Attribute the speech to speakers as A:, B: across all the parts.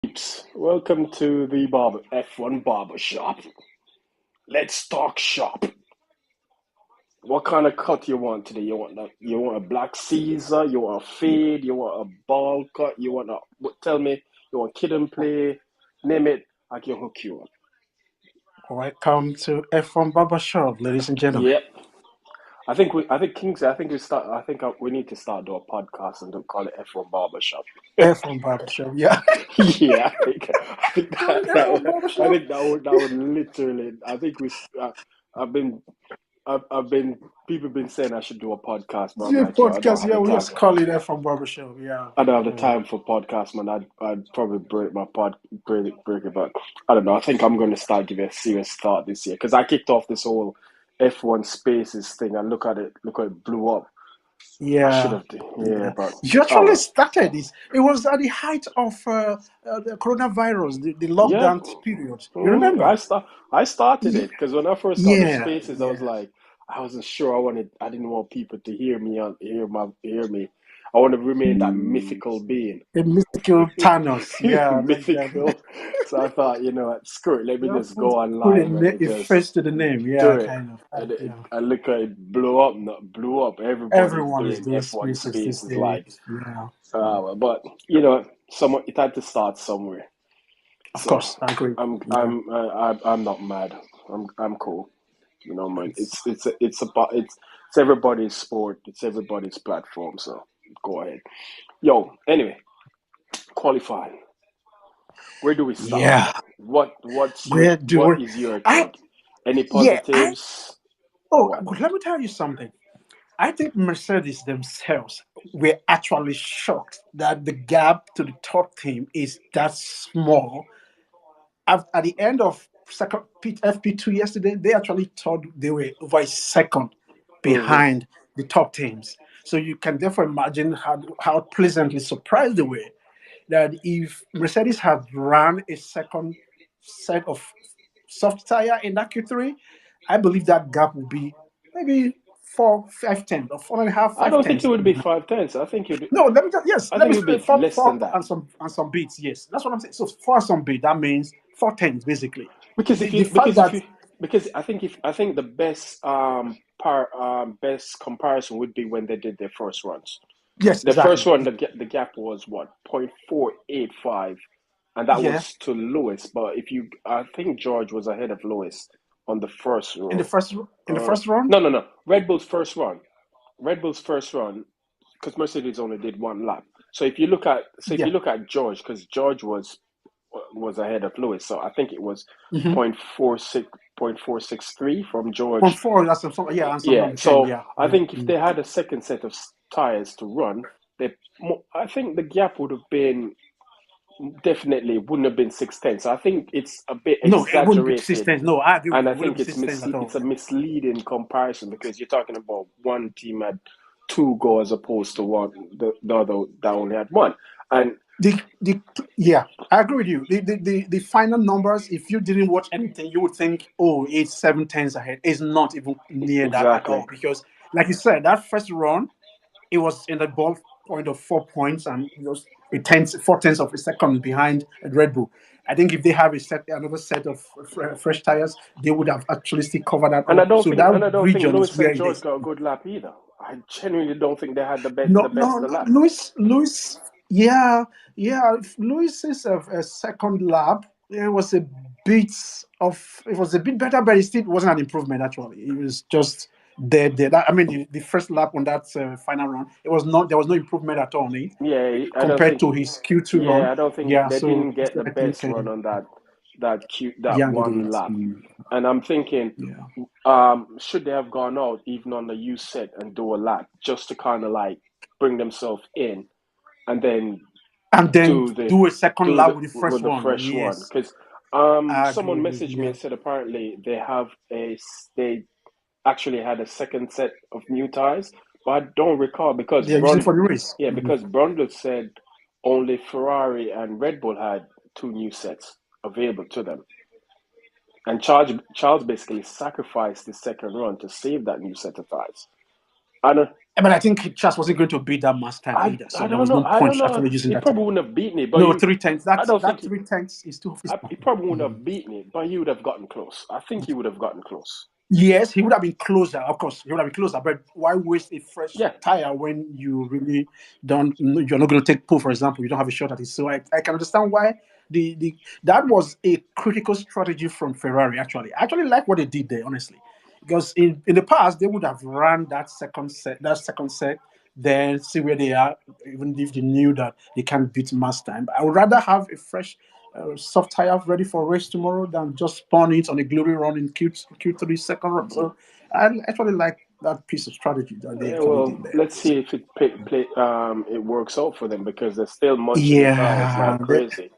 A: Peeps, welcome to the F1 Barber Shop. Let's talk shop. What kind of cut you want today? You want a black Caesar? You want a fade? You want a ball cut? You want a tell me? You want kid and play? Name it. I can hook you up.
B: Welcome to F1 Barbershop, ladies and gentlemen.
A: Yep. I think Kingsley. We need to start do a podcast and call it F1 Barber Shop.
B: F1 Barbershop, yeah.
A: Yeah, I think
B: Call it
A: that
B: F1
A: would, I
B: Barbershop.
A: think that would literally. I think I've been I've been people been saying I should do a podcast, but I'm
B: Yeah,
A: like, yo, I don't
B: podcast,
A: have
B: yeah,
A: the
B: we
A: time.
B: just call it F1 Barbershop, yeah.
A: I don't have the time for podcast, man. I'd probably break it, but I don't know. I think I'm going to start giving a serious thought this year because I kicked off this whole F1 Spaces thing and look how it blew up. I should
B: Yeah,
A: have, yeah,
B: yeah.
A: but
B: You
A: oh
B: actually
A: well.
B: started this. It was at the height of the coronavirus, the
A: Yeah,
B: lockdown period. You remember?
A: I started
B: Ye-
A: it because when I first started
B: Yeah,
A: Spaces, I was
B: yeah.
A: like, I wasn't sure. I didn't want people to hear me. I want to remain that mythical being,
B: The mystical Thanos, yeah.
A: mythical. So I thought, screw it. Let me
B: Yeah,
A: just go
B: put
A: online and
B: a
A: just
B: face to the name,
A: do
B: yeah,
A: it.
B: kind of.
A: And
B: Yeah.
A: I look at it blew up, not blew up. Everybody's
B: Everyone is
A: doing
B: doing
A: F1
B: spaces these
A: Spaces, like,
B: days. Yeah.
A: but someone it had to start somewhere.
B: Of
A: So
B: course, I agree. Yeah.
A: I'm not mad. I'm cool. Man. It's everybody's sport. It's everybody's platform. So go ahead. Yo. Anyway, qualifying. Where do we start?
B: Yeah. Where do
A: What
B: we?
A: is your
B: I
A: take? Any
B: yeah. I
A: positives or
B: oh,
A: what?
B: let me tell you something. I think Mercedes themselves were actually shocked that the gap to the top team is that small. At the end of second FP2 yesterday, they actually thought they were over a second
A: Hmm.
B: behind the top teams. So you can therefore imagine how pleasantly surprised they were that if Mercedes had run a second set of soft tire in that Q3, I believe that gap would be maybe 4, 5 tenths or 4.5,
A: I
B: five
A: don't think it
B: tenths.
A: would be 5 tenths.
B: No, let me just, yes,
A: I
B: let
A: think
B: me
A: it would
B: say
A: be
B: four,
A: less than
B: four
A: that.
B: and some beats. Yes, that's what I'm saying. So four and some beat, that means 4 tenths basically.
A: Because
B: The fact that
A: I think the best comparison would be when they did their first runs.
B: yes,
A: The first
B: exactly.
A: one, the gap was what 0.485, and that
B: Yeah,
A: was to Lewis. But I think George was ahead of Lewis on the first
B: in the
A: run.
B: first round.
A: No. Red Bull's first run. Red Bull's first run, because Mercedes only did one lap. If
B: Yeah.
A: you look at George, because George was ahead of Lewis, so I think it was
B: Mm-hmm.
A: 0.463 from
B: From
A: George.
B: four, that's some, yeah, and some
A: Yeah,
B: number 10.
A: so
B: Yeah,
A: I
B: yeah.
A: think if they had a second set of tires to run, I think the gap would have been definitely wouldn't have been 6 tenths. I think it's a bit
B: No, it wouldn't be
A: exaggerated,
B: persistent. No, I agree with
A: and
B: you.
A: I
B: It wouldn't
A: think
B: be persistent at
A: it's
B: all.
A: a misleading comparison because you're talking about one team had two go as opposed to the other that only had one. And
B: The yeah, I agree with you. The final numbers, if you didn't watch anything, you would think, oh, it's 7 tenths ahead. It's not even near that at
A: exactly,
B: all because, like you said, that first run, it was in the ball point of 4 points and it was 4 tenths of a second behind Red Bull. I think if they have another set of fresh tires, they would have actually still covered that up. So that
A: and I don't think
B: region is
A: Lewis
B: where
A: and
B: it
A: George
B: is.
A: got a good lap either. I genuinely don't think they had
B: No,
A: the best
B: no,
A: of
B: no.
A: lap.
B: Yeah, yeah. Lewis's a second lap, it was a bit better, but it still wasn't an improvement. Actually, it was just there. I mean, the first lap on that final run, there was no improvement at all on it
A: Yeah, I don't
B: compared
A: think.
B: to his Q2 run.
A: Yeah, I don't think
B: Yeah,
A: they
B: so
A: didn't
B: it's
A: get the
B: definitely
A: best run
B: can.
A: on that
B: Yeah, they
A: one
B: did.
A: lap. And I'm thinking,
B: Yeah,
A: should they have gone out even on the U set and do a lap just to kind of like bring themselves in, and then
B: and then
A: do the
B: do a second
A: do
B: lap
A: the
B: with the
A: with
B: first
A: the
B: one.
A: fresh one?
B: Yes,
A: Because
B: I agree
A: someone
B: with you.
A: messaged me
B: Yeah,
A: and said apparently they actually had a second set of new tires, but I don't recall because
B: they are using for the race.
A: Because Brundle said only Ferrari and Red Bull had two new sets available to them, and Charles basically sacrificed the second run to save that new set of tires. I don't.
B: But I think Charles wasn't going to beat that mass time either, so
A: I
B: there
A: don't
B: was
A: know.
B: no
A: I
B: point
A: don't know.
B: actually using
A: He
B: that time.
A: probably wouldn't have beaten it, but
B: No,
A: you.
B: 3 tenths.
A: I don't think
B: That 3 tenths is too
A: he
B: small.
A: probably wouldn't have beaten it, but he would have gotten close. I think he would have gotten close.
B: Yes, he would have been closer. Of course, he would have been closer. But why waste a fresh
A: Yeah,
B: tire when you really don't? You're not going to take pull, for example. You don't have a shot at it. So I can understand why the that was a critical strategy from Ferrari. I actually like what they did there, honestly, because in the past they would have run that second set, then see where they are, even if they knew that they can't beat mass time. I would rather have a fresh soft tire ready for race tomorrow than just spawn it on a glory run in Q3 second run. So I actually like that piece of strategy that they actually
A: well,
B: did there.
A: let's see if it works out for them because they're still munching the tires
B: Yeah,
A: like crazy.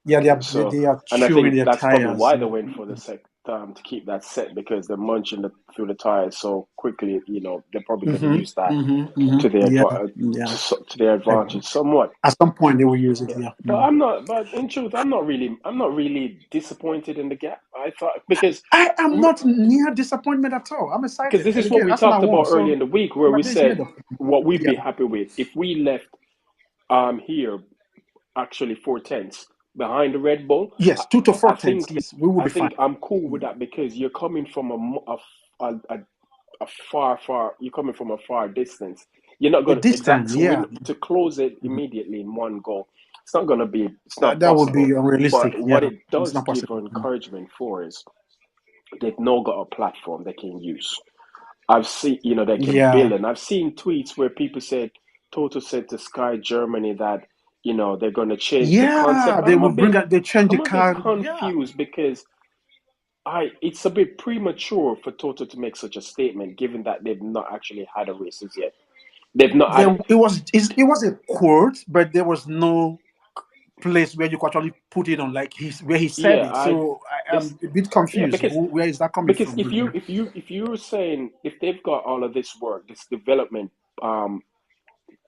B: yeah,
A: So,
B: they are
A: and I
B: chewing
A: think
B: their
A: that's probably
B: tires.
A: why they went for the set to keep that set because they're munching through the tires so quickly. They're probably going to use that to their
B: Yeah, yeah.
A: to their
B: At
A: advantage somewhat.
B: at some point they will use it.
A: Yeah,
B: Yeah.
A: but But in truth, I'm not really disappointed in the gap. I thought
B: I am not near disappointment at all. I'm
A: because
B: excited.
A: this
B: And
A: is what
B: again,
A: we
B: Arsenal
A: talked
B: won,
A: about earlier
B: so
A: in the week, where
B: my
A: we
B: day is made
A: said
B: up.
A: what we'd
B: Yeah.
A: be happy with if we left here actually 4 tenths behind the Red Bull. I,
B: Yes, 2 to 4
A: I
B: tenths.
A: think
B: Yes, we will
A: I
B: be fine.
A: think I'm cool with that because you're coming from a far you're coming from a far distance. You're not
B: A
A: going to
B: distance, yeah.
A: to close it immediately in one go. It's not
B: That would
A: possible.
B: be unrealistic.
A: But what
B: Yeah,
A: it
B: it's
A: does
B: not
A: give
B: possible.
A: encouragement for is they've now got a platform they can use. I've seen, they can build,
B: Yeah,
A: and I've seen tweets where people said, Toto said to Sky Germany that, they're going to change the concept.
B: yeah. They will bring out. They change the
A: I'm a bit
B: car. Yeah,
A: confused because it's a bit premature for Toto to make such a statement, given that they've not actually had a races yet. They've not had
B: there it was a quote, but there was no place where you could actually put it on, like where he said
A: yeah,
B: it. So I
A: this,
B: am a bit
A: yeah,
B: confused. Where is that coming
A: because
B: from? Really?
A: if you're saying if they've got all of this work, this development um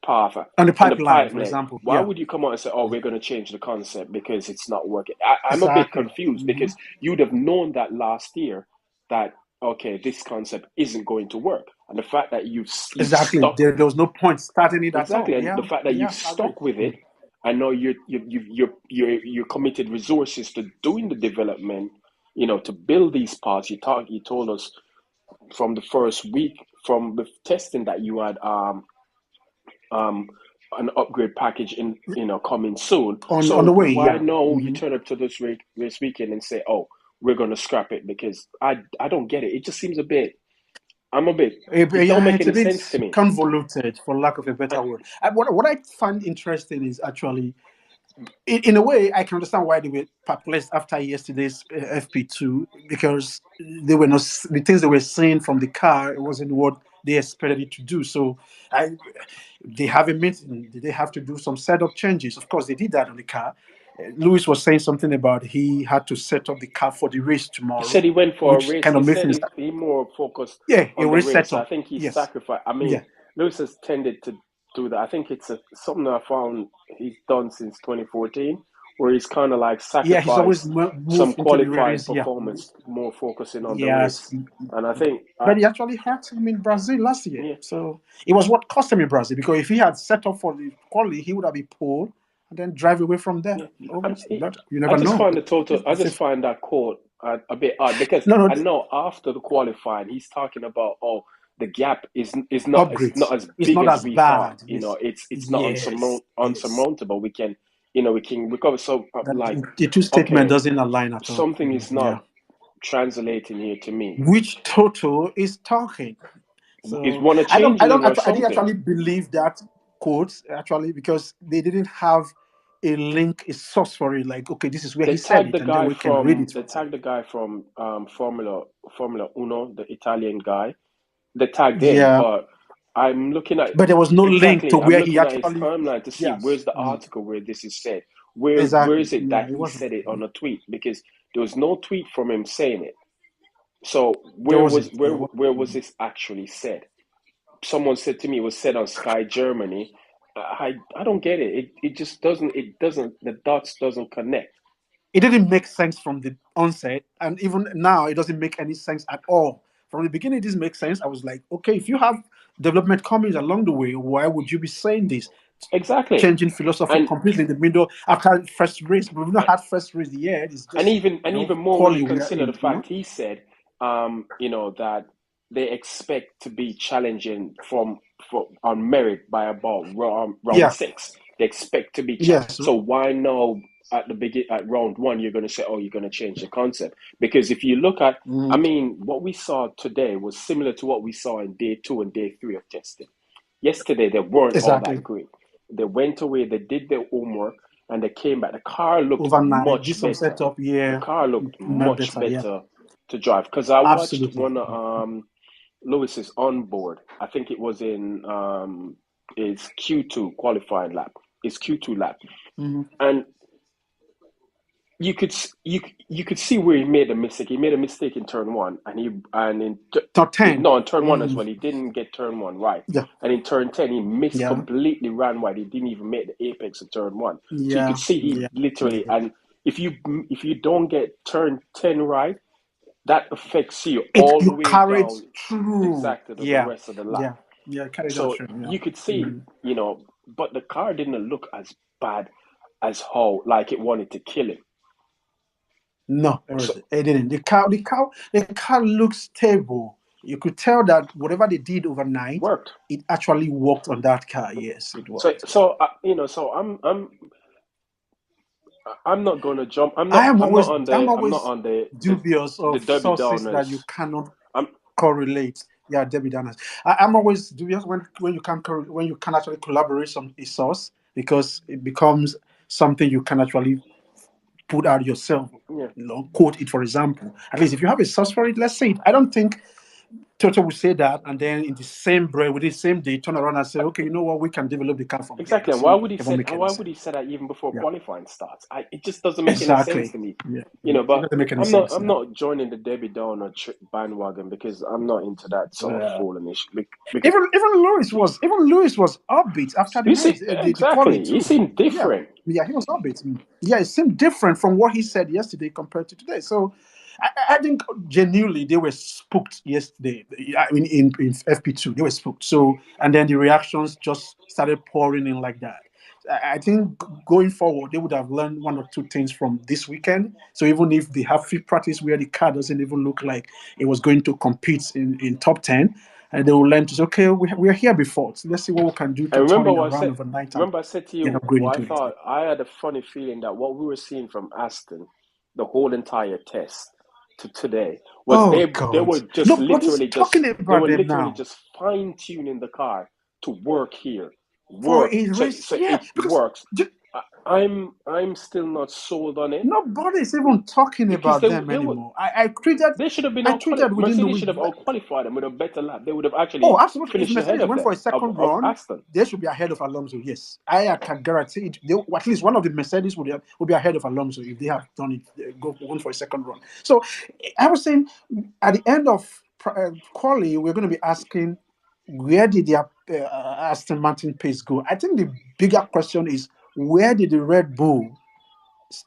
A: path
B: On the
A: on the
B: pipeline, for
A: pipeline,
B: example.
A: why
B: Yeah,
A: would you come out and say, "Oh, we're going to change the concept because it's not working"? I'm a bit
B: exactly.
A: confused because you'd have known that last year that okay, this concept isn't going to work, and the fact that you've
B: Exactly.
A: stuck
B: There was no point starting it at
A: exactly,
B: all.
A: and the
B: Yeah,
A: fact that you've
B: yeah, I agree.
A: stuck with it, I know you're committed resources to doing the development, to build these parts. You told us from the first week from the testing that you had um, an upgrade package in coming soon.
B: On the
A: So
B: way.
A: why
B: Yeah.
A: no you turn up to this weekend and say, oh, we're gonna scrap it because I don't get it. It just seems a bit. I'm a bit. It don't
B: Yeah,
A: make
B: it's a
A: any
B: bit
A: sense to me.
B: convoluted, for lack of a better word. What I find interesting is actually, in a way, I can understand why they were perplexed after yesterday's FP2, because they were not the things they were seeing from the car. It wasn't what they expected it to do. So, I they have a meeting. They have to do some setup changes. Of course, they did that on the car. Lewis was saying something about he had to set up the car for the race
A: He
B: tomorrow,
A: said he went for a
B: which
A: race.
B: kind
A: He
B: of made
A: said
B: things.
A: he more focused
B: Yeah, a
A: on the
B: race
A: race. I
B: setup.
A: think he
B: Yes.
A: sacrificed. I mean,
B: Yeah.
A: Lewis has tended to do that. I think it's something that I found he's done since 2014, where he's kind of like
B: Yeah, he's always
A: sacrificed some
B: moved into the
A: qualifying
B: race. Yeah.
A: performance, more focusing on the
B: Yes.
A: race. And I think,
B: But he actually hurt him in Brazil last year.
A: yeah,
B: So it was what cost him in Brazil, because if he had set up for the quality, he would have been pole and then drive away from there.
A: yeah.
B: Obviously, but you
A: I
B: never
A: just
B: know.
A: find the total. I
B: It's
A: just
B: a,
A: find that quote a bit odd because
B: no, no,
A: I know after the qualifying, he's talking about the gap is
B: upgrades.
A: not as
B: It's
A: big
B: not
A: as
B: as
A: we thought.
B: bad. Yes.
A: It's not
B: Yes. Yes.
A: unsurmountable. We can recover. So
B: That
A: like,
B: the two statement
A: okay,
B: doesn't align at all.
A: something is
B: Yeah.
A: not translating here to me.
B: Which Toto is talking?
A: Is
B: So
A: one
B: I
A: changing
B: don't
A: it or
B: actually, I didn't
A: something?
B: actually believe that quote actually, because they didn't have a link, a source for it. Like, okay, this is where he said it, and then we can read it
A: They
B: from there.
A: tagged the guy from Formula Uno, the Italian guy. They tagged him,
B: Yeah,
A: but I'm looking at
B: but there was no link to
A: exactly. I'm
B: where he
A: looking at his
B: actually.
A: timeline to see
B: Yes,
A: where's the article where this is said. Where
B: exactly.
A: is it
B: Yeah,
A: that
B: it
A: he
B: wasn't.
A: said it on a tweet? Because there was no tweet from him saying it. So
B: There wasn't. Yeah,
A: where was this actually said? Someone said to me it was said on Sky Germany. I don't get it. It just doesn't the dots doesn't connect.
B: it didn't make sense from the onset, and even now, it doesn't make any sense at all From the beginning, this makes sense. I was like, okay, if you have development coming along the way, why would you be saying this?
A: Exactly.
B: Changing philosophy
A: And
B: completely in the middle after first race. We've not had first race yet. It's
A: and
B: just,
A: even and even more when you
B: quality we are
A: consider the
B: in,
A: fact he said, that they expect to be challenging on merit by about round
B: Yeah.
A: six. They expect to be
B: Yes.
A: so why now at round one you're going to say, oh, you're going to change the concept? Because if you look at, I
B: Mhm.
A: mean, what we saw today was similar to what we saw in day two and day three of testing. Yesterday they weren't all that
B: Exactly.
A: great. They went away, they did their homework, and they came back. The car looked
B: Overnight, did
A: much
B: some
A: better.
B: setup.
A: The
B: Yeah.
A: car looked
B: Not
A: much
B: better. Yeah.
A: better to drive because I watched
B: Absolutely.
A: one Lewis's onboard. I think it was in his Q2 qualifying lap, his Q2 lap,
B: Mhm.
A: and you could see where he made a mistake. He made a mistake in turn one, and he and in
B: Top 10.
A: no in turn one as
B: Mm.
A: well. He didn't get turn one right,
B: Yeah.
A: and in turn 10 he missed
B: Yeah.
A: completely, ran wide. He didn't even make the apex of turn one. So you could
B: Yeah.
A: see he
B: Yeah.
A: literally.
B: Yeah.
A: And if you don't get turn 10 right, that affects you
B: It
A: all the
B: you
A: way
B: carry it
A: down
B: through.
A: exactly to the
B: Yeah.
A: rest of the lap.
B: Yeah. Yeah. Carry that
A: So
B: through. Yeah.
A: you could see,
B: Mhm.
A: but the car didn't look as bad as how like it wanted to kill him.
B: No,
A: So
B: it didn't. The car looks stable. You could tell that whatever they did overnight,
A: worked.
B: it actually worked on that car. Yes, it
A: So
B: worked.
A: so so I'm not gonna jump. I'm not
B: I'm always
A: on
B: dubious
A: the
B: of
A: Derby
B: sources that you
A: Downers.
B: cannot
A: I'm
B: correlate. Yeah, Debbie Danners. I'm always dubious when you can when you can actually collaborate on a source, because it becomes something you can actually put out yourself.
A: yeah.
B: Quote it, for example. At least if you have a source for it, let's say it. I don't think Toto will say that, and then in the same breath, within the same day, turn around and say, okay, you know what, we can develop the car from here. It
A: Exactly, and why
B: doesn't
A: would he
B: even
A: say?
B: make any
A: Why would he
B: sense.
A: say that even before
B: Yeah,
A: qualifying starts? It just doesn't make any sense
B: exactly.
A: to me.
B: Yeah, yeah. It
A: But
B: doesn't make any sense.
A: I'm
B: Yeah.
A: not joining the Debbie Downer bandwagon because I'm not into that sort of
B: Uh,
A: foolishness. Because
B: even Lewis was upbeat after the
A: you
B: race,
A: see,
B: the quali
A: exactly, he
B: too.
A: seemed
B: Yeah,
A: different.
B: yeah, he was upbeat. Yeah, it seemed different from what he said yesterday compared to today. So I think genuinely they were spooked yesterday. I mean, in FP2 they were spooked. So, and then the reactions just started pouring in like that. I think going forward they would have learned one or two things from this weekend. So even if they have free practice where the car doesn't even look like it was going to compete in top 10, and they will learn to say, okay, we are here before. So let's see what we can do
A: I
B: to turn it around overnight and
A: remember I said to
B: get
A: you,
B: upgrading
A: well, I
B: to it.
A: thought I had a funny feeling that what we were seeing from Aston, the whole entire test to today, was
B: Oh
A: they
B: God,
A: were just
B: nobody's
A: literally
B: talking about them now.
A: fine tuning the car to work here,
B: For
A: work.
B: a
A: So
B: race. Yeah,
A: it
B: because
A: works. I'm still not sold on it
B: nobody's even talking
A: because
B: about them anymore.
A: they should have been
B: I
A: out
B: treated within the
A: Mercedes
B: week.
A: should have out qualified them with a better lap. They would have
B: Oh,
A: actually
B: absolutely. If
A: finished ahead
B: Mercedes
A: of
B: went for
A: them
B: a second
A: of
B: run,
A: Aston.
B: they should be ahead of Alonso. Yes, I can guarantee it. At least one of the Mercedes would be ahead of Alonso if they have done it, gone for a second run. So I was saying at the end of quali, we're going to be asking where did the Aston Martin pace go? I think the bigger question is where did the Red Bull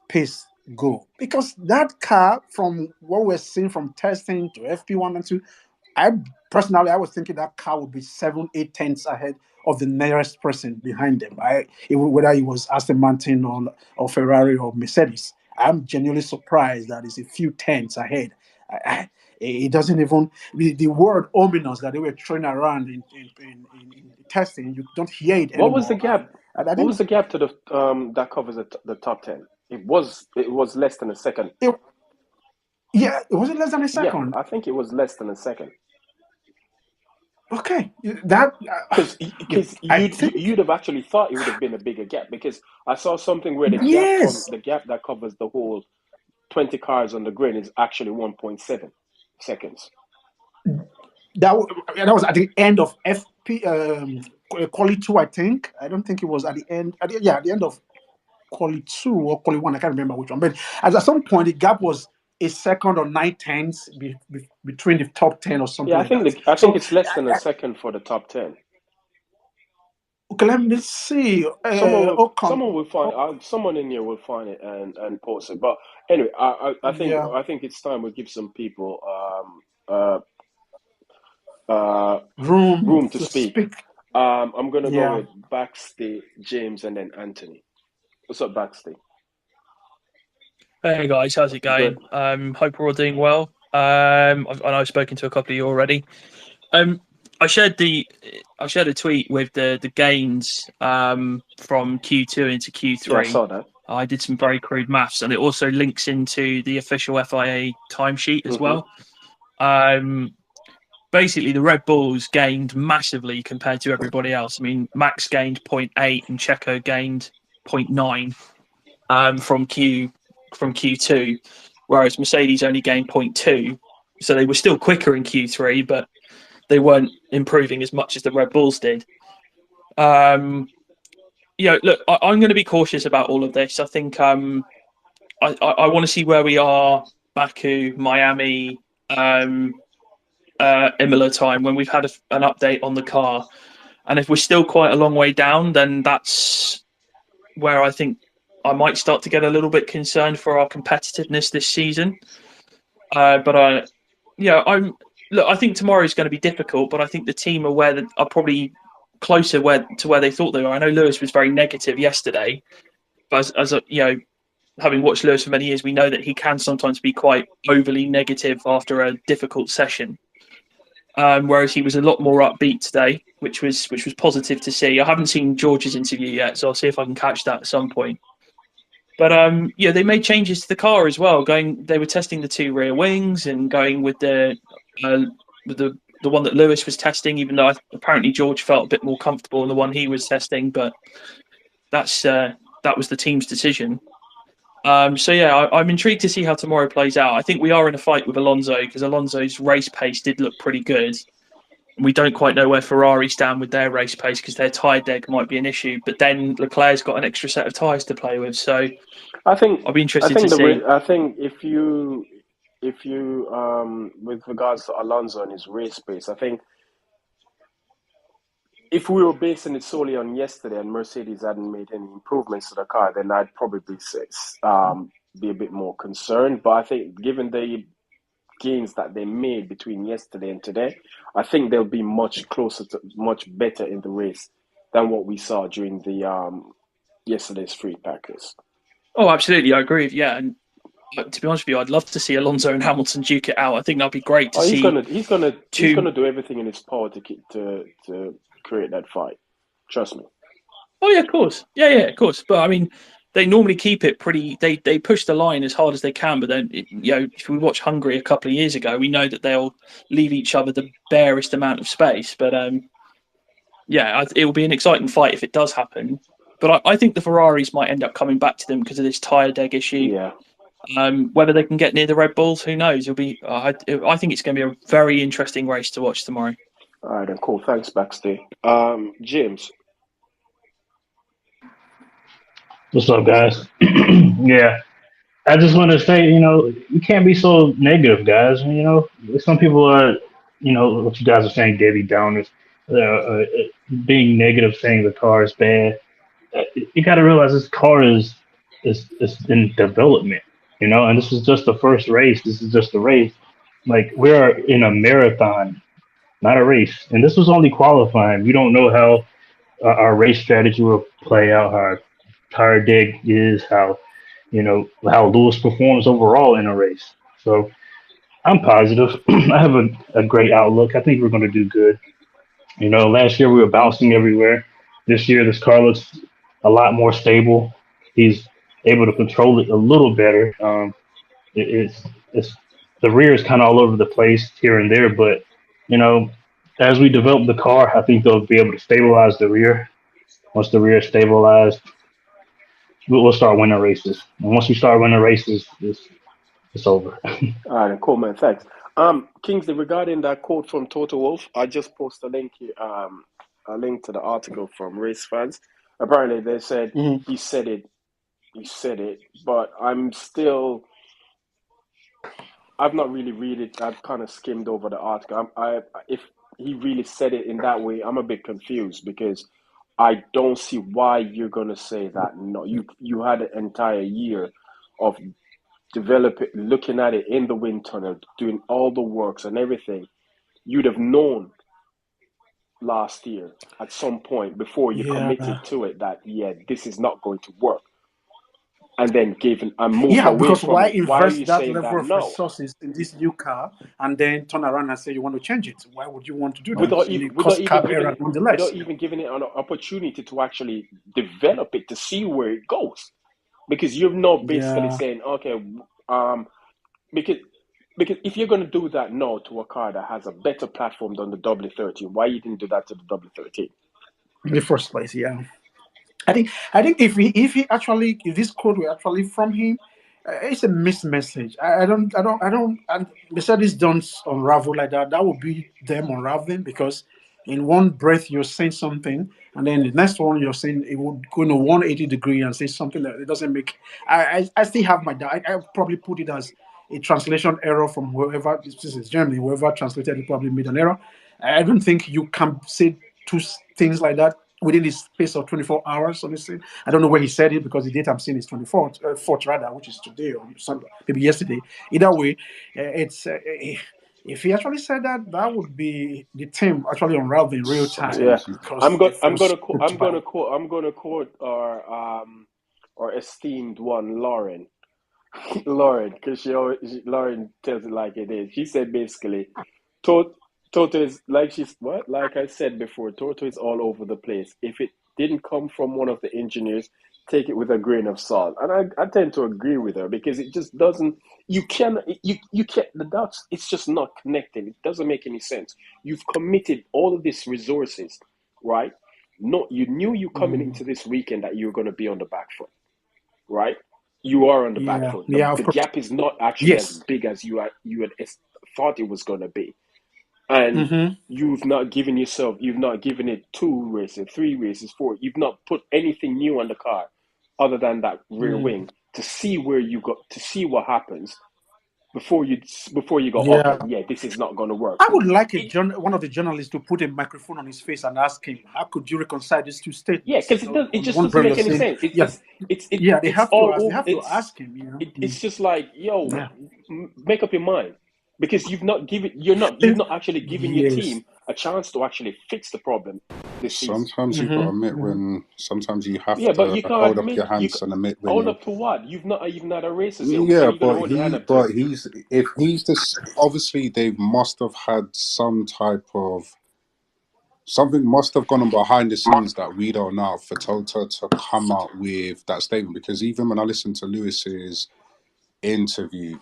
B: pace go? Because that car, from what we're seeing from testing to FP1 and 2, I personally I was thinking that car would be 7, 8 tenths ahead of the nearest person behind them. Whether it was Aston Martin or Ferrari or Mercedes. I'm genuinely surprised that it's a few tenths ahead. It doesn't even the word ominous that they were throwing around in testing. You don't hear it
A: What was the
B: anymore.
A: gap?
B: I
A: What
B: think
A: was the gap to the that covers the top 10? It was less than a second.
B: it, yeah, it wasn't less than a
A: Yeah,
B: second.
A: I think it was less than a second.
B: Okay, that
A: Because
B: I think
A: you'd have actually thought it would have been a bigger gap because I saw something where
B: yes.
A: the gap that covers the whole 20 cars on the grid is actually 1.7 seconds.
B: That was at the end of FP quali two, I think. I don't think it was at the end. At the end of quali two or quali one. I can't remember which one. But at some point, the gap was a second or 9 tenths between the top 10 or something
A: Yeah,
B: like that.
A: I think
B: So,
A: it's less than a second for the top 10.
B: okay, let me see. Ocon,
A: Someone will find someone in here will find it and post it. But anyway,
B: yeah,
A: I think it's time we give some people Uh,
B: room
A: room to
B: to
A: speak.
B: speak.
A: I'm gonna go
B: Yeah.
A: with Baxter, James, and then Anthony. What's up, Baxter?
C: Hey guys, how's it
A: Good.
C: going? Hope we're all doing well. I know I've spoken to a couple of you already. Um, I shared a tweet with the gains from Q2 into
A: Yeah, I
C: Q3.
A: saw that.
C: I did some very crude maths, and it also links into the official FIA timesheet as
A: Hmm.
C: well. Um, Basically, the Red Bulls gained massively compared to everybody else. I mean, Max gained zero point 0.8 and Checo gained zero point 0.9 from Q2, whereas Mercedes only gained zero point 0.2. So they were still quicker in Q3, but they weren't improving as much as the Red Bulls did. Look, I'm going to be cautious about all of this. I think I want to see where we are, Baku, Miami, Imola time when we've had an update on the car, and if we're still quite a long way down, then that's where I think I might start to get a little bit concerned for our competitiveness this season. But I'm look. I think tomorrow is going to be difficult, but I think the team are probably closer to where they thought they were. I know Lewis was very negative yesterday, but having watched Lewis for many years, we know that he can sometimes be quite overly negative after a difficult session. Whereas he was a lot more upbeat today, which was positive to see. I haven't seen George's interview yet, so I'll see if I can catch that at some point. But they made changes to the car as well. They were testing the two rear wings and going uh, with the one that Lewis was testing. Even though apparently George felt a bit more comfortable in the one he was testing, but that was the team's decision. I'm intrigued to see how tomorrow plays out. I think we are in a fight with Alonso because Alonso's race pace did look pretty good. We don't quite know where Ferrari stand with their race pace because their tyre deg might be an issue. But then Leclerc's got an extra set of tyres to play with, so
A: I think
C: I'll be interested to see.
A: I think if you with regards to Alonso and his race pace, I think if we were basing it solely on yesterday and Mercedes hadn't made any improvements to the car, then I'd probably say, be a bit more concerned. But I think given the gains that they made between yesterday and today, I think they'll be much closer to much better in the race than what we saw during the yesterday's free practice.
C: Oh, absolutely, I agree. Yeah, and to be honest with you, I'd love to see Alonso and Hamilton duke it out. I think that'd be great to
A: Oh,
C: see
A: he's
C: two.
A: gonna do everything in his power to to create that fight. Trust me.
C: Oh yeah, of course. Yeah, of course. But I mean, they normally keep it pretty. They push the line as hard as they can. But then, if we watch Hungary a couple of years ago, we know that they'll leave each other the barest amount of space. But it will be an exciting fight if it does happen. But I think the Ferraris might end up coming back to them because of this tyre deg issue.
A: Yeah.
C: Whether they can get near the Red Bulls, who knows? It'll be. I think it's going to be a very interesting race to watch tomorrow.
A: All right, then cool. Thanks, Baxter. James.
D: What's up, guys? Yeah, I just want to say, you can't be so negative, guys. Some people are, what you guys are saying, Debbie Downers, being negative, saying the car is bad. You got to realize this car is in development, and this is just the first race. This is just a race. Like we're in a marathon, not a race, and this was only qualifying. We don't know how our race strategy will play out, how our tire dig is, how Lewis performs overall in a race. So I'm positive. I have a great outlook. I think we're going to do good. Last year we were bouncing everywhere. This year this car looks a lot more stable. He's able to control it a little better. It's the rear is kind of all over the place here and there, but you know, as we develop the car, I think they'll be able to stabilize the rear. Once the rear is stabilized, we'll start winning races. And once we start winning races, it's over.
A: All right, then cool, man. Thanks. Kingsley, regarding that quote from Toto Wolf, I just posted a link here, a link to the article from Race Fans. Apparently, they said
B: Mhm.
A: he said it. He said it, but I'm still. I've not really read it. I've kind of skimmed over the article. If he really said it in that way, I'm a bit confused because I don't see why you're gonna say that. No, you had an entire year of developing, looking at it in the wind tunnel, doing all the works and everything, you'd have known last year at some point before you
B: Yeah.
A: committed to it that this is not going to work, and then moved
B: Yeah,
A: away
B: because
A: from
B: why
A: it. Why are
B: invest
A: you
B: that
A: saying
B: level
A: that
B: of
A: now?
B: resources in this new car and then turn around and say you want to change it? Why would you want to do that
A: Without
B: in a
A: even without
B: cost
A: even
B: cap
A: giving
B: era
A: it
B: nonetheless?
A: without even giving it an opportunity to actually develop it to see where it goes, because you're now basically
B: Yeah.
A: saying, okay, because if you're going to do that now to a car that has a better platform than the W13, why you didn't do that to the W13?
B: In the first place, yeah. I think if this quote were actually from him, it's a mixed message. I don't. And Mercedes don't unravel like that. That would be them unraveling because in one breath you're saying something, and then the next one you're saying it would go in a 180 degree and say something that it doesn't make. I still have my doubt. I probably put it as a translation error from whoever. This is Germany. Whoever translated it probably made an error. I don't think you can say things like that within the space of 24 hours. Honestly, I don't know where he said it because the date I'm seeing is 24th, 4th rather, which is today or Sunday, maybe yesterday. Either way, it's if he actually said that, that would be the team actually unraveling in real time
A: Yeah,
E: Sometimes you
B: because it was script by.
A: I'm gonna quote our esteemed one, Lauren. Lauren, because Lauren tells it like it is. She said basically, Toto, Toto is like like I said before. Toto is all over the place. If it didn't come from one of the engineers, take it with a grain of salt. And I tend to agree with her because it just doesn't. You can't the dots. It's just not connected. It doesn't make any sense. You've committed all of these resources, right? No, you knew you coming
B: Mm,
A: into this weekend that you were going to be on the back foot, right? You are on the back
B: yeah,
A: foot.
B: yeah,
A: The
B: of course.
A: gap is not actually as
B: Yes.
A: big as you had thought it was going to be, and
B: Mm-hmm.
A: you've not given it 2 races, 3 races, 4. You've not put anything new on the car other than that rear
B: Mm,
A: wing to see where you go, to see what happens before you go. Okay,
B: yeah.
A: yeah, this is not going to work.
B: I would like
A: It,
B: one of the journalists to put a microphone on his face and ask him, "How could you reconcile these two
A: yeah,
B: statements?"
A: because it
B: On
A: just
B: one
A: doesn't
B: breath, you're
A: make any
B: saying,
A: sense.
B: "Yeah, yeah." They
A: It's
B: have to
A: all
B: ask. They
A: over.
B: have to ask him. You know.
A: It's just like, yo,
B: Yeah.
A: make up your mind, because you've
B: If-
A: not actually given your
B: yes.
A: team a chance to actually fix the problem this season.
E: sometimes you got to admit
B: Mm-hmm.
E: when sometimes you have
A: Yeah, but
E: to
A: you can't
E: hold up your
A: admit
E: hands and admit when
A: hold
E: you
A: up to what? You've not even had a races yet. What are
E: yeah,
A: you going to hold your hand up to?
E: but he's if he's this obviously they must have had some type of something must have gone on behind the scenes that we don't know for Toto to come out with that statement, because even when I listened to Lewis's interview,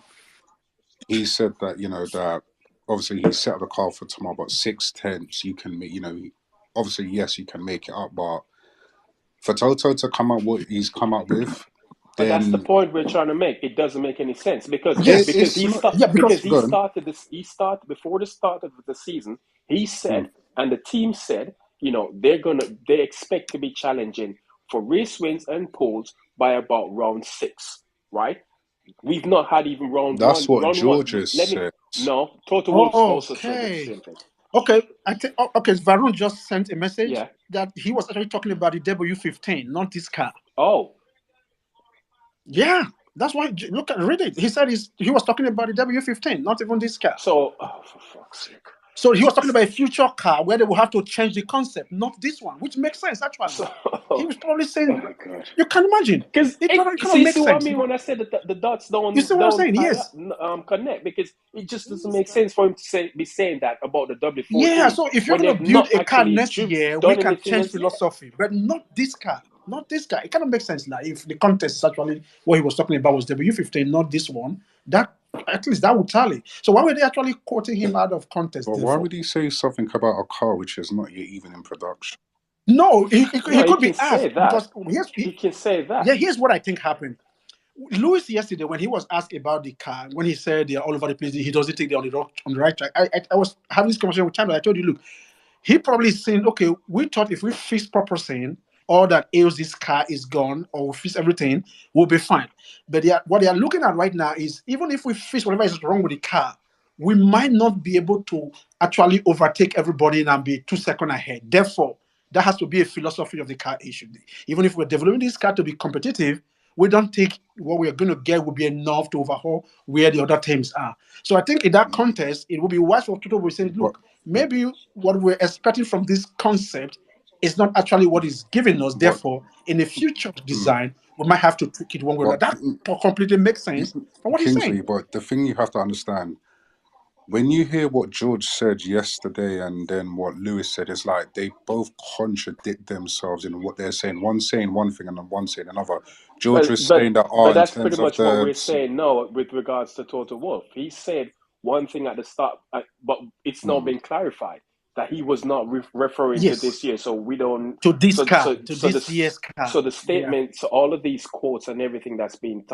E: he said that that obviously he set up the car for tomorrow, but 6 tenths you can make. Obviously yes you can make it up, but for Toto to come out what he's come up with,
A: But that's the
E: then
A: point we're trying to make. It doesn't make any sense
E: it,
B: Yes.
E: it's not.
B: Yeah.
A: because
B: Because
A: he
E: Good.
A: started this. He started before the start of the season. He
E: Mm.
A: said, and the team said, they expect to be challenging for race wins and poles by about round 6, right? We've not had even round
E: That's
A: one.
E: what
A: Round one.
E: George has
A: Let me
E: said.
A: no. Total Wolves also said the
B: okay,
A: same thing.
B: okay. I think okay. Varun just sent a message
A: Yeah.
B: that he was actually talking about the W15, not this car.
A: Oh,
B: Yeah, that's why. Look at read it. He said he was talking about the W15, not even this car.
A: so for fuck's sake.
B: So he was talking about a future car where they will have to change the concept, not this one, which makes sense actually.
A: So
B: He was probably
A: oh
B: saying,
A: my god.
B: you can imagine.
A: Because
B: It kind
A: so
B: of
A: you
B: makes
A: see what I
B: sense.
A: mean when I said that the dots
B: You see what I'm
A: don't
B: saying?
A: tie
B: Yes.
A: up, connect, because it just doesn't make sense for him to be saying that about the
B: Yeah.
A: W14
B: So if you're
A: when
B: gonna
A: they've
B: build
A: not
B: a car
A: actually
B: next year, we
A: done
B: can
A: anything
B: change
A: as yet.
B: philosophy, but not this car. Not this car. It kind of makes sense now. If the context is actually what he was talking about was W15, not this one, that at least that would tally. So why were they actually quoting him out of context,
E: But why
B: therefore?
E: would he say something about a car which is not yet even in production?
B: No,
A: No,
B: he
A: he
B: could
A: can
B: be
A: say
B: asked
A: that.
B: because here's
A: He can say
B: yeah,
A: that.
B: here's what I think happened. Lewis yesterday, when he was asked about the car, when he said they're all over the place, he doesn't think they're on the right track. I was having this conversation with Chandler. I told you, look, he probably saying, okay, we thought if we fix proportion, all that ails this car is gone, or we fix everything, we'll be fine. But what they are looking at right now is even if we fix whatever is wrong with the car, we might not be able to actually overtake everybody and be 2 seconds ahead. Therefore, that has to be a philosophy of the car issue. Even if we're developing this car to be competitive, we don't think what we are going to get will be enough to overhaul where the other teams are. So I think in that context, it would be wise for Toto to say,
E: But
B: look, maybe what we're expecting from this concept is not actually what is giving us.
E: but
B: Therefore, in the future
E: mm,
B: design, we might have to tweak it one way or
E: but
B: another. That completely makes sense from what he's
E: Kingsley,
B: saying.
E: but the thing you have to understand, when you hear what George said yesterday and then what Lewis said, it's like they both contradict themselves in what they're saying. One saying one thing and then one saying another. George
A: Well,
E: was saying that,
A: but
E: in
A: that's pretty
E: terms of
A: much what
E: the
A: we're saying now with regards to Toto Wolff. He said one thing at the start, but it's now
E: mm,
A: been clarified that he was not referring to this
B: Yes,
A: year. So we don't.
B: to this
A: So
B: car,
A: so
B: to
A: so
B: this
A: the
B: year's car.
A: so the
B: Yeah,
A: statements, all of these quotes and everything that's being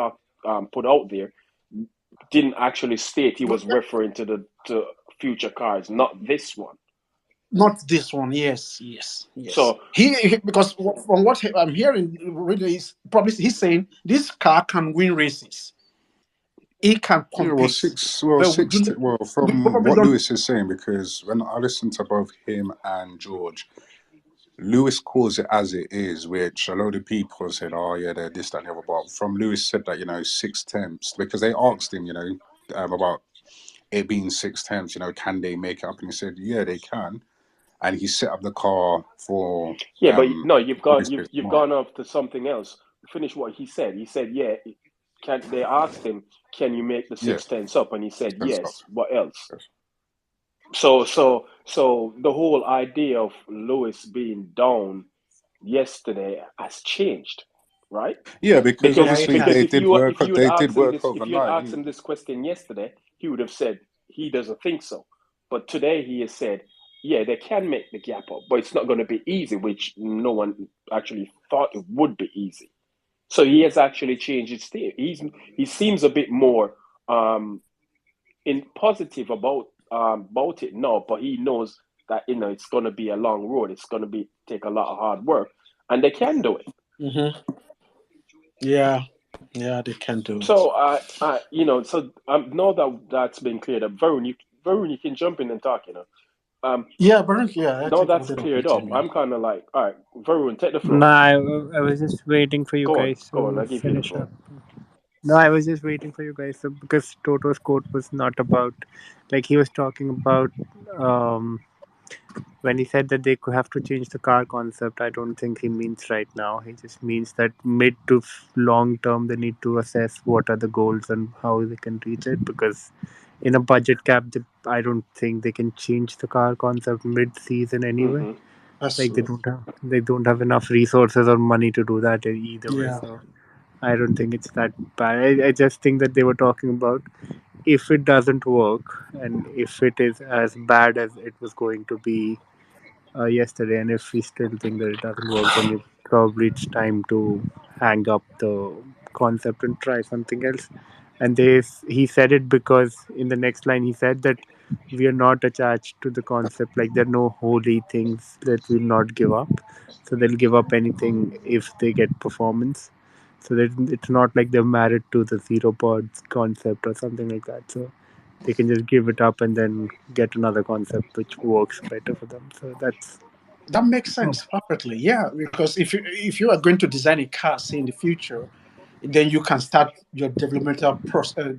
A: put out there didn't actually state he
B: but
A: was referring to the to future cars, not this one.
B: not this one. Yes, yes, yes.
A: So
B: Because from what I'm hearing, really, is probably he's saying this car can win races. It can
E: yeah, well,
B: compete, but we
E: from
B: probably
E: what
B: don't.
E: Lewis is saying, because when I listened to both him and George, Lewis calls it as it is, which a load of people have said, oh, yeah, they're this, that, and the other. But from Lewis said that, 6 temps, because they asked him, about it being 6 temps, can they make it up? And he said, yeah, they can. And he set up the car for
A: yeah, but no,
E: this bit
A: you've
E: tomorrow.
A: gone off to something else. Finish what he said. He said, yeah. Can they asked him, can you make the
E: Yeah,
A: 6 tenths up? And he said,
E: and stuff.
A: yes. What else?
E: Yes.
A: So the whole idea of Lewis being down yesterday has changed, right?
E: Yeah, because
B: Yeah,
A: Because
B: it
E: obviously
A: because
B: has.
A: if you had
E: they did
A: asked him
E: work
A: this if you had
E: overnight.
A: asked him this question yesterday, he would have said he doesn't think so. But today he has said, yeah, they can make the gap up, but it's not going to be easy, which no one actually thought it would be easy. So he has actually changed his state. He seems a bit more in positive about it now, but he knows that it's going to be a long road. It's going to be take a lot of hard work, and they can do it.
B: Hmm. Yeah, yeah, they can do it.
A: So now that that's been cleared up, Varun, you can jump in and talk.
B: Yeah, but yeah, I
A: Now
B: think I
A: that's
B: wanted to
A: cleared
B: complete
A: up.
B: him. Yeah.
A: I'm kind of like, all right, Varun, take the
F: No,
A: floor.
F: I was just waiting for you guys
A: Go on.
F: to
A: I give you the
F: finish
A: floor.
F: up. No, I was just waiting for you guys. So because Toto's quote was not about, like he was talking about, um, when he said that they could have to change the car concept. I don't think he means right now. He just means that mid to long term they need to assess what are the goals and how they can reach it. Because in a budget cap, I don't think they can change the car concept mid season anyway.
A: Mm-hmm.
B: That's
F: Like
B: true.
F: they don't have enough resources or money to do that either way.
B: Yeah.
F: So I don't think it's that bad. I just think that they were talking about if it doesn't work and if it is as bad as it was going to be yesterday, and if we still think that it doesn't work, then probably it's time to hang up the concept and try something else. And he said it because in the next line he said that we are not attached to the concept. Like there are no holy things that we'll not give up. So they'll give up anything if they get performance. So that it's not like they're married to the zero pods concept or something like that. So they can just give it up and then get another concept which works better for them. So that's
B: That makes sense perfectly. Yeah, because if you are going to design a car, say in the future, then you can start your developmental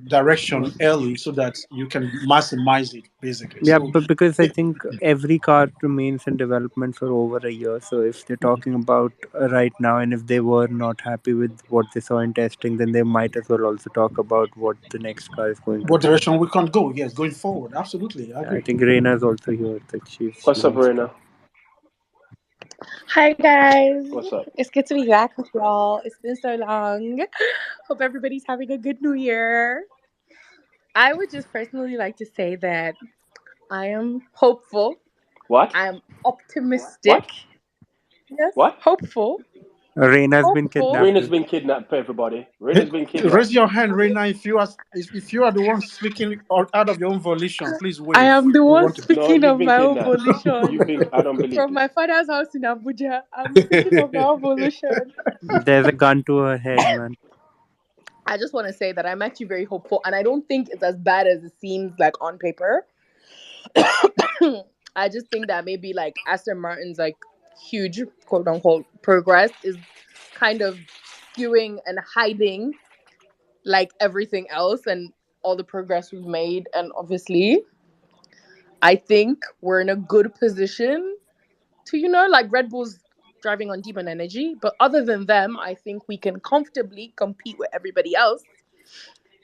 B: direction early so that you can maximize it basically.
F: yeah,
B: So
F: but because I
B: yeah,
F: think every car remains in development for over a year. So if they're talking about right now, and if they were not happy with what they saw in testing, then they might as well also talk about what the next car is going to
B: what
F: be.
B: direction we can go? Yes, going forward. Absolutely, I
F: I
B: agree.
F: think Reina is also here that she
A: What's up,
F: wants to.
A: Verena?
G: Hi guys,
A: What's up?
G: it's good to be back with y'all. It's been so long. Hope everybody's having a good new year. I would just personally like to say that I am hopeful.
A: What?
G: I am optimistic.
A: What?
G: Yes,
A: What?
G: hopeful.
F: Reina's been
G: Hopeful.
F: kidnapped.
A: Rena's been kidnapped, everybody. Rena's
B: Hey,
A: been kidnapped.
B: raise your hand, Reina. If you are the one speaking out of your own volition, please
G: I
B: wave.
G: am the
B: We
G: one
B: want to be.
A: No,
G: speaking
A: you've
G: of
A: been
G: my own
A: kidnapped.
G: volition.
A: I don't believe
G: From
A: this.
G: my father's house in Abuja, I'm speaking of my own volition.
F: There's a gun to her head, man.
G: I just want to say that I'm actually very hopeful, and I don't think it's as bad as it seems like on paper. I just think that maybe Aston Martin's huge quote unquote progress is kind of skewing and hiding like everything else and all the progress we've made. And obviously, I think we're in a good position to, like Red Bull's driving on demon energy. But other than them, I think we can comfortably compete with everybody else.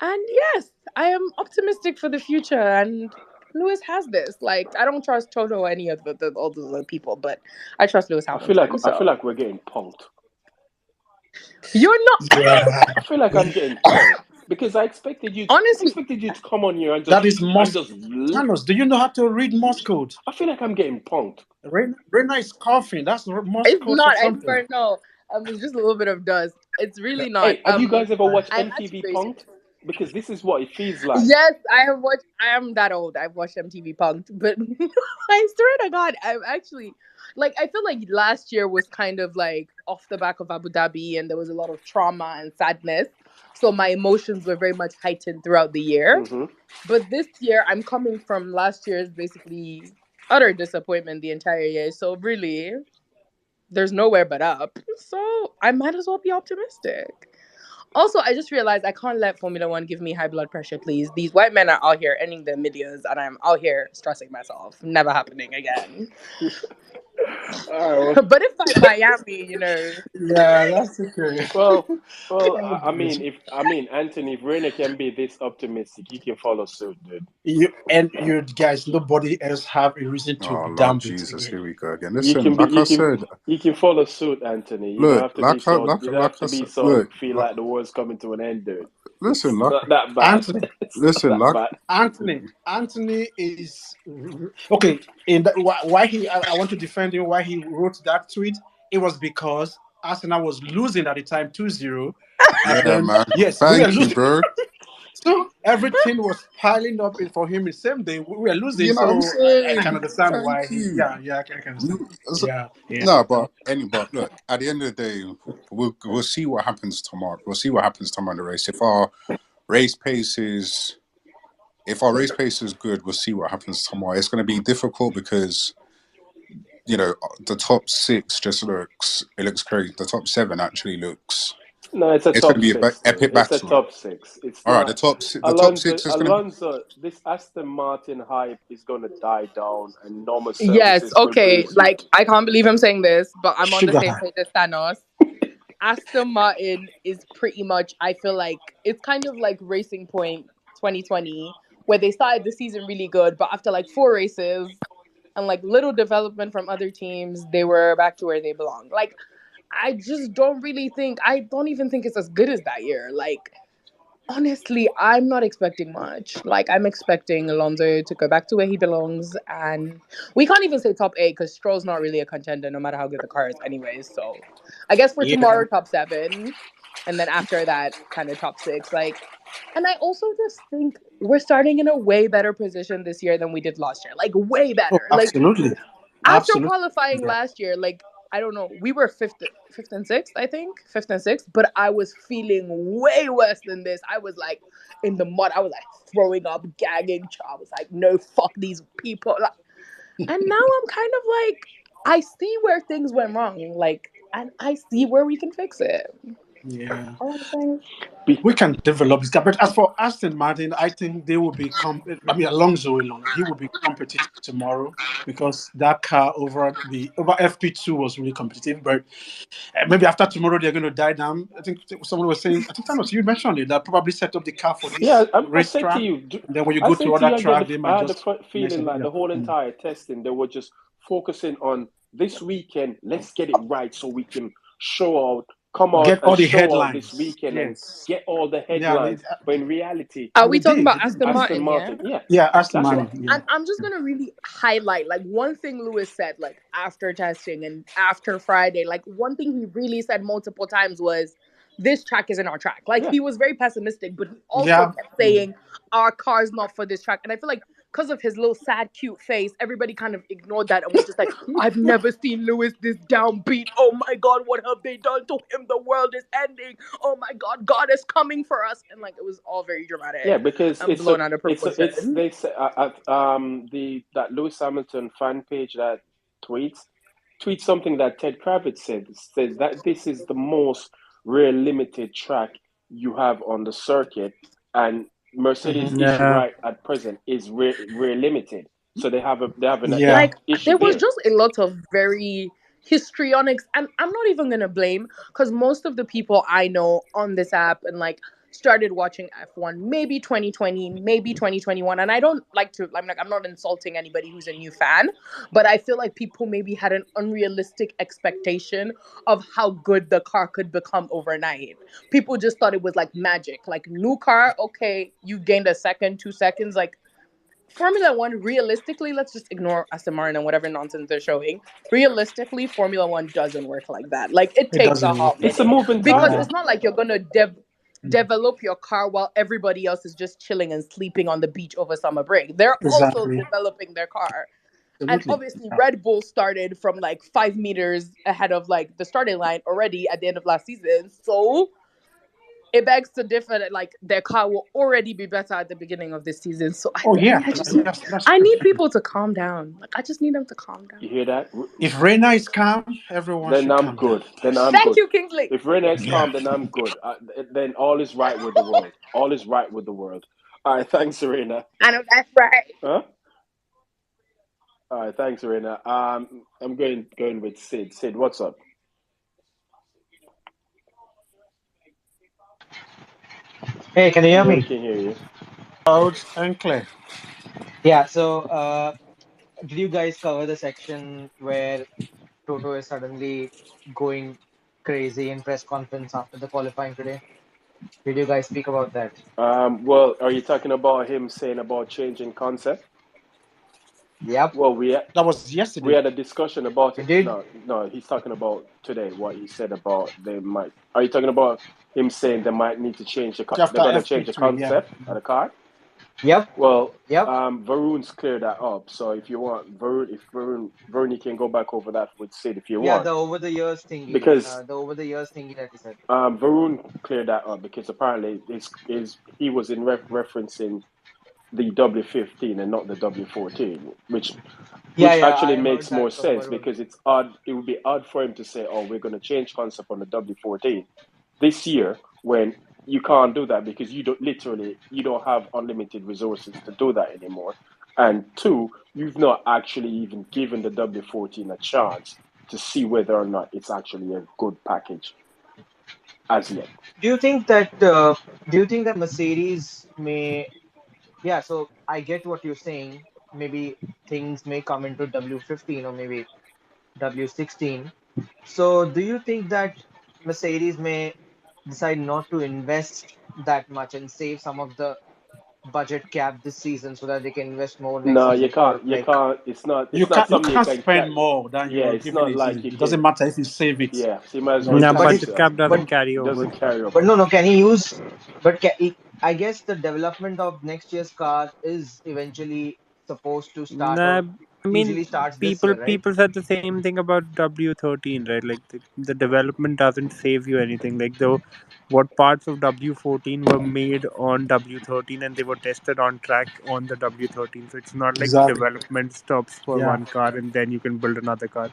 G: And yes, I am optimistic for the future. And Lewis has this. Like, I don't trust Toto or any of all the other people, but I trust Lewis
A: I feel
G: Hamilton.
A: like we're getting punked.
G: You're not.
B: Yeah.
A: I feel like I'm getting punked because I expected you
G: Honestly,
A: to come on here and
B: That is
A: just.
B: Thanos, do you know how to read Morse code?
A: I feel like I'm getting punked.
B: Rena is coughing. That's Morse
G: it's
B: code for
G: not. I
B: something.
G: swear, no. It's just a little bit of dust. It's really not.
A: Hey, have you guys ever watched
G: I'm actually
A: MTV
G: very serious.
A: Punked? Because this is what it feels like.
G: Yes, I have watched. I am that old. I've watched MTV Punked, but I swear to God, I'm actually like. I feel like last year was kind of like off the back of Abu Dhabi, and there was a lot of trauma and sadness. So my emotions were very much heightened throughout the year.
A: Mm-hmm.
G: But this year, I'm coming from last year's basically utter disappointment the entire year. So really, there's nowhere but up. So I might as well be optimistic. Also, I just realized I can't let Formula One give me high blood pressure, please. These white men are out here earning their millions, and I'm out here stressing myself. Never happening again. But if by Miami,
B: Yeah, that's okay.
A: Well,
B: Oh,
A: I
B: goodness.
A: mean, Anthony, if Rene can be this optimistic, he can follow suit, dude.
B: You guys, nobody else have a reason to
E: Oh
B: be
E: Lord
B: downbeat
E: Jesus,
B: again.
E: here we go again.
A: You
E: Listen,
A: can be,
E: like I said,
A: you can follow suit, Anthony. You don't
E: look,
A: have to be so, you don't have
E: like
A: to
E: I
A: be
E: said,
A: so feel like the world's coming to an end, dude.
E: listen,
A: It's
E: like,
A: not that bad.
B: Anthony,
A: It's not that bad.
B: Anthony is okay. In that, why I want to defend him. Why he wrote that tweet? It was because Arsenal was losing at the time 2-0, and
E: yeah,
B: then
E: man.
B: yes, we were
E: Thank you,
B: losing.
E: bro.
B: So everything was piling up for him the same day. We were losing,
E: You know what I'm
B: so I can
E: saying?
B: understand
E: Thank
B: why he.
E: you.
B: Yeah, I can understand.
E: You,
B: Yeah.
E: no, but look, at the end of the day, we'll see what happens tomorrow. We'll see what happens tomorrow in the race. Race pace is if our race pace is good, we'll see what happens tomorrow. It's going to be difficult because the top six looks crazy. The top seven actually looks.
A: No, it's a
E: It's going to
A: top
E: be
A: six, dude.
E: epic
A: It's a
E: battle.
A: top six. It's
E: All right,
A: not
E: the top six is going to be.
A: Alonso. This Aston Martin hype is gonna die down, and normal
G: yes,
A: services will bring
G: okay.
A: suit.
G: Like, I can't believe I'm saying this, but I'm on the
B: Sugar
G: same
B: high.
G: page as Thanos. Aston Martin is pretty much, I feel like, it's kind of like Racing Point 2020, where they started the season really good, but after like 4 races and like little development from other teams, they were back to where they belong. Like, I don't even think it's as good as that year. Like, honestly, I'm not expecting much. Like, I'm expecting Alonso to go back to where he belongs, and we can't even say top 8 because Stroll's not really a contender, no matter how good the car is, anyways. So, I guess for
B: Yeah.
G: tomorrow, top 7, and then after that, kind of top 6. Like, and I also just think we're starting in a way better position this year than we did last year. Like, way
B: Oh,
G: better. Like,
B: absolutely.
G: after
B: Absolutely.
G: qualifying
B: Yeah.
G: last year, like, I don't know, we were fifth and sixth, I think, fifth and sixth, but I was feeling way worse than this. I was like in the mud. I was like throwing up, gagging. I was like, no, fuck these people. Like, and now I'm kind of like, I see where things went wrong, like, and I see where we can fix it.
B: Yeah.
G: All I'm saying.
B: We can develop this guy. But as for Aston Martin, I think they will be. Alonso alone, he will be competitive tomorrow because that car over FP2 was really competitive. But maybe after tomorrow they're going to die down. I think someone was saying. I think Thanos, you mentioned it. That probably set up the car for
A: Yeah,
B: this
A: I said to
B: racetrack.
A: you.
B: And then when you
A: I
B: go
A: said
B: to
A: to you,
B: other track, they might
A: I had the
B: just mess
A: feeling
B: it
A: like the
B: up.
A: whole entire testing they were just focusing on this weekend. Let's get it right so we can come out
B: Get
A: and
B: all the
A: show out this
B: headlines.
A: weekend and
B: Yes.
A: get all the
B: Yeah.
A: headlines. But in reality,
G: Are
B: And
G: we
B: they
G: talking
B: did.
G: about Aston
A: Aston
G: Martin? Yeah.
A: Martin, yeah,
B: Yeah, Aston
A: that's
B: Martin.
A: what.
B: Yeah.
G: And I'm just gonna really highlight like one thing Lewis said, like after testing and after Friday, like one thing he really said multiple times was this track isn't our track. Like
A: Yeah.
G: he was very pessimistic, but he also
B: Yeah.
G: kept saying our car's not for this track. And I feel like because of his little sad, cute face, everybody kind of ignored that and was just like, I've never seen Lewis this downbeat. Oh my God, what have they done to him? The world is ending. Oh my God, God is coming for us. And like it was all very dramatic.
A: Yeah, because
G: And blown out of proportion.
A: they say that Lewis Hamilton fan page that tweets something that Ted Kravitz says that this is the most real limited track you have on the circuit, and Mercedes
B: Hmm.
A: issue
F: Yeah,
A: right at present is real limited. So they have
B: Yeah.
G: Like
A: issue
G: there was
A: there.
G: just a lot of very histrionics, and I'm not even gonna blame because most of the people I know on this app and like started watching F1 maybe 2020, maybe 2021, and I don't like to, I'm not insulting anybody who's a new fan, but I feel like people maybe had an unrealistic expectation of how good the car could become overnight. People just thought it was like magic, like new car, okay, you gained a second, 2 seconds, like Formula One, realistically, let's just ignore Aston Martin and whatever nonsense they're showing. Realistically, Formula One doesn't work like that. Like, it
B: It
G: takes a
B: doesn't work
G: hot
B: like
A: It's a
G: minute
B: that.
A: moving
G: because
B: Yeah.
A: target.
G: it's not like you're gonna
B: Mhm.
G: develop your car while everybody else is just chilling and sleeping on the beach over summer break. They're also
B: Exactly.
G: developing their car. And
B: Absolutely.
G: obviously,
B: Yeah.
G: Red Bull started from like 5 meters ahead of like the starting line already at the end of last season. So it begs to differ that like their car will already be better at the beginning of this season. So
B: Oh yeah.
G: I just
B: That's
G: I need
B: true.
G: people to calm down. Like I just need them to calm
A: You
G: down.
A: hear that?
B: If Reina is calm, everyone
A: Then
B: should
A: I'm
B: calm down.
A: good. Then
B: That's
A: I'm
G: Thank
A: good.
G: you, Kingsley.
A: If Rene is
B: yeah.
A: calm, then I'm good. Then all is right with the world. All is right with the world. All right, thanks, Serena.
G: I know that's right.
A: Huh? All right, thanks, Serena. I'm going with Sid. Sid, what's up?
H: Hey, can you hear
A: Yeah, we
H: me?
A: can hear you.
B: Loud and clear.
H: Yeah, so did you guys cover the section where Toto is suddenly going crazy in press conference after the qualifying today? Did you guys speak about that?
A: Well, are you talking about him saying about changing concept?
H: Yep,
A: Well,
B: That was
A: we
B: yesterday.
A: had a discussion about
H: you
A: it.
H: did.
A: No, no, he's talking about today. What he said about they might. Are you talking about him saying they might need to change they're
B: After
A: gonna change the
B: FP3, yeah.
A: concept of the car?
H: Yep,
A: Well,
H: yep.
A: Varun's cleared that up. So if you want Varun, if Varun, you can go back over that with Sid if you
H: Yeah,
A: want,
H: the over the years thingy.
A: because
H: The over the years thingy that he said.
A: Varun cleared that up because apparently is he was in referencing the W15 and not the W14,
H: Yeah,
A: which
H: yeah,
A: actually
H: I heard
A: makes more
H: that from
A: sense
H: Varun.
A: because it's odd. It would be odd for him to say, "Oh, we're going to change concept on the W14 this year," when you can't do that because you don't have unlimited resources to do that anymore. And two, you've not actually even given the W14 a chance to see whether or not it's actually a good package as yet.
H: Do you think that Mercedes may? Yeah, so I get what you're saying. Maybe things may come into W15 or maybe W16. So, do you think that Mercedes may decide not to invest that much and save some of the budget cap this season so that they can invest more next
A: No, you
H: season? Or
A: can't. You
H: like,
A: can't.
B: You
A: It's not
B: can't
A: something you can.
B: spend more than
A: Yeah,
B: you're
A: it's
B: giving
A: not
B: a
A: like
B: season.
A: you
B: It doesn't
A: can.
B: matter if you save it.
A: Yeah, so you might as well
B: No,
F: yeah,
A: just
H: but
A: fix
H: it,
F: budget
A: it.
F: cap
H: but
F: doesn't carry
A: It
F: over.
A: doesn't carry
H: but
A: over.
H: no, no, can he use? But I guess the development of next year's car is eventually supposed to start
F: Nah,
H: or
F: I mean,
H: usually starts this
F: people
H: year, right?
F: people said the same thing about W13, right? Like the development doesn't save you anything. Like though, what parts of W14 were made on W13 and they were tested on track on the W13. So it's not like the
B: exactly.
F: development stops for
B: Yeah.
F: one car and then you can build another car.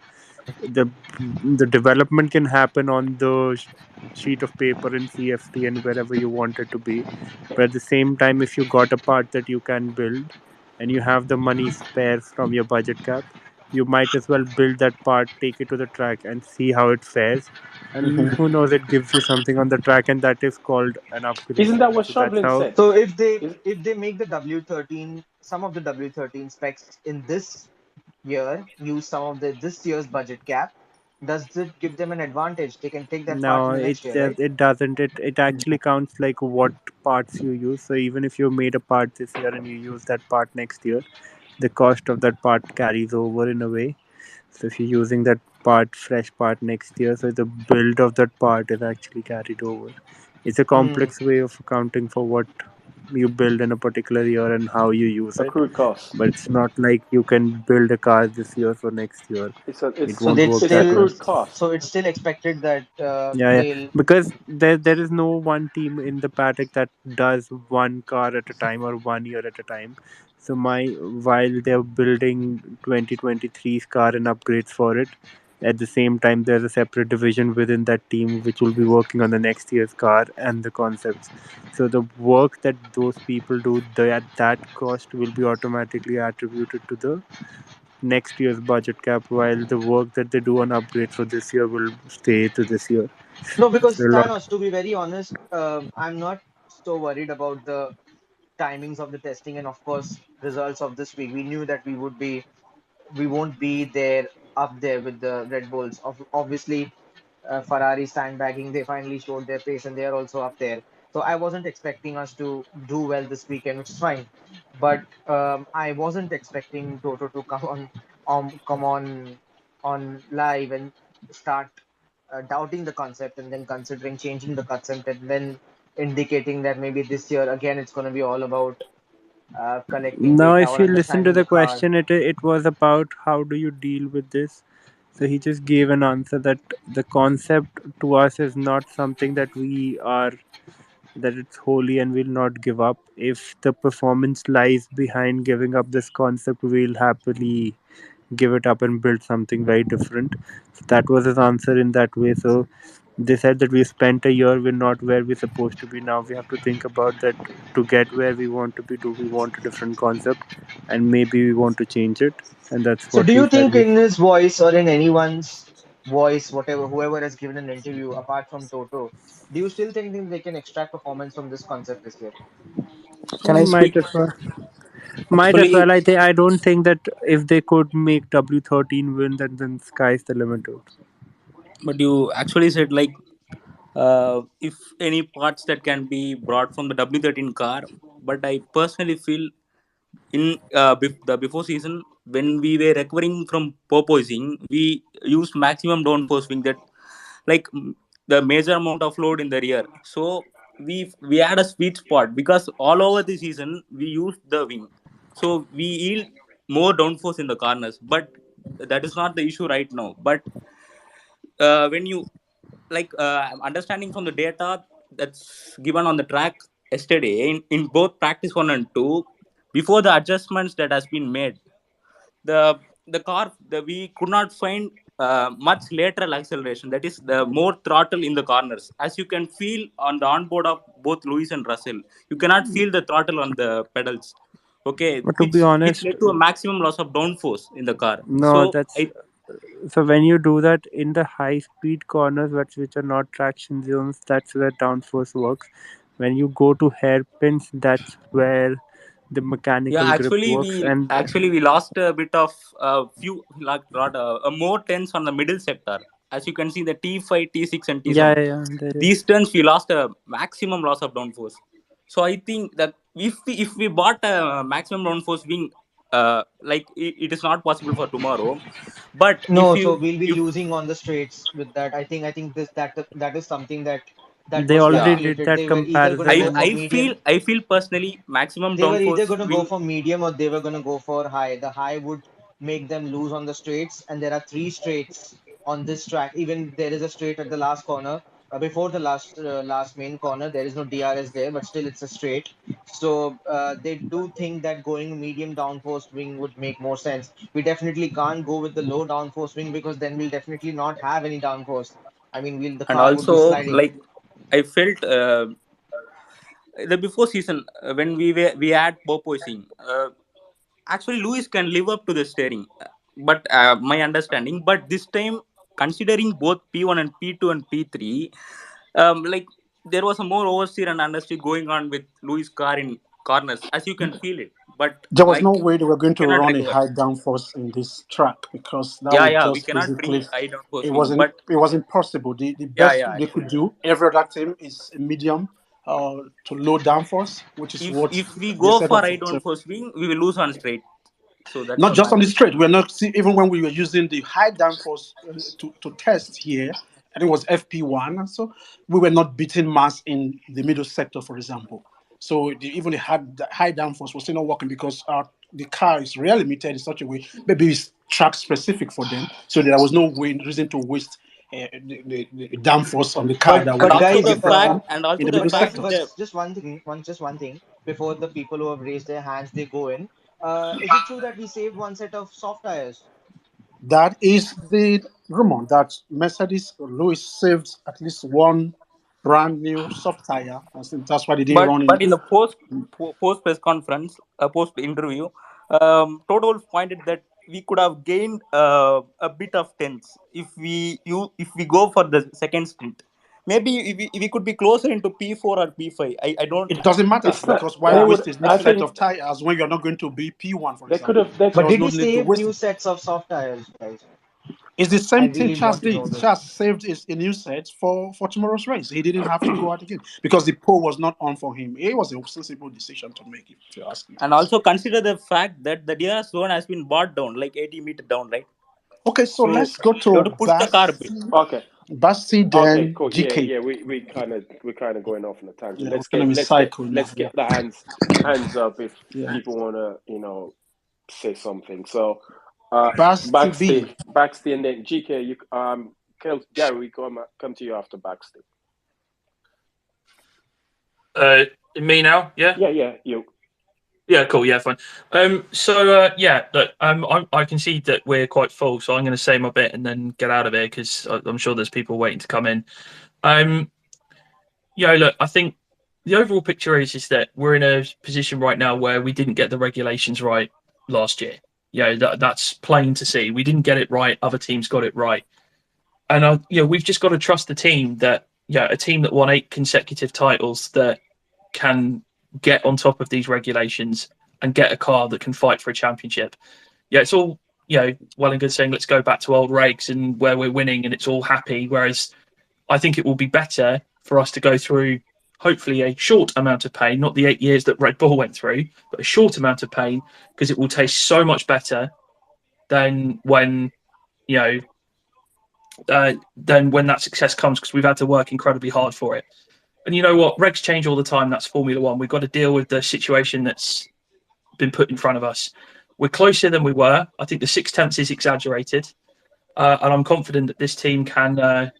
F: The development can happen on the sheet of paper in CFT and wherever you want it to be, but at the same time, if you got a part that you can build and you have the money spare from your budget cap, you might as well build that part, take it to the track and see how it fares, and
B: Hmm.
F: who knows, it gives you something on the track, and that is called an upgrade.
A: Isn't that what
F: So that's
A: Shovlin
F: how.
A: said?
H: So
A: Is
H: if they make the W13 some of the W13 specs in this year, use some of the this year's budget cap, does it give them an advantage? They can take that part
F: No,
H: in the next year, right?
F: it doesn't. It actually counts like what parts you use. So even if you made a part this year and you use that part next year, the cost of that part carries over in a way. So if you're using that part, fresh part next year, so the build of that part is actually carried over. It's a
H: Hmm.
F: complex way of accounting for what you build in a particular year and how you use it.
A: accrued costs?
F: But it's not like you can build a car this year for next year. It
A: It's
H: So
F: won't
H: they'd
F: work
A: it's
F: that
H: still
F: way.
A: accrued cost.
H: so it's still expected that
F: Yeah, yeah.
H: they'll.
F: Because there is no one team in the paddock that does one car at a time or 1 year at a time. So my while they're building 2023's car and upgrades for it, At the same time, there's a separate division within that team which will be working on the next year's car and the concepts. So the work that those people do, that cost will be automatically attributed to the next year's budget cap, while the work that they do on upgrades for this year will stay to this year.
H: No,
F: So
H: because
F: a lot.
H: Thanos, to be very honest, I'm not so worried about the timings of the testing and of course results of this week. We knew that we won't be there up there with the Red Bulls. Obviously, Ferrari sandbagging, they finally showed their pace and they are also up there. So I wasn't expecting us to do well this weekend, which is fine. But I wasn't expecting Toto to come on live and start doubting the concept and then considering changing the concept and then indicating that maybe this year again it's going to be all about collecting
F: Now,
H: data
F: if
H: or
F: you listen to
H: understanding the
F: the
H: car.
F: question, it was about how do you deal with this. So he just gave an answer that the concept to us is not something that we are, that it's holy and we'll not give up. If the performance lies behind giving up this concept, we'll happily give it up and build something very different. So that was his answer in that way. So they said that we spent a year, we're not where we're supposed to be. Now we have to think about that. To get where we want to be, do we want a different concept, and maybe we want to change it, and that's
H: So
F: what
H: do
F: he
H: you
F: said.
H: think in his voice or in anyone's voice, whatever, whoever has given an interview apart from Toto, do you still think they can extract performance from this concept this year?
I: Can I
F: Might
I: speak?
F: as well. Might as
I: Actually,
F: well. I don't think that if they could make W13 win, then sky's the limit. Dude.
I: but you actually said like if any parts that can be brought from the W13 car. But I personally feel in the before season when we were recovering from porpoising, we used maximum downforce wing that like the major amount of load in the rear. So we had a sweet spot because all over the season we used the wing. So we yield more downforce in the corners, but that is not the issue right now. But when you like understanding from the data that's given on the track yesterday in both practice 1 and 2 before the adjustments that has been made, we could not find much lateral acceleration, that is the more throttle in the corners. As you can feel on the onboard of both Lewis and Russell, you cannot feel the throttle on the pedals, okay,
F: But to be
I: which
F: honest,
I: led to a maximum loss of downforce in the car.
F: no,
I: So
F: that's
I: I
F: so when you do that in the high speed corners, which are not traction zones, that's where downforce works. When you go to hairpins, that's where the
I: Yeah,
F: mechanical grip works. And
I: actually we lost a bit of few like more turns on the middle sector. As you can see, the T5, T6, and
F: yeah,
I: T7.
F: yeah, yeah, there is.
I: These turns we lost a maximum loss of downforce. So I think that if we bought a maximum downforce wing, it is not possible for tomorrow. But
H: No, so we'll be
I: if
H: losing on the straights with that. I think this that is something that
F: They
H: was
I: yeah,
F: already did
H: calculated.
F: that
H: They were either going to
I: I
H: go for
F: comparison.
I: I
H: medium.
I: feel I feel personally maximum
H: They were either
I: downforce
H: going to go
I: wing.
H: for medium or they were going to go for high. The high would make them lose on the straights, and there are three straights on this track. Even there is a straight at the last corner. Before the last main corner, there is no DRS there, but still it's a straight. So they do think that going medium downforce wing would make more sense. We definitely can't go with the low downforce wing because then we'll definitely not have any downforce. I mean, the
I: And
H: car would be
I: also
H: sliding.
I: like I felt the before season when we had porpoising, actually Lewis can live up to the steering, but my understanding. But this time, considering both P1 and P2 and P3, like there was a more oversteer and understeer going on with Lewis' car in corners, as you can feel it. But
B: There was no
I: like
B: way they were going
I: you
B: to
I: cannot
B: run a
I: recover.
B: high downforce in this track because that
I: Yeah,
B: would
I: yeah, we
B: just
I: cannot
B: basically
I: bring high down for
B: it
I: swing,
B: wasn't
I: but
B: it was impossible. The
I: yeah,
B: best
I: yeah,
B: they could
I: actually.
B: do every other team is a medium to low downforce, which is
I: If
B: what
I: if we
B: they
I: go
B: set
I: for
B: up
I: high
B: for.
I: down for swing, we will lose on straight. So that's
B: Not
I: the
B: just on the
I: matter.
B: straight. We're not see, even when we were using the high downforce to test here. I think it was FP1, so we were not beating mass in the middle sector, for example. So even the high downforce was still not working because the car is really limited in such a way. Maybe it's track specific for them, so there was no reason to waste the downforce on the car that
I: And
B: would
H: But
I: also
H: guys,
I: the
B: actually perform in
I: also
B: the
I: the
B: middle
H: But
I: fact
B: sectors.
I: that
H: just one thing before the people who have raised their hands they go in. Is it true that we saved one set of soft tires?
B: That is the rumor that Mercedes Lewis saved at least one brand new soft tire. I think that's why they didn't run
I: But
B: in.
I: in the post press conference, post interview, Toto Wolff pointed that we could have gained a bit of tenths if we go for the second stint. Maybe if we could be closer into P4 or P5. I don't.
B: It doesn't matter
A: It's not.
B: because why
A: They
B: waste
A: would.
B: a new
A: I
B: set
A: think
B: of tires when you're not going to be P1, for
A: they could
B: example?
A: have. They
B: There
H: But
A: could.
B: was
H: did
B: no
H: he
B: need to
H: save
B: waste
H: new
B: it.
H: sets of soft tires, guys?
B: It's the
H: I
B: same thing
H: really
B: Charles
H: want to know
B: did.
H: this.
B: Charles saved a new set for tomorrow's race. He didn't have to go out again because the pole was not on for him. It was a sensible decision to make, if you ask me.
I: And also consider the fact that the DRS zone has been brought down, like 80-meter down, right?
B: Okay, so
I: So
B: let's go
I: you
B: to
I: have to push the car a bit.
A: Okay.
B: Basti,
A: Okay.
B: then
A: Cool. Yeah.
B: GK.
A: Yeah. We kind of going off on a tangent.
B: Yeah, we're gonna be cycling now.
A: Let's
B: Yeah,
A: get the hands up if
B: yeah.
A: people wanna say something. So,
B: Basti B.
A: Baxter, and then GK. Gary, we come to you after Baxter.
C: Me now? Yeah.
A: Yeah. Yeah. You.
C: Yeah, cool. Yeah, fine. Yeah, look, I can see that we're quite full, so I'm going to say my bit and then get out of here because I'm sure there's people waiting to come in. Look, I think the overall picture is that we're in a position right now where we didn't get the regulations right last year. That's plain to see. We didn't get it right. Other teams got it right, and we've just got to trust the team that a team that won 8 consecutive titles that can get on top of these regulations and get a car that can fight for a championship. Yeah, it's all well and good saying let's go back to old regs and where we're winning and it's all happy. Whereas I think it will be better for us to go through hopefully a short amount of pain, not the 8 years that Red Bull went through, but a short amount of pain because it will taste so much better than when you know than when that success comes because we've had to work incredibly hard for it. And you know what? Regs change all the time. That's Formula One. We've got to deal with the situation that's been put in front of us. We're closer than we were. I think the 6/10 is exaggerated, and I'm confident that this team can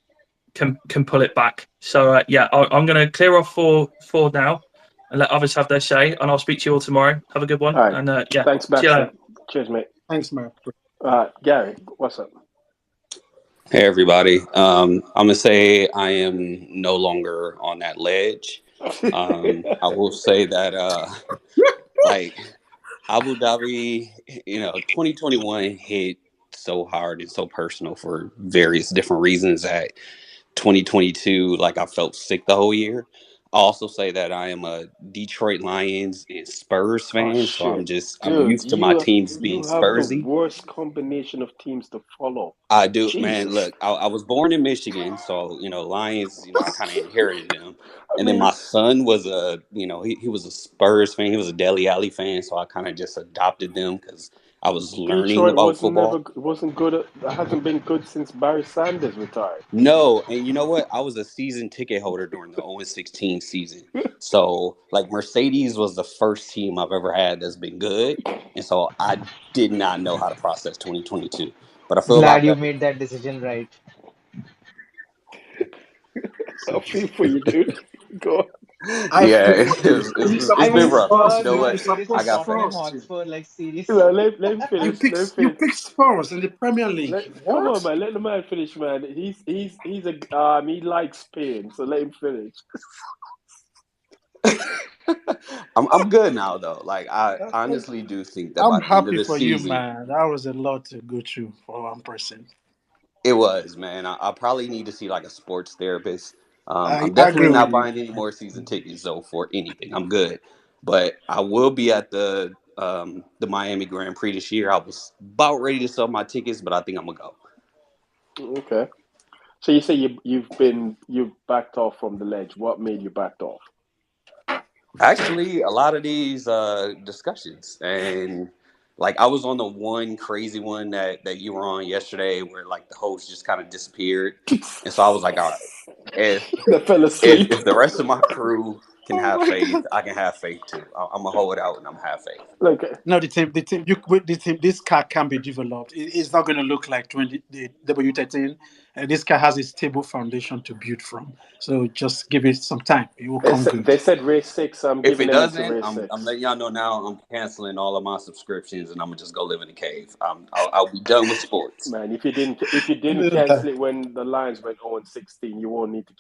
C: pull it back. So I'm going to clear off for now and let others have their say. And I'll speak to you all tomorrow. Have a good one.
A: All right.
C: And
A: Thanks,
C: see you
A: Baxter.
C: later.
A: Cheers, mate.
B: Thanks, man.
A: Gary, what's up?
J: Hey everybody. I'm gonna say I am no longer on that ledge. I will say that like Abu Dhabi, 2021 hit so hard and so personal for various different reasons that 2022, like I felt sick the whole year. I also say that I am a Detroit Lions and Spurs
A: Oh
J: fan, so
A: shit,
J: I'm
A: dude,
J: used to my teams
A: you
J: being
A: have the
J: Spursy.
A: worst combination of teams to follow.
J: I do, man.
A: Jesus.
J: Look, I was born in Michigan, so Lions. I kind of inherited them,
A: I
J: and then my
A: mean,
J: son was he was a Spurs fan. He was a Dele Alli fan, so I kind of just adopted them because I was learning
A: Detroit
J: about
A: wasn't never
J: football.
A: wasn't good. Hasn't been good since Barry Sanders retired.
J: No, and you know what? I was a season ticket holder during the 0-16 season, so like Mercedes was the first team I've ever had that's been good, and so I did not know how to process 2022, but I feel a
H: Glad
J: lot
H: you
J: better.
H: made that decision right.
A: I feel for you, dude. Go on.
B: I
J: Yeah,
B: feel for you. You
H: I
J: it's
B: support
J: been
H: mean,
J: rough, but you
H: Spurs,
J: know
B: Spurs.
H: are
B: You
J: what?
H: you
B: support
J: I
H: seriously
J: got
H: Tottenham
J: fans.
B: Spurs.
H: Hotspur like
A: Well,
H: seriously?
A: let him
B: You
A: finish.
B: pick
A: Let him
B: you
A: finish.
B: pick Spurs in the Premier League.
A: Come on,
B: What?
A: man. Let the man finish, man. He's a he likes pain, so let him finish.
J: I'm good now though. Like I honestly do think that
B: I'm
J: by the end of
B: happy
J: the
B: for you,
J: season,
B: man. That was a lot to go through for one person.
J: it was, man. I probably need to see like a sports therapist.
B: I
J: I'm
B: agree
J: definitely
B: with
J: not
B: you.
J: buying any more season tickets though for anything. I'm good, but I will be at the Miami Grand Prix this year. I was about ready to sell my tickets, but I think I'm gonna go.
A: Okay. So you say you've backed off from the ledge. What made you backed off?
J: Actually, a lot of these discussions, and like I was on the one crazy one that you were on yesterday, where like the host just kind of disappeared, and so I was like, all right, if
A: They fell asleep.
J: if the rest of my crew can
B: Oh
J: have
B: my
J: faith.
B: god.
J: I can have faith too. I'm gonna hold out and I'm gonna have faith.
A: Look,
B: No, this car can be developed. It's not going to look like the W13. This car has a stable foundation to build from. So just give it some time. It will come
A: they
B: good.
A: said race 6. I'm
J: If
A: giving
J: it
A: them into
J: doesn't,
A: race
J: I'm
A: 6.
J: letting y'all know now. I'm canceling all of my subscriptions and I'm gonna just go live in a cave. I'll be done with sports.
A: Man, if you didn't cancel it when the Lions went 0-16, you won't need to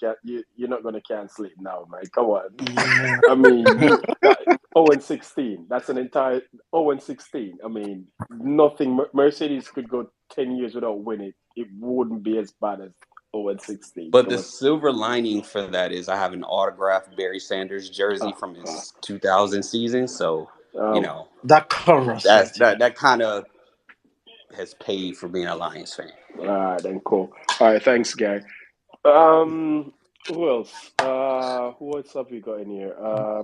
A: you're not gonna cancel it now, man. Come on.
B: Yeah.
A: I mean, that 0-16. That's an entire 0-16. I mean, nothing. Mercedes could go 10 years without winning. It wouldn't be as bad as 0-16.
J: But
A: Come
J: the
A: on.
J: silver lining for that is I have an autographed Barry Sanders jersey
A: Uh,
J: from
A: uh,
J: his 2000 season. So you
A: um,
J: know
B: That chorus right here.
J: that kind of has paid for being a Lions fan.
A: all right, then cool. All right, thanks, Gary. Who else? Who else have we got in here?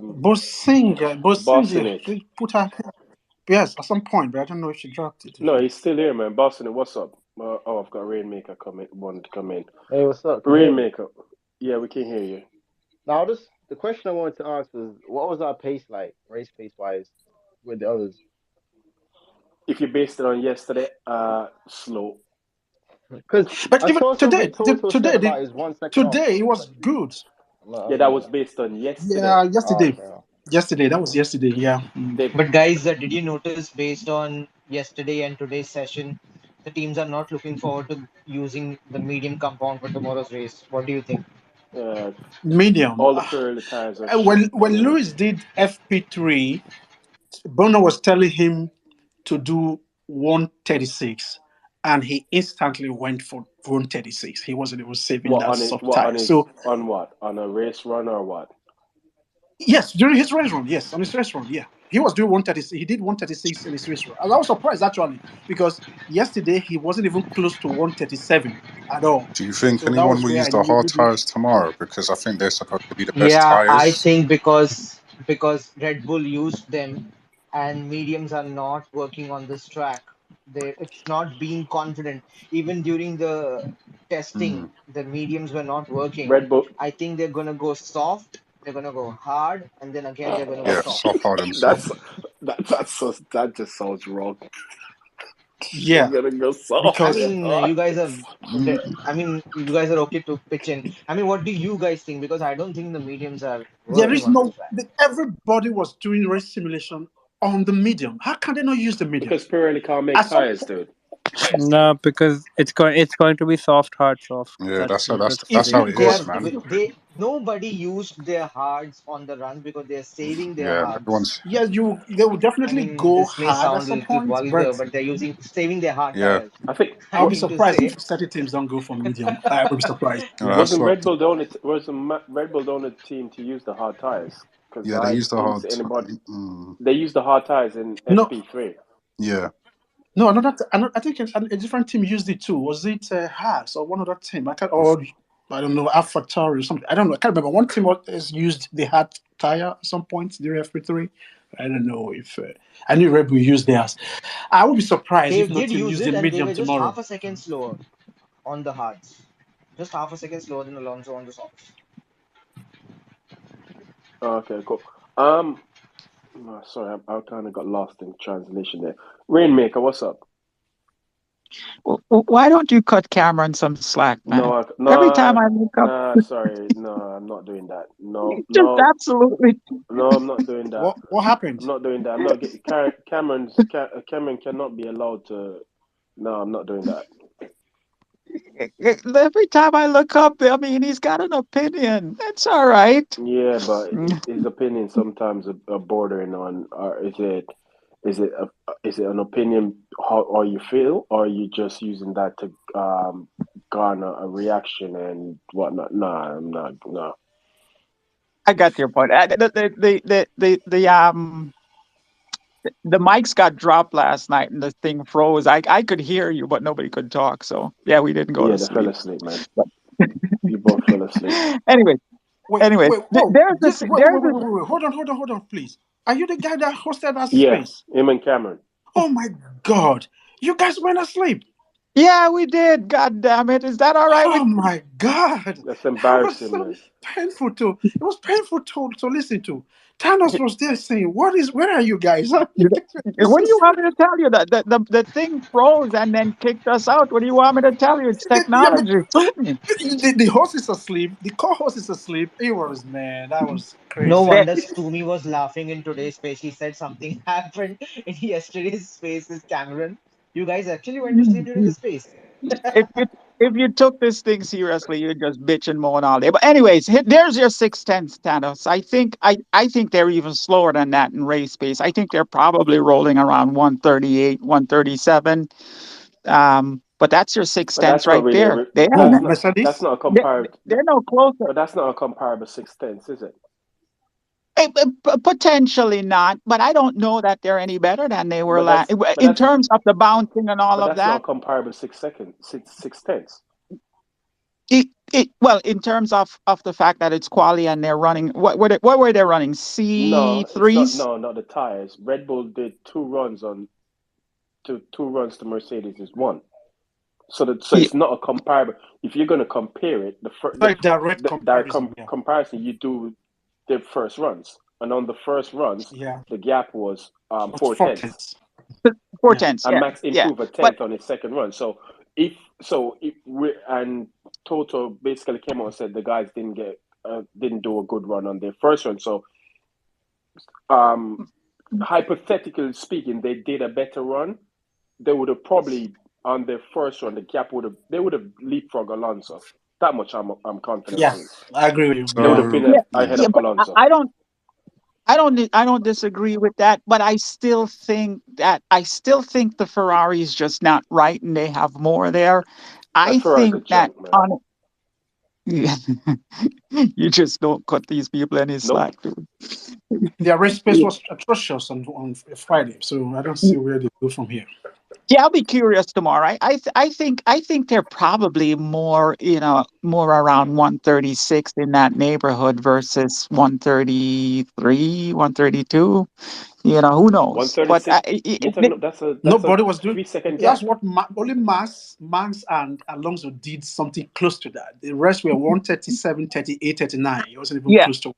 B: Bosing,
A: Boston.
B: they put her. Yes, at some point, but I don't know if she dropped it.
A: No, he's still here, man. Boston, what's up? Oh, I've got Rainmaker coming. Wanted to come in.
K: Hey, what's up? Can you hear me?
A: Rainmaker. Yeah, we can hear you.
K: Now, the question I wanted to ask was, what was our pace like, race pace wise, with the others?
A: If you based it on yesterday, slow.
K: Because
B: But
K: I
B: even
K: saw something Toto said about his 1 second off.
B: today it was
K: But
B: good.
K: I
A: Yeah,
K: don't
A: that
K: know
A: was
K: that.
A: based on yesterday.
B: Yeah,
K: Oh,
B: yesterday.
K: okay.
B: Yesterday, that was yesterday. Yeah.
A: They
H: But guys, did you notice based on yesterday and today's session, the teams are not looking forward to using the medium compound for tomorrow's race? What do you think?
A: uh,
B: Medium.
A: all the Pirelli tires are shit.
B: When Lewis did FP3, Bono was telling him to do 136, and he instantly went for 136. He wasn't even saving
A: What
B: that
A: on it?
B: soft
A: What on
B: tire.
A: his
B: So
A: on what on a race run or what?
B: yes, during his race run, yes, on his race run, yeah, he was doing 136. He did 136 in his race run. I was surprised actually because yesterday he wasn't even close to 137 at all.
E: Do you think
B: So that
E: anyone
B: was
E: will
B: where
E: use
B: I
E: the
B: knew
E: hard
B: maybe.
E: tires tomorrow? Because I think they're supposed to be the best
H: Yeah, I
E: tires.
H: think because Red Bull used them and mediums are not working on this track. It's not being confident. Even during the testing,
E: Mm.
H: the mediums were not working.
A: Red Bull.
H: I think they're gonna go soft, they're gonna go hard, and then again they're gonna go
E: Yeah,
H: soft.
E: soft, hard, and
A: That's
E: soft.
A: that just sounds wrong. They're
B: Yeah,
A: gonna go soft
H: I
A: and
B: because
H: mean,
A: hard.
E: Mm.
H: you guys are okay to pitch in. I mean, what do you guys think? Because I don't think the mediums are
B: there
H: working
B: is
H: on this
B: no.
H: track.
B: Everybody was doing race simulation on the medium. How can they not use the medium?
A: Because Pirelli can't make
B: At some
A: tires,
B: point,
A: dude.
F: No, because it's going to be soft, hard, soft.
E: Yeah,
F: That's
E: that's
B: if
E: how
B: you
E: it
B: go
E: is,
B: at
E: man.
H: Nobody used their hards on the run because they're saving their
E: Yeah,
H: hards.
E: everyone's
B: yes, they will
H: I
B: definitely
H: mean,
B: go
H: this may
B: hard at
H: sound a
B: some
H: little
B: point,
H: vulgar,
B: but
H: but they're saving their hard
E: yeah.
H: tires.
A: I think
H: I
B: I'll be
A: what
H: mean to
B: surprised
H: say,
B: if certain teams don't go for medium. I will be surprised.
E: That's
A: wasn't
E: what.
A: Red Bull the only team to use the hard tires? Because
E: Yeah, they
A: I
E: use the
A: didn't
E: hard.
A: see anybody.
E: Mm,
A: They used the hard tires in
B: No,
A: FP3.
E: yeah,
B: no, I think a different team used it too. Was it Haas or one other team? I don't know, AlphaTauri or something. I don't know. I can't remember. One team has used the hard tire at some point during FP3. I don't know if I knew Red Bull used theirs. I would be surprised
H: they
B: if no
H: did
B: team
H: use
B: used
H: it
B: the
H: and they
B: medium
H: were just
B: tomorrow.
H: half a second slower on the hards. Just half a second slower than Alonso on the softs.
A: Okay, cool. No, sorry, I kind of got lost in translation there. Rainmaker, what's up?
L: Why don't you cut Cameron some slack, man? Every time I look up,
A: Sorry, no, I'm not doing that. No,
L: just
A: no,
L: absolutely.
A: no, I'm not doing that.
B: What
A: I'm
B: happened?
A: not doing that. I'm not getting Cameron cannot be allowed to. No, I'm not doing that.
L: Every time I look up, I mean, he's got an opinion. That's all right.
A: Yeah, but his opinion sometimes are bordering on. Or is it an opinion how or you feel, or are you just using that to garner a reaction and whatnot? Nah, I'm not. No.
L: I got your point. The mics got dropped last night and the thing froze. I could hear you, but nobody could talk. So yeah, we didn't go
A: Yeah,
L: to
A: they fell
L: sleep.
A: asleep, man.
L: But
A: You both fell asleep.
L: anyway,
B: Wait, whoa!
L: there's this. There's this.
B: Wait! Hold on, please. Are you the guy that hosted that
A: Yeah,
B: space?
A: him and Cameron.
B: Oh my God! You guys went asleep.
L: Yeah, we did. God damn it! Is that all right with
B: Oh my God,
A: That's
B: that was
A: embarrassing,
B: so
A: man.
B: painful to. It was painful to listen to. Thanos
L: you?
B: was there saying, "What is? Where are you guys?" It's
L: What
B: so
L: do you
B: sad.
L: want me to tell you? The thing froze and then kicked us out. What do you want me to tell you? It's
B: Yeah, but
L: technology. Sue me.
B: the host is asleep. The co-host is asleep. It was, man, that was
H: No
B: crazy.
L: There,
H: wonder Stumi was laughing in today's space. He said something happened in yesterday's spaces, Cameron. You guys actually went to sleep during the space.
L: if you if you took this thing seriously, you'd just bitch and moan all day. But anyways, there's your 610 Thanos. I think they're even slower than that in race pace. I think they're probably rolling around 138, 137. But that's your six
A: But
L: tenths
A: that's not
L: right
A: really
L: there. They
B: Oh,
L: haven't.
A: that's
B: Mercedes.
A: not a
L: They,
A: comparable.
L: they're no closer.
A: But that's not a comparable six tenths, is it?
L: Potentially not, but I don't know that they're any better than they were
A: But
L: last.
A: that's but
L: In
A: that's
L: terms of the bouncing and all
A: but
L: of
A: that's not a
L: that,
A: comparable 6 seconds, six tenths.
L: well, in terms of the fact that it's quali and they're running what were they running C
A: No, it's not.
L: threes?
A: No, not the tires. Red Bull did two runs to Mercedes is one. So
L: Yeah,
A: it's not a comparable. If you're going to compare it,
B: Sorry, direct comparison. Yeah,
A: comparison you do the first runs, and on the first runs,
B: yeah,
A: the gap was
B: was
A: four
B: four
A: tenths,
B: tenths.
L: four
B: Yeah,
L: tenths.
A: and
L: Yeah,
A: Max
L: yeah.
A: improved a
L: But
A: tenth on his second run. If we and Toto basically came out and said the guys didn't do a good run on their first run. So um, hypothetically speaking, they did a better run. They would have probably on their first run the gap would have they would have leapfrogged Alonso. That much I'm confident
B: yeah,
A: in.
B: I agree with you.
A: They
B: Yeah,
A: would have
E: So
A: been
L: yeah,
A: ahead
E: yeah,
L: yeah.
A: of
L: But
A: Alonso.
L: I don't disagree with that. But I still think the Ferrari is just not right, and they have more there.
A: That
L: I
A: Ferrari's a
L: think that
A: junk, man.
L: on you just don't cut these people any
A: Nope.
L: slack, dude.
B: their race pace was atrocious on Friday, so I don't see where they go from here.
L: Yeah, I'll be curious tomorrow. I think they're probably more, more around 136 in that neighborhood versus 133, 132. Who
A: One
L: knows?
A: thirty
L: But
A: six. You're talking that's a
B: Nobody was doing.
A: 3 second
B: That's
A: gap.
B: what only Max and Alonso did something close to that. The rest were 137, 38, 39. It wasn't even
L: yeah,
B: close to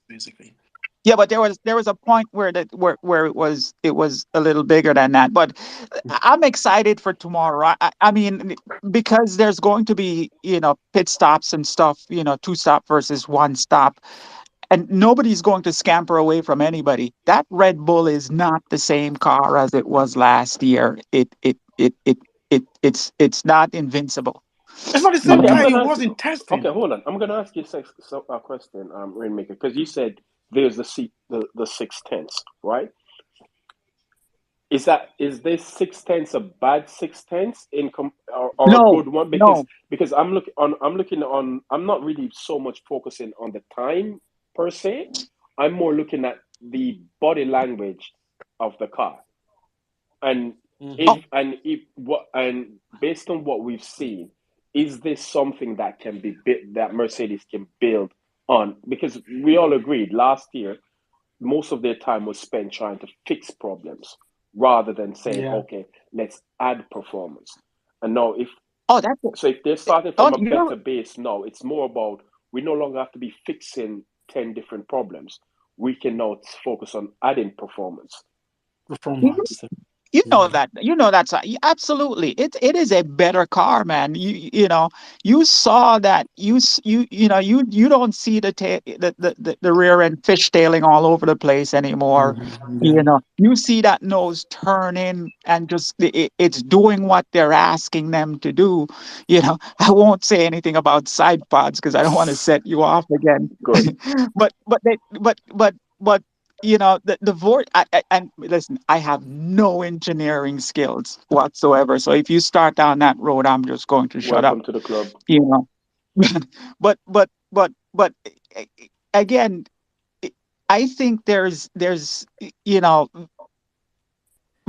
B: basically.
L: yeah, but there was a point where it was a little bigger than that. But I'm excited for tomorrow. I mean, because there's going to be pit stops and stuff. Two stop versus one stop, and nobody's going to scamper away from anybody. That Red Bull is not the same car as it was last year. It's not invincible.
B: It's not the
L: You
B: same
A: Okay, I'm
B: car
L: know.
B: it
A: gonna ask
B: was in
A: you. Okay,
B: testing.
A: hold on. I'm gonna ask you a question, Rainmaker, because you said there's the 6 tenths, right? Is this 6 tenths a bad 6 tenths or a
L: No,
A: good one?
L: no.
A: Because I'm looking on I'm not really so much focusing on the time per se. I'm more looking at the body language of the car. And
B: Hmm.
L: Oh,
A: if what and based on what we've seen, is this something that can be that Mercedes can build on? Because we all agreed last year most of their time was spent trying to fix problems rather than saying,
B: Yeah.
A: okay, let's add performance. And now
L: oh, that's it.
A: if they're starting
L: Oh,
A: from a better base now, it's more about we no longer have to be fixing 10 different problems. We can now focus on adding performance.
L: you
B: Performance.
L: You know
B: Yeah.
L: that. That's absolutely. It is a better car, man. You saw that. You don't see the rear end fishtailing all over the place anymore.
B: Hmm. Yeah.
L: You see that nose turning and just it's doing what they're asking them to do. I won't say anything about side pods because I don't want to set you off again.
A: Good.
L: But the Vort, and listen, I have no engineering skills whatsoever. So if you start down that road, I'm just going to shut up.
A: Welcome to the club.
L: You know, but again, I think there's you know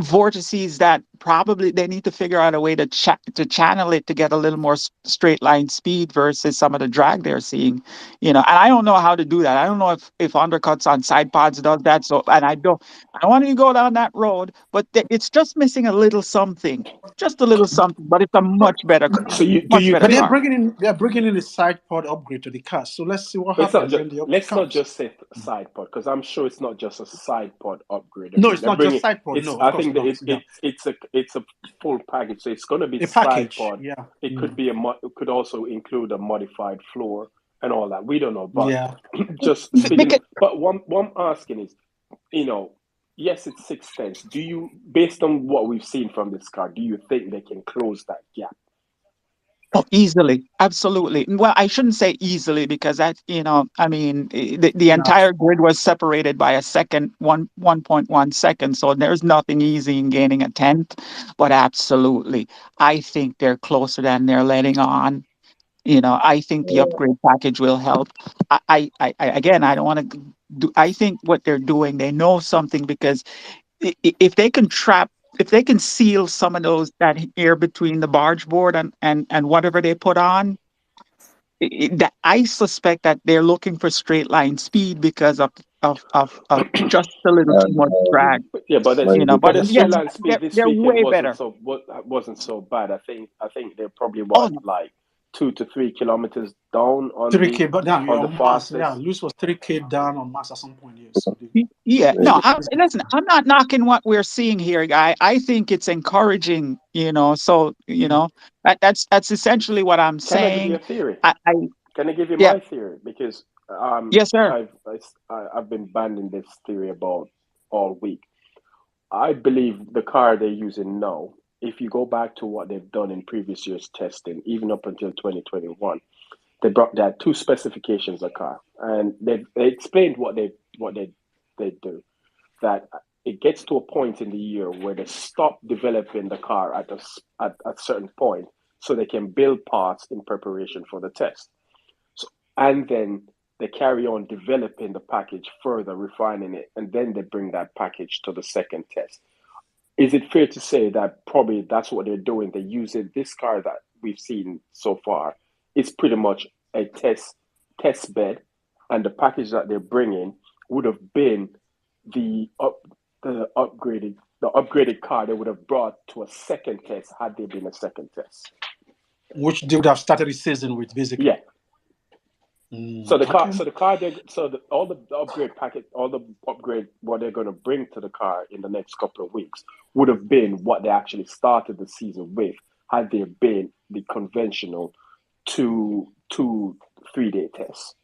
L: vortices that probably they need to figure out a way to to channel it to get a little more straight line speed versus some of the drag they're seeing, you know. And I don't know how to do that. I don't know if undercuts on side pods does that. So, and I don't want to go down that road, but it's just missing a little something, just a little something. But it's a much better
A: So do
L: much
A: you
L: better
B: But
A: think
L: car.
B: they're bringing in a side pod upgrade to the car. So let's see what
A: it's not
B: happens
A: just,
B: when the upgrade
A: let's not
B: comes.
A: just say side pod, because I'm sure it's not just a side pod upgrade they're
B: No,
A: bringing.
B: it's
A: They're
B: not just
A: bringing
B: side pod.
A: it's
B: No, of
A: I
B: course
A: think that
B: not. Yeah,
A: it's a full package. So it's going to be
B: a
A: side
B: package.
A: pod.
B: Yeah,
A: It could be it could also include a modified floor and all that. We don't know, but
B: yeah.
A: just speaking.
L: Because
A: But one I'm asking is, you know, yes, it's 6 tenths. Do you, based on what we've seen from this car, do you think they can close that gap?
L: oh, easily, absolutely. Well, I shouldn't say easily because that, you know, I mean, the
B: Not
L: entire grid was separated by a second, 1.1 seconds. So there's nothing easy in gaining a tenth, but absolutely, I think they're closer than they're letting on. You know, I think the upgrade package will help. Again, I don't want to do. I think what they're doing, they know something because if they can if they can seal some of those that air between the barge board and whatever they put on, that I suspect that they're looking for straight line speed because of just a little too much drag,
A: Yeah, but
L: you know.
A: but
L: But
A: the straight
L: yes,
A: line speed this
L: they're
A: weekend
L: way better.
A: wasn't so bad. I think they're probably
L: Oh
A: what,
L: no,
A: like 2 to 3 kilometers down
B: 3K, but down.
A: on
B: You're
A: the
B: on mass. Yeah,
A: fastest.
B: Lewis was 3K down on mass at some point. Yes, so
L: yeah, no.
B: it's
L: Listen, I'm not knocking what we're seeing here, guy. I think it's encouraging, you know. So you
B: mm.
L: know that's essentially what I'm
A: Can I give you
L: saying.
A: a theory?
L: I
A: Can I give you
L: yeah,
A: my theory? Because
L: yes, sir.
A: I've been banding this theory about all week. I believe the car they're using now, if you go back to what they've done in previous years' testing, even up until 2021, they had two specifications of car, and they explained what they do. That it gets to a point in the year where they stop developing the car at a certain point, so they can build parts in preparation for the test. So, and then they carry on developing the package further, refining it, and then they bring that package to the second test. Is it fair to say that probably that's what they're doing? They're using this car that we've seen so far. It's pretty much a test bed, and the package that they're bringing would have been the up the upgraded car they would have brought to a second test had there been a second test.
B: which they would have started the season with, basically.
A: Yeah. So the car,
B: Okay.
A: all the upgrade packet, all the upgrade what they're going to bring to the car in the next couple of weeks would have been what they actually started the season with, had there been the conventional 2 3 day test.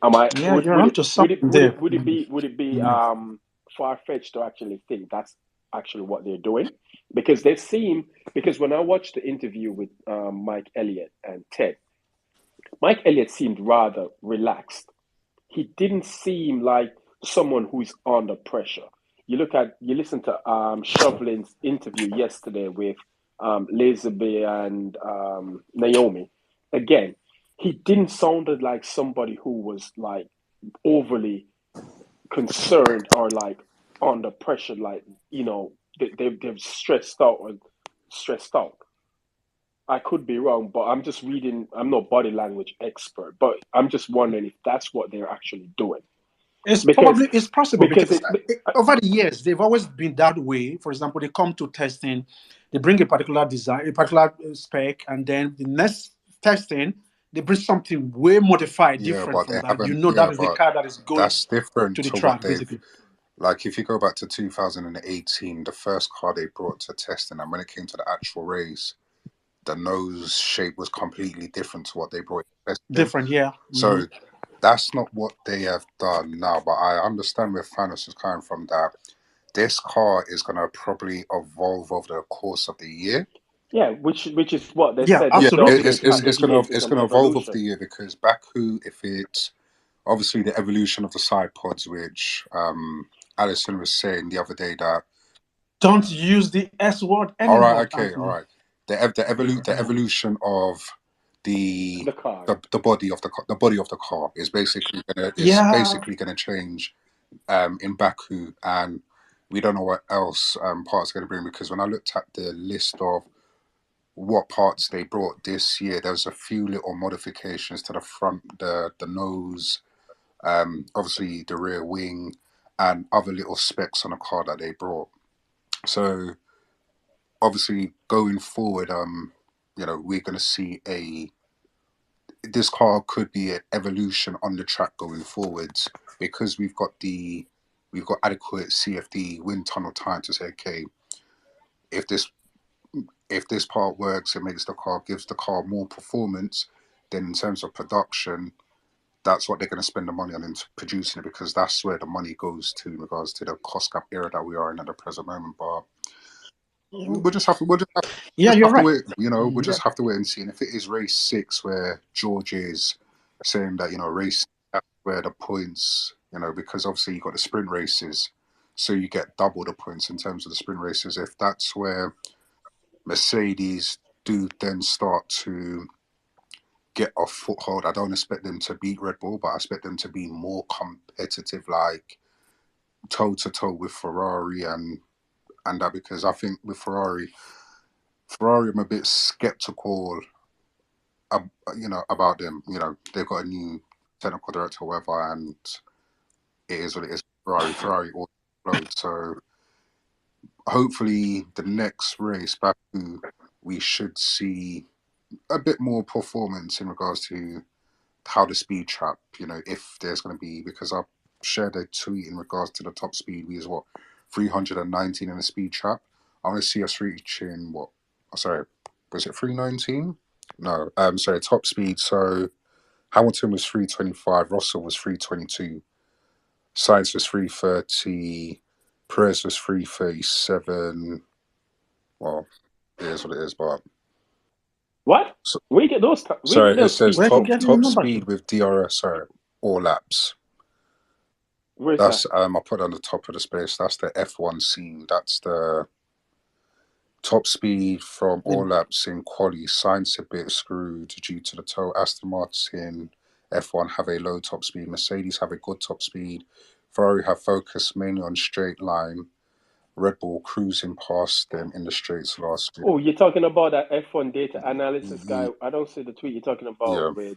A: Am I
B: Yeah, you're onto something there.
A: would it be
B: Mm.
A: far fetched to actually think that's actually what they're doing? Because they seem because when I watched the interview with Mike Elliott and Ted, Mike Elliott seemed rather relaxed. He didn't seem like someone who's under pressure. You listen to Chauvelin's interview yesterday with Lazenby and Naomi. Again, he didn't sounded like somebody who was like overly concerned or like under pressure, like they've stressed out or stressed out. I could be wrong, but I'm just reading. I'm not body language expert, but I'm just wondering if that's what they're actually doing. Because
B: It's possible
A: because
B: because over the years they've always been that way. For example, they come to testing, they bring a particular design, a particular spec, and then the next testing they bring something way modified,
E: Yeah,
B: different
E: but
B: from
E: they
B: that. You
E: haven't.
B: know that
E: Yeah,
B: is the
E: but
B: car that is going
E: that's
B: to
E: different
B: the
E: to what
B: track,
E: they've.
B: basically.
E: Like, if you go back to 2018, the first car they brought to testing, and when it came to the actual race, the nose shape was completely different to what they brought to testing.
B: Different, yeah.
E: So that's not what they have done now. But I understand where Thanos is coming from. That this car is going to probably evolve over the course of the year.
A: yeah, which is what they
B: Yeah,
A: said
E: Yeah,
A: the
B: absolutely.
A: upgrade package is. It's
E: it's
A: an
E: gonna evolve over
A: evolution.
E: the year because Baku, if it's obviously the evolution of the side pods, which Alison was saying the other day that
B: Don't use the S word
E: all right,
B: anymore,
E: okay, all
B: Anthony.
E: right, the evolution of the
A: The car.
E: the body of the body of the car is basically
B: Yeah,
E: gonna change in Baku, and we don't know what else parts are going to bring, because when I looked at the list of what parts they brought this year, there was a few little modifications to the front, the nose, obviously the rear wing, and other little specs on the car that they brought. So obviously going forward, we're going to see this car could be an evolution on the track going forwards, because we've got adequate CFD wind tunnel time to say, okay, if this part works, it gives the car more performance. Then in terms of production, that's what they're going to spend the money on into producing it, because that's where the money goes to in regards to the cost gap era that we are in at the present moment. But we'll just have to
B: Yeah, you're right.
E: wait. We'll just have to wait and see. And if it is race 6 where George is saying that race that's where the points, because obviously you got the sprint races, so you get double the points in terms of the sprint races. If that's where Mercedes do then start to get a foothold, I don't expect them to beat Red Bull, but I expect them to be more competitive, like toe to toe with Ferrari and that, because I think with Ferrari, I'm a bit skeptical, about them. They've got a new technical director, or whatever, and it is what it is. Ferrari all explode. So hopefully, the next race, Baku, we should see a bit more performance in regards to how the speed trap, if there's going to be, because I shared a tweet in regards to the top speed. We use 319 in the speed trap. I want to see us reaching sorry, was it 319? No, sorry, top speed. So Hamilton was 325, Russell was 322, Sainz was 330, Perez was 337. Well, it is what it is, but
A: What? We get those. We get
E: sorry, it
A: those
E: says
A: speed.
E: top speed with DRS. Sorry, all laps.
A: Where's
E: That's
A: that?
E: I put on the top of the space. That's the F1 scene. That's the top speed from all laps in quali. Sainz a bit screwed due to the toe. Aston Martin F1 have a low top speed. Mercedes have a good top speed. Ferrari have focused mainly on straight line. Red Bull cruising past them in the straights last year.
A: Oh, you're talking about that F1 data analysis guy. I don't see the tweet you're talking about with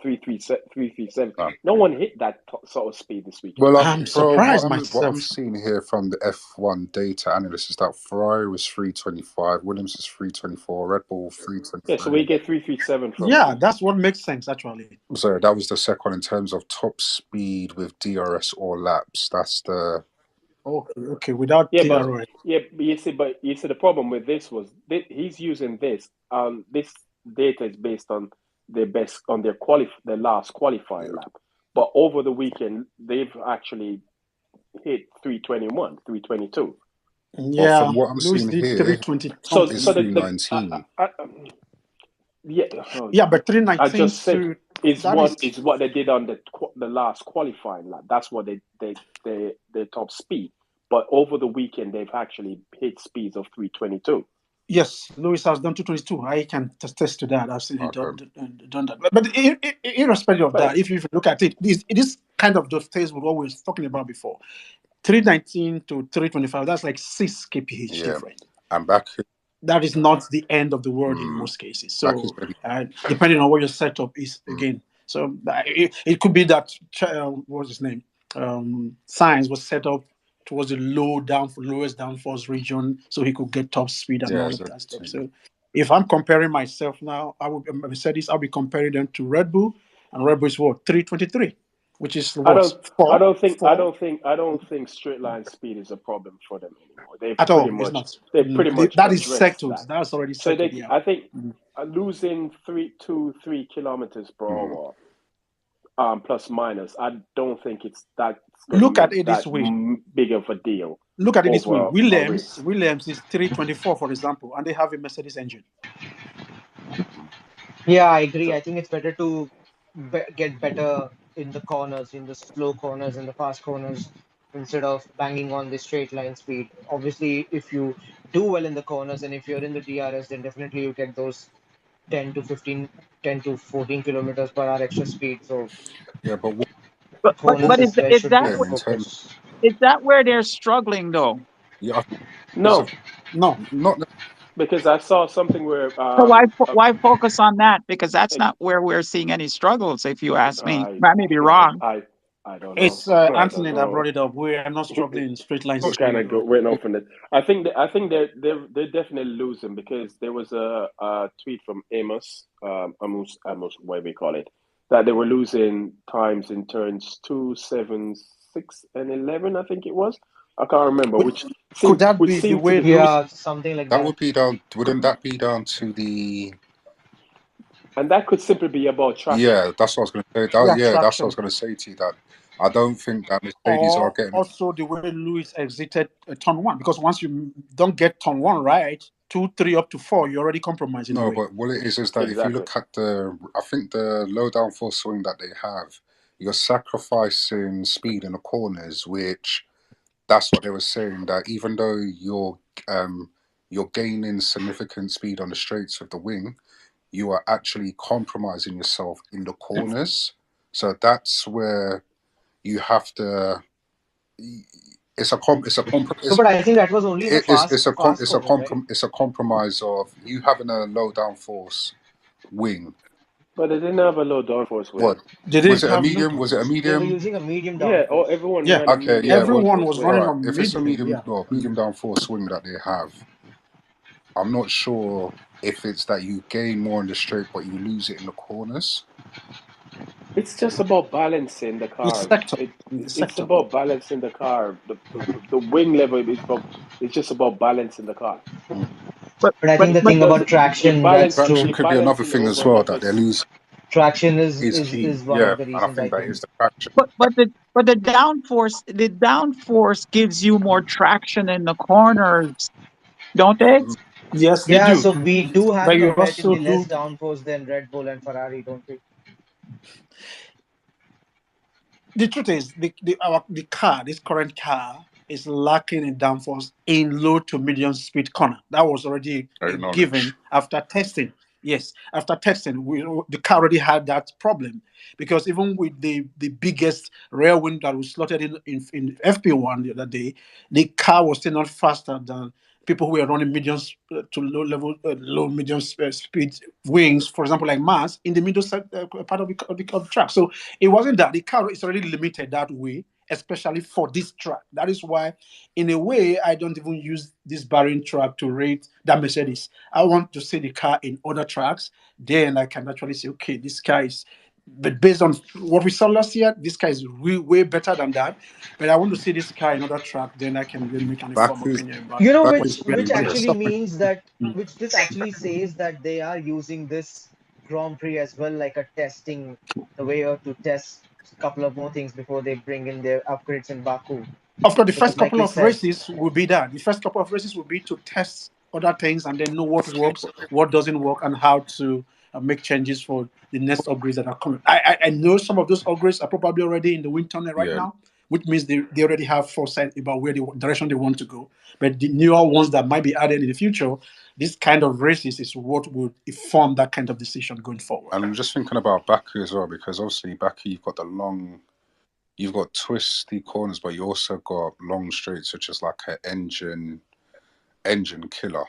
A: 337. No one hit that sort of speed this weekend.
E: Well,
B: I'm surprised myself.
E: What I'm seeing here from the F1 data analyst is that Ferrari was 325, Williams was 324, Red Bull 323.
A: Yeah, so we get 337 from.
B: Yeah, that's what makes sense actually.
E: So that was the second in terms of top speed with DRS or laps. That's the.
B: Okay, without
A: Yeah,
B: DRS.
A: but you see the problem with this was he's using this. This data is based on their last qualifying lap. But over the weekend, they've actually hit 321, 322.
B: Yeah,
E: well, from what I'm
B: Lewis
E: seeing
B: did
E: here,
B: 320.
A: So
E: it's
A: the
E: 319.
B: Yeah, but 319.
A: I just said is
B: is
A: what they did on the last qualifying lap. That's what they top speed. But over the weekend, they've actually hit speeds of 322.
B: Yes, Lewis has done 222. I can attest to that. I've seen him done that. But irrespective of that, if you look at it, it is kind of dovetails with what we were talking about before. 319 to 325, that's like 6 kph different.
E: And back.
B: That is not the end of the world in most cases. So, depending on what your setup is, again. So, it could be that, what's his name? Sainz was set up towards the lowest downforce region, so he could get top speed and all of that stuff. So, if I'm comparing myself now, Mercedes, I'll be comparing them to Red Bull, and Red Bull is what, 323, which is what?
A: I don't think straight line speed is a problem for them anymore. They've pretty much
B: that is settled.
A: That.
B: That's already settled.
A: I think losing 3 kilometers per hour, plus minus, I don't think it's that.
B: Look at it this way.
A: Big of a deal.
B: Look at it this way. Williams is 324, for example, and they have a Mercedes engine.
H: Yeah, I agree. I think it's better to get better in the corners, in the slow corners, in the fast corners, instead of banging on the straight line speed. Obviously, if you do well in the corners and if you're in the DRS, then definitely you get those 10 to 15, 10 to 14 kilometers per hour extra speed. So
E: yeah, but
H: corners
L: but
H: is where
L: is
H: should
L: that
H: be the focus.
L: Is that where they're struggling though?
E: Yeah, it's a,
A: No,
B: No,
E: not
A: because I saw something where
L: So why focus on that? Because that's not where we're seeing any struggles, if you ask me.
A: I
L: I may be wrong.
A: I don't know.
B: it's
A: I don't
B: Anthony that
A: know.
B: brought it up. We are not struggling in straight line
A: We
E: not
A: kind
B: speed.
A: of go went off on it. I think they're definitely losing because there was a tweet from Amos, what we call it, that they were losing times in turns 2, 7, 6, and 11. I think it was. I can't remember.
B: But could that
A: Which
B: be the
A: seemed to
B: way
A: be,
B: Lewis?
H: Yeah, something like
E: that
H: that.
E: would be down. Wouldn't that be down to the?
A: and that could simply be about traction.
E: Yeah, that's what I was going to say.
B: Yeah,
E: Yeah, that's what I was
B: traction,
E: going to say to you. That I don't think that Mercedes are
B: or
E: getting.
B: also the way Lewis exited turn one. Because once you don't get turn one right, two, three, up to four, you're already compromising a
E: No,
B: way.
E: but what it is that if you
A: Exactly.
E: look at I think the low downforce swing that they have, you're sacrificing speed in the corners, which that's what they were saying. That even though you're gaining significant speed on the straights with the wing, you are actually compromising yourself in the corners. So that's where you have to.
H: So, but I think that was only in the fast corner, right?
E: It's a compromise of you having a low downforce wing.
A: But they didn't have a low downforce wing.
E: What
B: They
E: was
B: didn't
E: it? A
B: have
E: medium? Was it a
H: They were
E: medium?
H: using a medium
A: Yeah, or
H: downforce.
A: everyone
B: yeah.
A: ran a
E: Okay,
A: medium
E: yeah. Well,
B: Everyone
A: downforce
B: was
E: all
A: wing.
B: running
E: right.
B: on
E: If it's a
B: medium.
E: medium
B: Yeah.
E: or medium downforce swing that they have, I'm not sure if it's that you gain more in the straight, but you lose it in the corners.
A: It's just about balancing the
B: The
A: car.
B: sector. The
A: It's
B: sector.
A: about balancing the car. The wing level is about, it's just about balancing the car.
E: Mm.
H: But I think the thing
A: Because
H: about traction, that's true.
E: Traction
A: you're
E: could be another
A: balancing the
E: thing as
A: overall
E: well that they
A: efforts.
E: lose
H: Traction
E: is key.
H: is one
E: Yeah,
H: of the
E: and I
H: reasons, I
E: think that
H: think.
E: is the traction.
L: But the downforce gives you more traction in the corners, don't they?
E: Mm.
B: Yes, they
H: Yeah,
B: do.
H: so we do
B: But
H: have
B: you also
H: comparatively less
B: do.
H: downforce than Red Bull and Ferrari, don't we?
B: The truth is, the car, this current car, is lacking in downforce in low to medium speed corner. That was already a
E: Acknowledge.
B: given after testing. Yes, after testing, the car already had that problem because even with the biggest rear wing that was slotted in FP1 the other day, the car was still not faster than people who were running medium to low level, low medium speed wings, for example, like Mars in the middle part of the track. So it wasn't that the car is already limited that way, especially for this track. That is why, in a way, I don't even use this Bahrain track to rate that Mercedes. I want to see the car in other tracks. Then I can actually say, okay, this car is. But based on what we saw last year, this car is way better than that. But I want to see this car in other track. Then I can then make an informed
E: Baku,
B: opinion about
H: You know,
B: what
E: Baku's
B: is
E: going to
H: which
E: be
B: what is
H: actually
E: interesting.
B: suffering.
H: means that,
E: Mm.
H: which this actually says that they are using this Grand Prix as well, like a testing, the way to test a couple of more things before they bring in their upgrades in Baku.
B: Of course, the
H: Because,
B: first
H: like
B: couple
H: you
B: of
H: said,
B: races will be that. The first couple of races will be to test other things and then know what works, what doesn't work, and how to make changes for the next upgrades that are coming. I know some of those upgrades are probably already in the wind tunnel right
E: Yeah,
B: now, which means they already have foresight about where the direction they want to go. But the newer ones that might be added in the future, this kind of races is what would inform that kind of decision going forward.
E: and I'm just thinking about Baku as well because obviously Baku, you've got twisty corners, but you also got long straights, which is like an engine killer.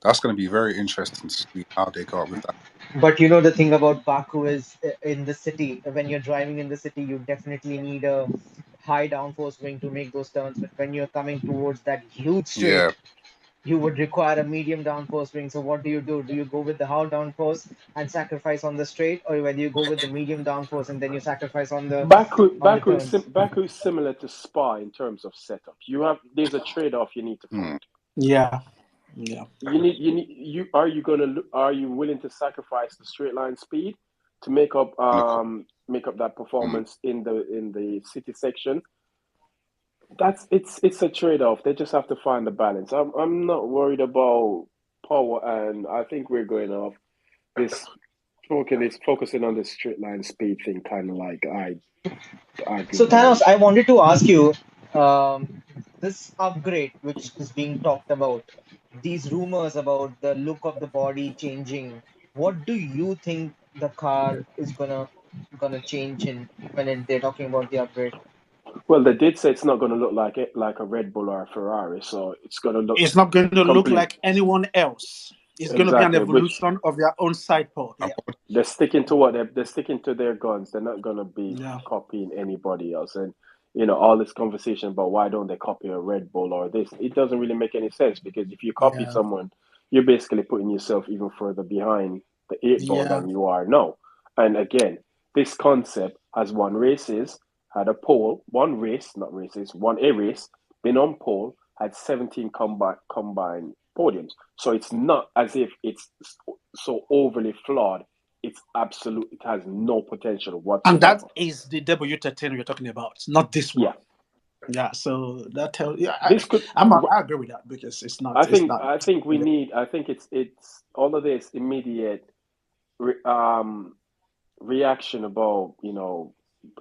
E: That's going to be very interesting to see how they go up with that.
H: but you know, the thing about Baku is in the city, when you're driving in the city, you definitely need a high downforce wing to make those turns. But when you're coming towards that huge straight,
E: Yeah,
H: you would require a medium downforce wing. So what do? Do you go with the high downforce and sacrifice on the straight, or whether you go with the medium downforce and then you sacrifice on the turns?
A: Baku is similar to Spa in terms of setup. There's a trade off you need to
E: mm.
A: find.
B: Yeah, yeah.
A: Are you willing to sacrifice the straight line speed to
E: And
A: make up that
E: mm.
A: performance in the city section? It's a trade off. They just have to find the balance. I'm not worried about power, and I think we're going off this focusing on the straight line speed thing, kind of like I
H: So
A: argued
H: Thanos,
A: already.
H: I wanted to ask you, this upgrade which is being talked about, these rumors about the look of the body changing, what do you think the car is gonna change in when they're talking about the upgrade?
A: Well, they did say it's not going to look like it like a Red Bull or a Ferrari, so it's going to look
B: It's not going to look
A: complete.
B: like anyone else. It's going to be an
A: Exactly, which
B: evolution of their own side pod.
E: And
B: Yeah,
E: what-
A: they're sticking to what they're sticking to their guns. They're not going to be
B: yeah,
A: copying anybody else. And all this conversation about why don't they copy a Red Bull or this, it doesn't really make any sense because if you copy
B: yeah,
A: someone, you're basically putting yourself even further behind the eight ball
B: yeah.
A: than you are now. And again, this concept has won races, had a pole, one race, not races, won a race, been on pole, had 17 combined podiums. So it's not as if it's so overly flawed. It's absolute. It has no potential
B: And that
A: whatsoever.
B: is the W13 we're talking about, not this
A: Yeah,
B: one. Yeah, so that tells. Yeah,
A: this could.
B: I agree with that because it's not.
A: I
B: It's
A: think.
B: not.
A: I think we need. I think it's all of this immediate re, reaction about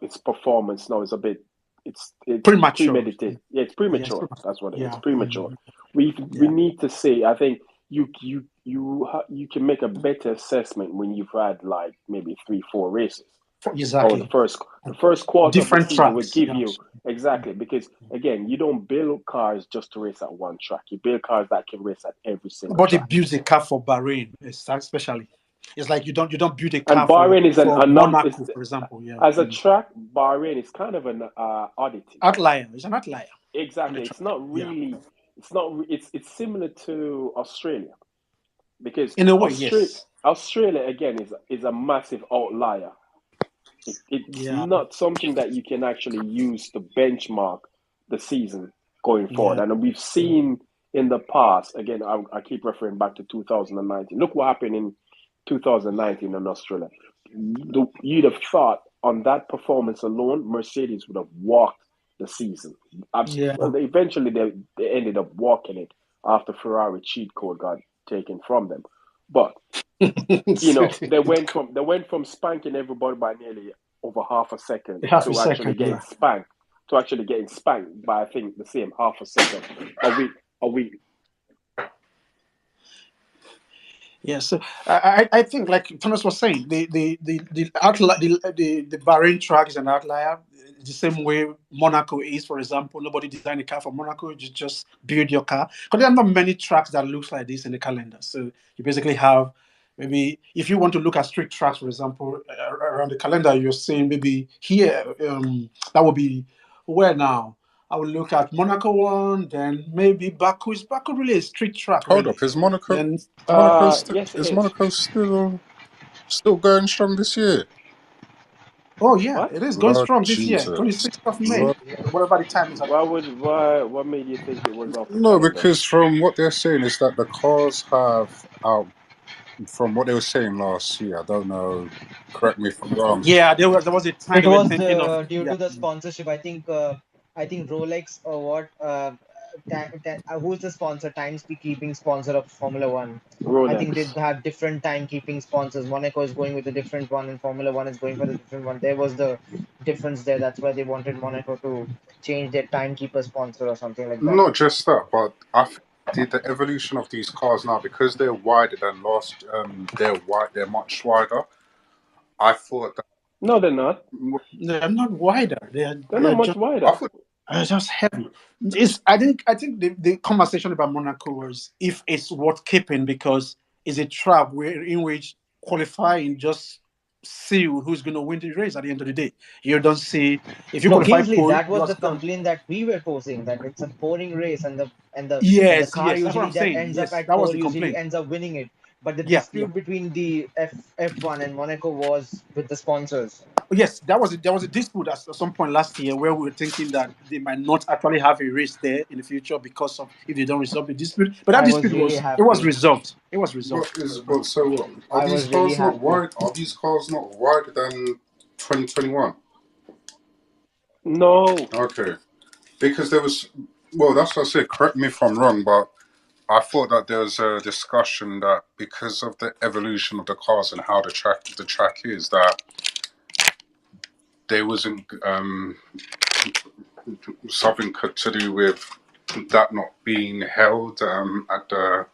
A: its performance now is a bit. It's
B: Premature.
A: premeditated. Yeah, it's
B: Yes.
A: premature. That's what it is. It's
B: Yeah.
A: premature. We
B: Yeah.
A: need to say. I think you can make a better assessment when you've had like maybe 3-4 races. Or the
B: Exactly.
A: first quarter of the
B: Different
A: season will
B: tracks.
A: give
B: Yeah.
A: you exactly because again you don't build cars just to race at one track. You build cars that can race at every single
B: Nobody
A: track.
B: builds a car for Bahrain, especially. It's like you don't build a
A: And
B: car
A: Bahrain is
B: for
A: is
B: Monaco, for example. Yeah.
A: as a track. Bahrain is kind of an oddity.
B: Outlier. It's an outlier on the
A: Exactly, it's
B: track.
A: not
B: Yeah.
A: really. It's not. It's similar to Australia because
B: In a way, yes.
A: Australia again is a massive outlier. It's
B: Yeah.
A: not something that you can actually use to benchmark the season going forward.
B: Yeah.
A: And we've seen in the past, again, I keep referring back to 2019. Look what happened in 2019 in Australia. You'd have thought on that performance alone, Mercedes would have walked the season.
B: Yeah.
A: Well, they ended up walking it after Ferrari cheat code got taken from them. But they went from spanking everybody by nearly over half a second
B: Half a
A: to actually
B: second.
A: getting
B: Yeah.
A: spanked by I think the same half a second a week.
B: Yeah, so I think like Thomas was saying, the Bahrain track is an outlier. The same way Monaco is, for example. Nobody designed a car for Monaco. You just build your car because there are not many tracks that looks like this in the calendar. So you basically have maybe if you want to look at street tracks, for example, around the calendar, you're saying maybe here that would be where now. I will look at Monaco one, then maybe Baku. Is Baku really a street track,
E: hold
B: really?
E: up, is Monaco
B: Then
A: Yes, it
E: is
A: is.
E: Monaco still going strong this year?
B: oh yeah,
A: What?
B: it is going
E: Lord
B: strong this year,
E: Jesus.
B: 26th of May,
E: Lord.
B: whatever the time is.
A: What made you think it was off the
E: No,
A: calendar?
E: because from what they're saying is that the cars have out from what they were saying last year. I don't know. Correct me if I'm wrong.
B: Yeah, there was a time
H: It
B: they were
H: was
B: thinking of
H: due to the sponsorship. I think Rolex or what? Who's the sponsor? Timekeeping sponsor of Formula One. I think they
A: Rolex.
H: have different timekeeping sponsors. Monaco is going with a different one, and Formula One is going for the different one. There was the difference there. That's why they wanted Monaco to change their timekeeper sponsor or something like that.
E: Not just that, but I think the evolution of these cars now because they're wider than last. They're wide. They're much wider. I thought that.
A: No, they're not.
B: they're not wider.
A: They're not much
E: I
A: wider.
E: thought.
B: Just heavy. I think the conversation about Monaco was if it's worth keeping because it's a trap where in which qualifying just see who's going to win the race at the end of the day. You don't see if you
H: No,
B: qualify
H: Kingsley,
B: pole,
H: that was the
B: just done.
H: complaint that we were posing, that it's a boring race and the
B: Yes,
H: car
B: yes, that's what
H: usually
B: I'm
H: that
B: saying.
H: ends up
B: Yes,
H: at
B: that was
H: pole
B: the
H: usually
B: complaint.
H: ends up winning it. But the
B: Yeah, yeah.
H: dispute between the F1 and Monaco was with the sponsors.
B: Yes, there was a dispute at some point last year where we were thinking that they might not actually have a race there in the future because of if they don't resolve the dispute. But that
H: I was
B: dispute
H: really
B: was
H: happy.
B: resolved. It was
E: But
B: resolved.
E: is but so what? Are
H: I
E: these
H: was really
E: cars not
H: happy.
E: wide? Are these cars not wider than 2021?
A: No.
E: Okay, because there was. Well, that's what I said. Correct me if I'm wrong, but I thought that there was a discussion that because of the evolution of the cars and how the track is that there wasn't something to do with that not being held at the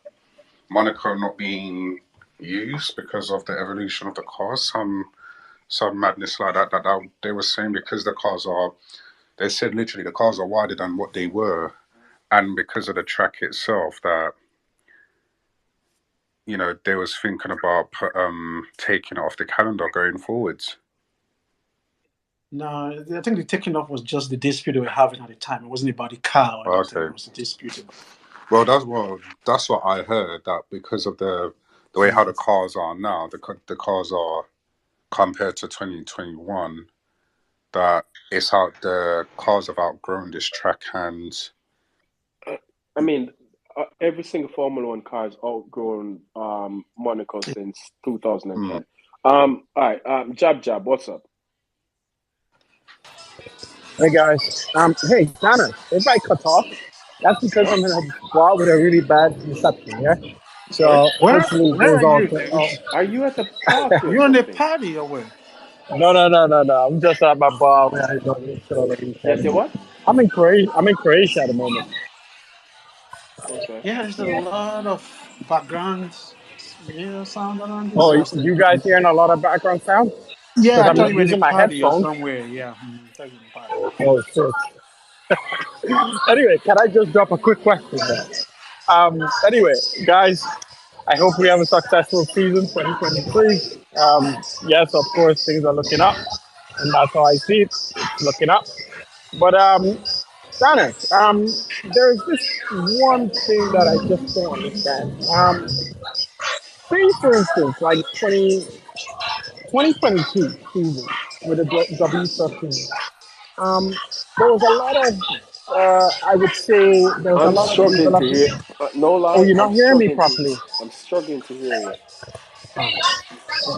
E: Monaco not being used because of the evolution of the cars. Some madness like that they were saying because the cars are they said literally the cars are wider than what they were, and because of the track itself, that they was thinking about taking it off the calendar going forwards.
B: No, I think the taking off was just the dispute they were having at the time. It wasn't about the car or anything. It
E: Okay.
B: was a dispute about.
E: That's what I heard. That because of the way how the cars are now, the cars are compared to 2021. That it's how the cars have outgrown this track, and
A: I mean, every single Formula One car has outgrown Monaco since 2010. All right, Jab Jab, what's up?
M: Hey guys, hey Dana, if I cut off, that's because I'm in a bar with a really bad reception. Yeah,
A: Sorry,
M: so hopefully it
B: Where
M: goes
B: are
M: off.
B: you?
A: are you at a party or
B: You on a
A: something?
B: party or where?
M: No. I'm just at my bar where I normally chill on the
A: Yes, you
M: weekend.
A: what?
M: I'm in Croatia. I'm in Croatia at the moment.
A: Okay.
B: Yeah, there's a lot of background sound around this.
M: Oh,
B: So I said,
M: you guys hearing a lot of background sound?
B: yeah,
M: Because
B: I
M: I'm
B: thought you were in a
M: using my
B: party or
M: headphones.
B: somewhere. Yeah, I thought you were in a party.
M: Oh shit. Anyway, can I just drop a quick question there? Anyway, guys, I hope we have a successful season 2023. Yes, of course, things are looking up, and that's how I see it. It's looking up. But Dana, there's this one thing that I just don't understand. Say, for instance, like 2022 season with the W13. Um, there was a lot of, I would say, there was a
A: I'm
M: lot of
A: struggling to
M: development.
A: hear. No
M: Oh,
A: lie,
M: you're not hearing me properly.
A: I'm struggling to hear you.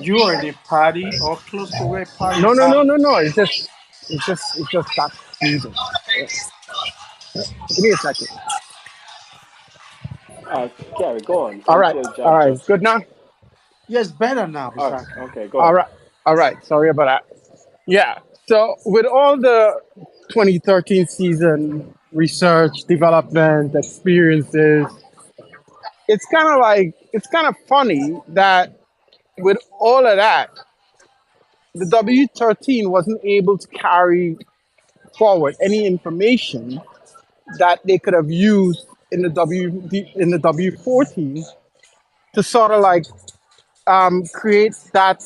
B: You are in a party or close to where a party
M: No,
B: is
M: no, no,
B: happening.
M: no, no. It's just that music. Give me a second.
A: Gary, go on
M: All right,
A: until
M: all
A: Jab
M: right.
A: Jab.
M: It's good now.
B: Yes, better now, exactly.
A: Okay, go
M: All
A: on.
M: right, all right. Sorry about that. Yeah. So with all the 2013 season research, development, experiences, it's kind of funny that with all of that, the W13 wasn't able to carry forward any information that they could have used in the W14 to sort of like create that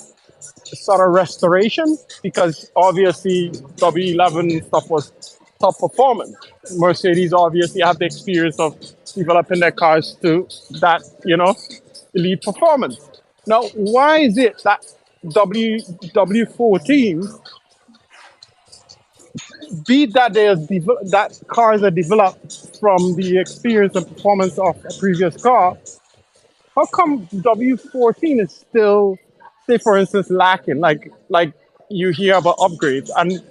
M: sort of restoration, because obviously W11 stuff was top performance. Mercedes obviously have the experience of developing their cars to that, elite performance. Now, why is it that W14 be that that cars are developed from the experience and performance of a previous car, how come W14 is still, say for instance, lacking? Like you hear about upgrades, and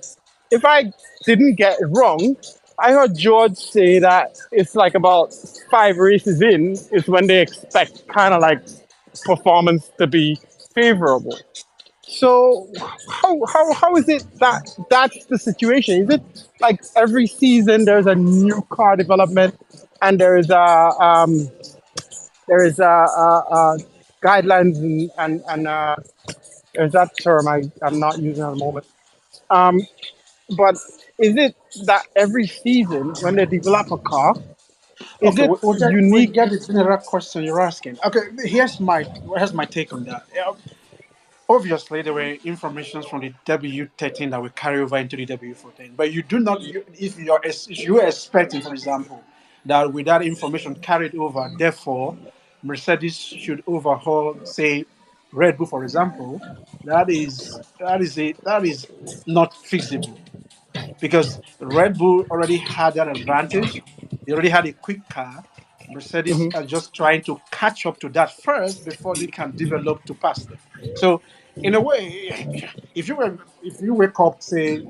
M: if I didn't get it wrong, I heard George say that it's like about 5 races in is when they expect kind of like performance to be favorable. So how is it that that's the situation? Is it like every season there's a new car development, and there is guidelines and there's that term I'm not using at the moment. Um, but is it that every season when they develop a car, is
B: Okay,
M: it
B: we
M: unique?
B: get the general question you're asking. Okay, here's my take on that. Obviously, there were informations from the W13 that will carry over into the W14, but you do not. If you're expecting, for example, that with that information carried over, therefore, Mercedes should overhaul, say, Red Bull, for example, that is not feasible, because Red Bull already had that advantage. They already had a quick car. Mercedes
M: Mhm.
B: are just trying to catch up to that first before they can develop to pass them. So, in a way, if you wake up, say,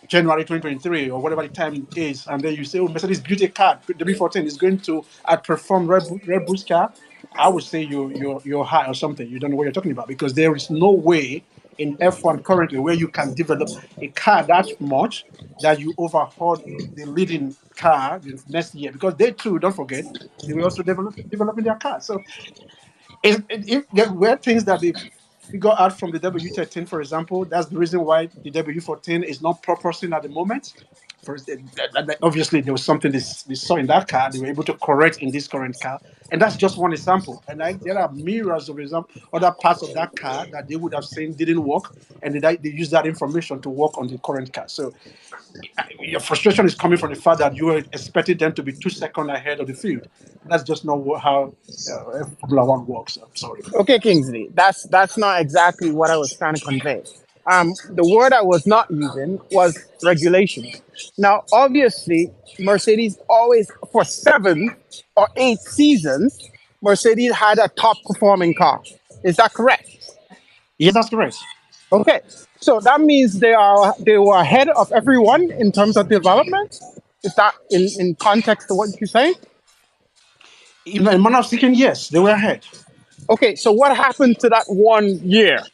B: January 2023 or whatever the time is, and then you say, "Oh, Mercedes built a car, the B14 is going to outperform Red Bull's car," I would say you're high or something. You don't know what you're talking about, because there is no way in F1 currently where you can develop a car that much that you overhaul the leading car the next year, because they too, don't forget, they will also developing their car. So if there were things that they figure out from the W13, for example. That's the reason why the W14 is not proportioning at the moment. First, obviously, there was something they saw in that car. They were able to correct in this current car, and that's just one example. And there are myriads of other parts of that car that they would have seen didn't work, and they use that information to work on the current car. So your frustration is coming from the fact that you were expecting them to be 2 seconds ahead of the field. That's just not how Formula One works. I'm sorry.
M: Okay, Kingsley, that's not exactly what I was trying to convey. The word I was not using was regulations. Now, obviously, Mercedes always, for 7 or 8 seasons, Mercedes had a top performing car. Is that correct?
B: Yes, that's correct.
M: Okay, so that means they were ahead of everyone in terms of development. Is that in context to what you're saying?
B: In a manner of speaking, yes, they were ahead.
M: Okay, so what happened to that 1 year?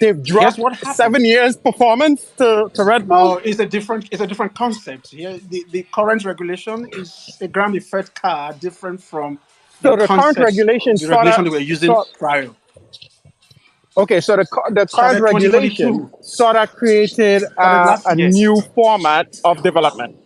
M: They've
B: Here's
M: dropped
B: what happened.
M: 7 years performance to Red Bull.
B: No, it's a different concept. Here, the current regulation is a ground effect car, different from the
M: So the current
B: concepts,
M: regulation
B: the regulation
M: sort
B: they
M: of
B: were using
M: sort.
B: prior.
M: Okay, so the current
B: Started
M: regulation
B: 2022.
M: sort of created
B: Started last
M: a
B: yes.
M: new format of development.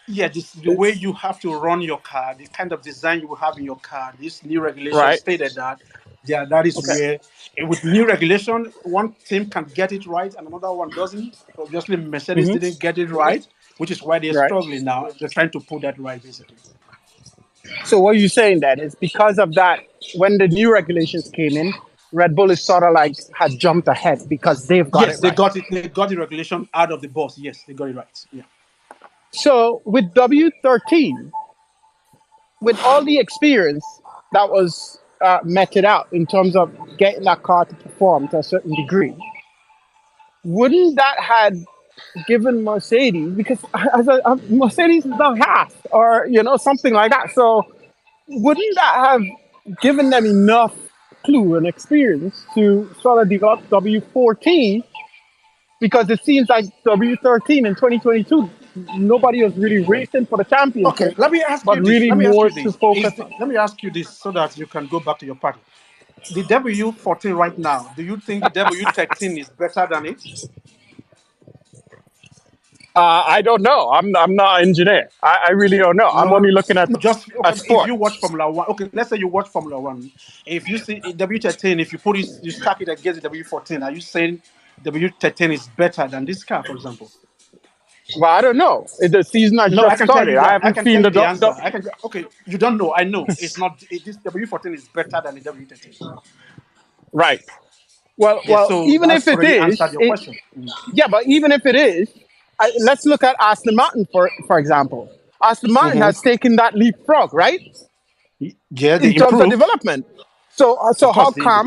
B: Yeah, the way you have to run your car, the kind of design you will have in your car. This new regulation
M: Right.
B: stated that, yeah, that is
M: Okay.
B: where with new regulation, one team can get it right and another one doesn't. Obviously, Mercedes
M: Hmm.
B: didn't get it right, which is why they're
M: Right.
B: struggling now. They're trying to put that right, basically.
M: So what you're saying then is because of that, when the new regulations came in, Red Bull is sort of like had jumped ahead because they've got it
B: Yes, they
M: right.
B: got it. They got the regulation out of the box. Yes, they got it right. Yeah.
M: So with W13, with all the experience that was meted out in terms of getting that car to perform to a certain degree, wouldn't that had given Mercedes, because Mercedes is not half or something like that, so wouldn't that have given them enough clue and experience to sort of develop W14? Because it seems like W13 in 2022, nobody was really racing for the
B: Okay,
M: championship,
B: let me ask
M: but
B: you this.
M: really
B: Let me ask
M: more
B: you
M: to
B: this.
M: focus on.
B: Let me ask you this so that you can go back to your party. The W14 right now, do you think the W13 is better than it?
M: I don't know. I'm not an engineer. I really don't know. I'm
B: No,
M: only looking at
B: no, just
M: a
B: okay. If
M: sport.
B: you watch Formula One, okay, let's say you watch Formula One. If you see a W13, if you put it, you stack it against the W14, are you saying W13 is better than this car, for example?
M: Well, I don't know. The season has
B: No, I
M: just
B: can tell
M: started.
B: you
M: I
B: that. I
M: haven't
B: can
M: seen
B: tell
M: the
B: you the
M: do-
B: answer.
M: do-
B: Okay, you don't know. I know. It's not. This W14 is better than the W13.
M: right. Well,
B: Yes,
M: well,
B: so
M: even
B: that's
M: if it
B: already
M: is,
B: answered your question.
M: yeah, but even if it is, let's look at Aston Martin for example. Aston Martin
B: Mm-hmm.
M: has taken that leapfrog, right,
B: Yeah, they
M: in terms of
B: improved.
M: development. So,
B: Of course, they did.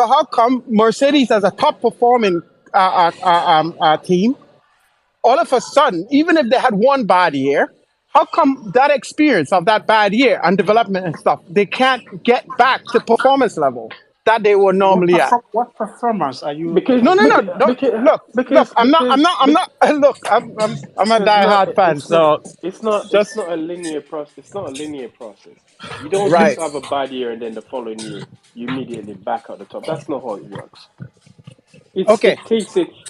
M: how come Mercedes as a top performing team, all of a sudden, even if they had one bad year, how come that experience of that bad year and development and stuff, they can't get back to performance level that they were normally at?
B: What performance are you
A: Because
M: No,
B: talking
M: no, no,
B: about?
A: because
M: don't
A: because
M: look, look.
A: because
M: I'm not. Look, I'm a
A: because not
M: diehard fan,
A: it's not
M: so
A: it's
M: just
A: not a linear process. It's not a linear process. You don't
M: right.
A: just have a bad year and then the following year you immediately back at the top. That's not how it works.
M: Okay,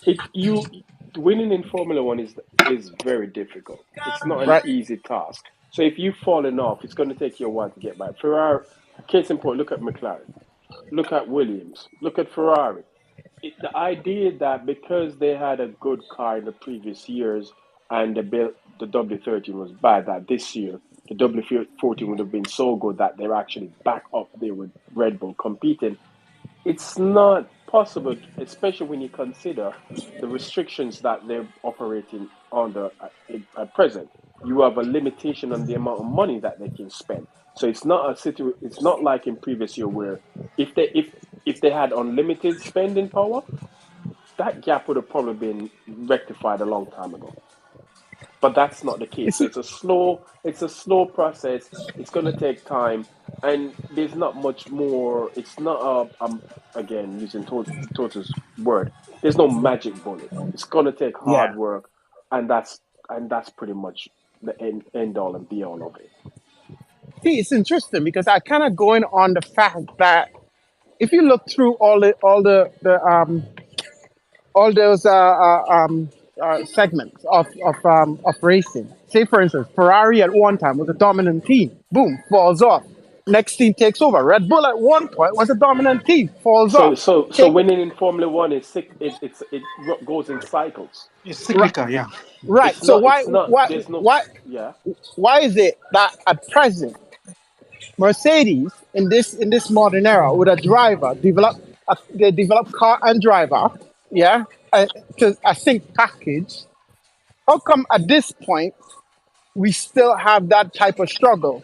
A: It you winning in Formula One is very difficult. It's not an
M: right.
A: easy task. So if you've fallen off, it's going to take you a while to get back. Ferrari, case in point, look at McLaren, look at Williams, look at Ferrari. The idea that because they had a good car in the previous years and the W13 was bad, that this year the W14 would have been so good that they're actually back up there with Red Bull competing. It's not possible, especially when you consider the restrictions that they're operating under at present. You have a limitation on the amount of money that they can spend. So it's not It's not like in previous year where if they had unlimited spending power, that gap would have probably been rectified a long time ago. But that's not the case.
M: It's,
A: So it's a slow process. It's going to take time, and there's not much more. It's not again using Toto's word. There's no magic bullet. It's going to take hard
M: yeah.
A: work, and that's pretty much the end all and be all of it.
M: See, it's interesting because I kind of going on the fact that if you look through all those segments of racing. Say, for instance, Ferrari at one time was a dominant team. Boom, falls off. Next team takes over. Red Bull at one point was a dominant team. Falls
A: So
M: off.
A: so so
M: Take
A: winning in Formula One is goes in cycles.
B: It's
M: right,
B: cyclical, yeah.
M: right.
A: It's
M: So
A: not.
M: why
A: It's not.
M: why
A: There's no.
M: why
A: Yeah.
M: why is it that at present Mercedes in this modern era with a driver they develop car and driver, yeah, to a sync package. How come at this point we still have that type of struggle?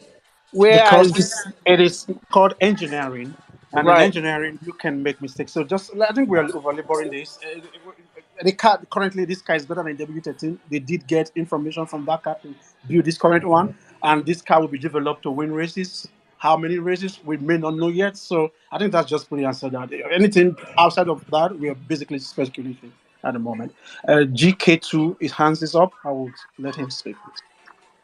B: Because
M: Whereas,
B: it is called engineering, and in
M: right,
B: engineering you can make mistakes. So just I think we are over laboring this. The car currently, this car is better than W13. They did get information from that car to build this current one, and this car will be developed to win races. How many races we may not know yet. So I think that's just pretty answer that. Anything outside of that, we are basically speculating at the moment. GK2, his hands is up. I would let him speak.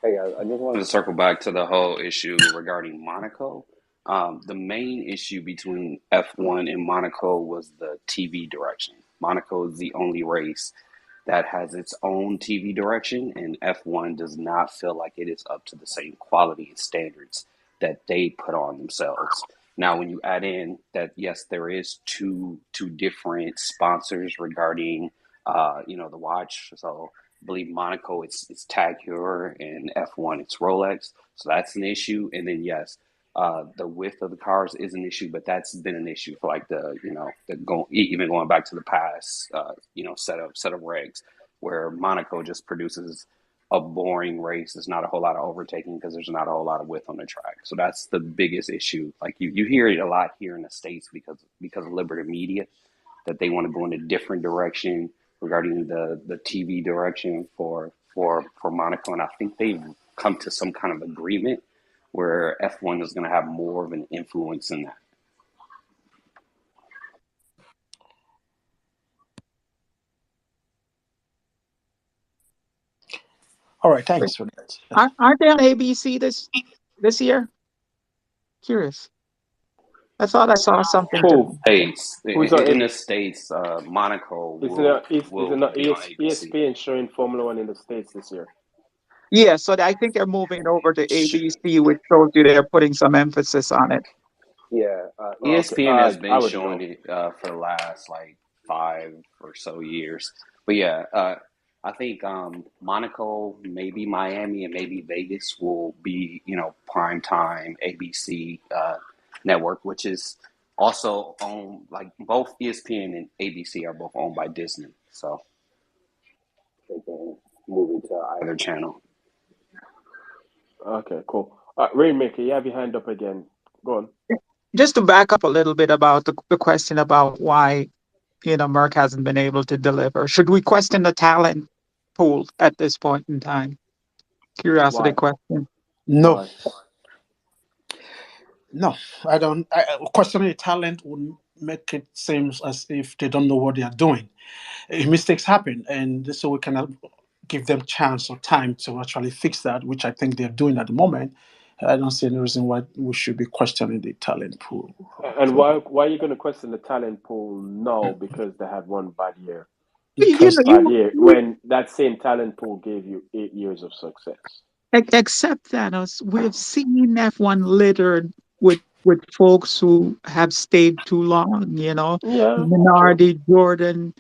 J: Hey, I just wanted to circle back to the whole issue regarding Monaco. The main issue between F1 and Monaco was the TV direction. Monaco is the only race that has its own TV direction, and F1 does not feel like it is up to the same quality and standards that they put on themselves. Now, when you add in that, yes, there is two different sponsors regarding, the watch. So I believe Monaco it's Tag Heuer and F1 it's Rolex. So that's an issue. And then yes, the width of the cars is an issue, but that's been an issue for like even going back to the past set of regs where Monaco just produces a boring race. There's not a whole lot of overtaking because there's not a whole lot of width on the track. So that's the biggest issue. Like you hear it a lot here in the States because of Liberty Media that they want to go in a different direction regarding the TV direction for Monaco, and I think they've come to some kind of agreement where F1 is going to have more of an influence in that.
B: All right, thanks for that.
L: Aren't they on ABC this year? Curious. I thought I saw something to.
A: Who?
J: States
A: Who's on
J: in
A: it?
J: the States, Monaco
A: Is it
J: will
A: not
J: be on ABC.
A: ESPN showing Formula One in the States this year?
L: Yeah, so I think they're moving over to ABC, which shows you they're putting some emphasis on it.
J: Yeah,
A: Oh, okay.
J: ESPN has
A: I
J: been
A: would
J: showing
A: know.
J: it for the last like 5 or so years. But yeah, I think Monaco, maybe Miami, and maybe Vegas will be prime time ABC network, which is also owned like both ESPN and ABC are both owned by Disney. So they can move it to either channel.
A: Okay, cool. Rainmaker, you have your hand up again. Go on.
L: Just to back up a little bit about the question about why Merck hasn't been able to deliver. Should we question the talent pool at this point in time? Curiosity
A: Why?
L: question.
B: No,
A: Why?
B: no, I don't. Questioning the talent would make it seem as if they don't know what they are doing. Mistakes happen, and so we cannot give them chance or time to actually fix that, which I think they're doing at the moment. I don't see any reason why we should be questioning the talent pool.
A: And why are you going to question the talent pool now because they had one bad year?
L: You
B: Because
L: know,
A: Bad year when that same talent pool gave you 8 years of success.
L: except that we've seen F1 littered with folks who have stayed too long.
A: Yeah, true.
L: Minardi, Jordan,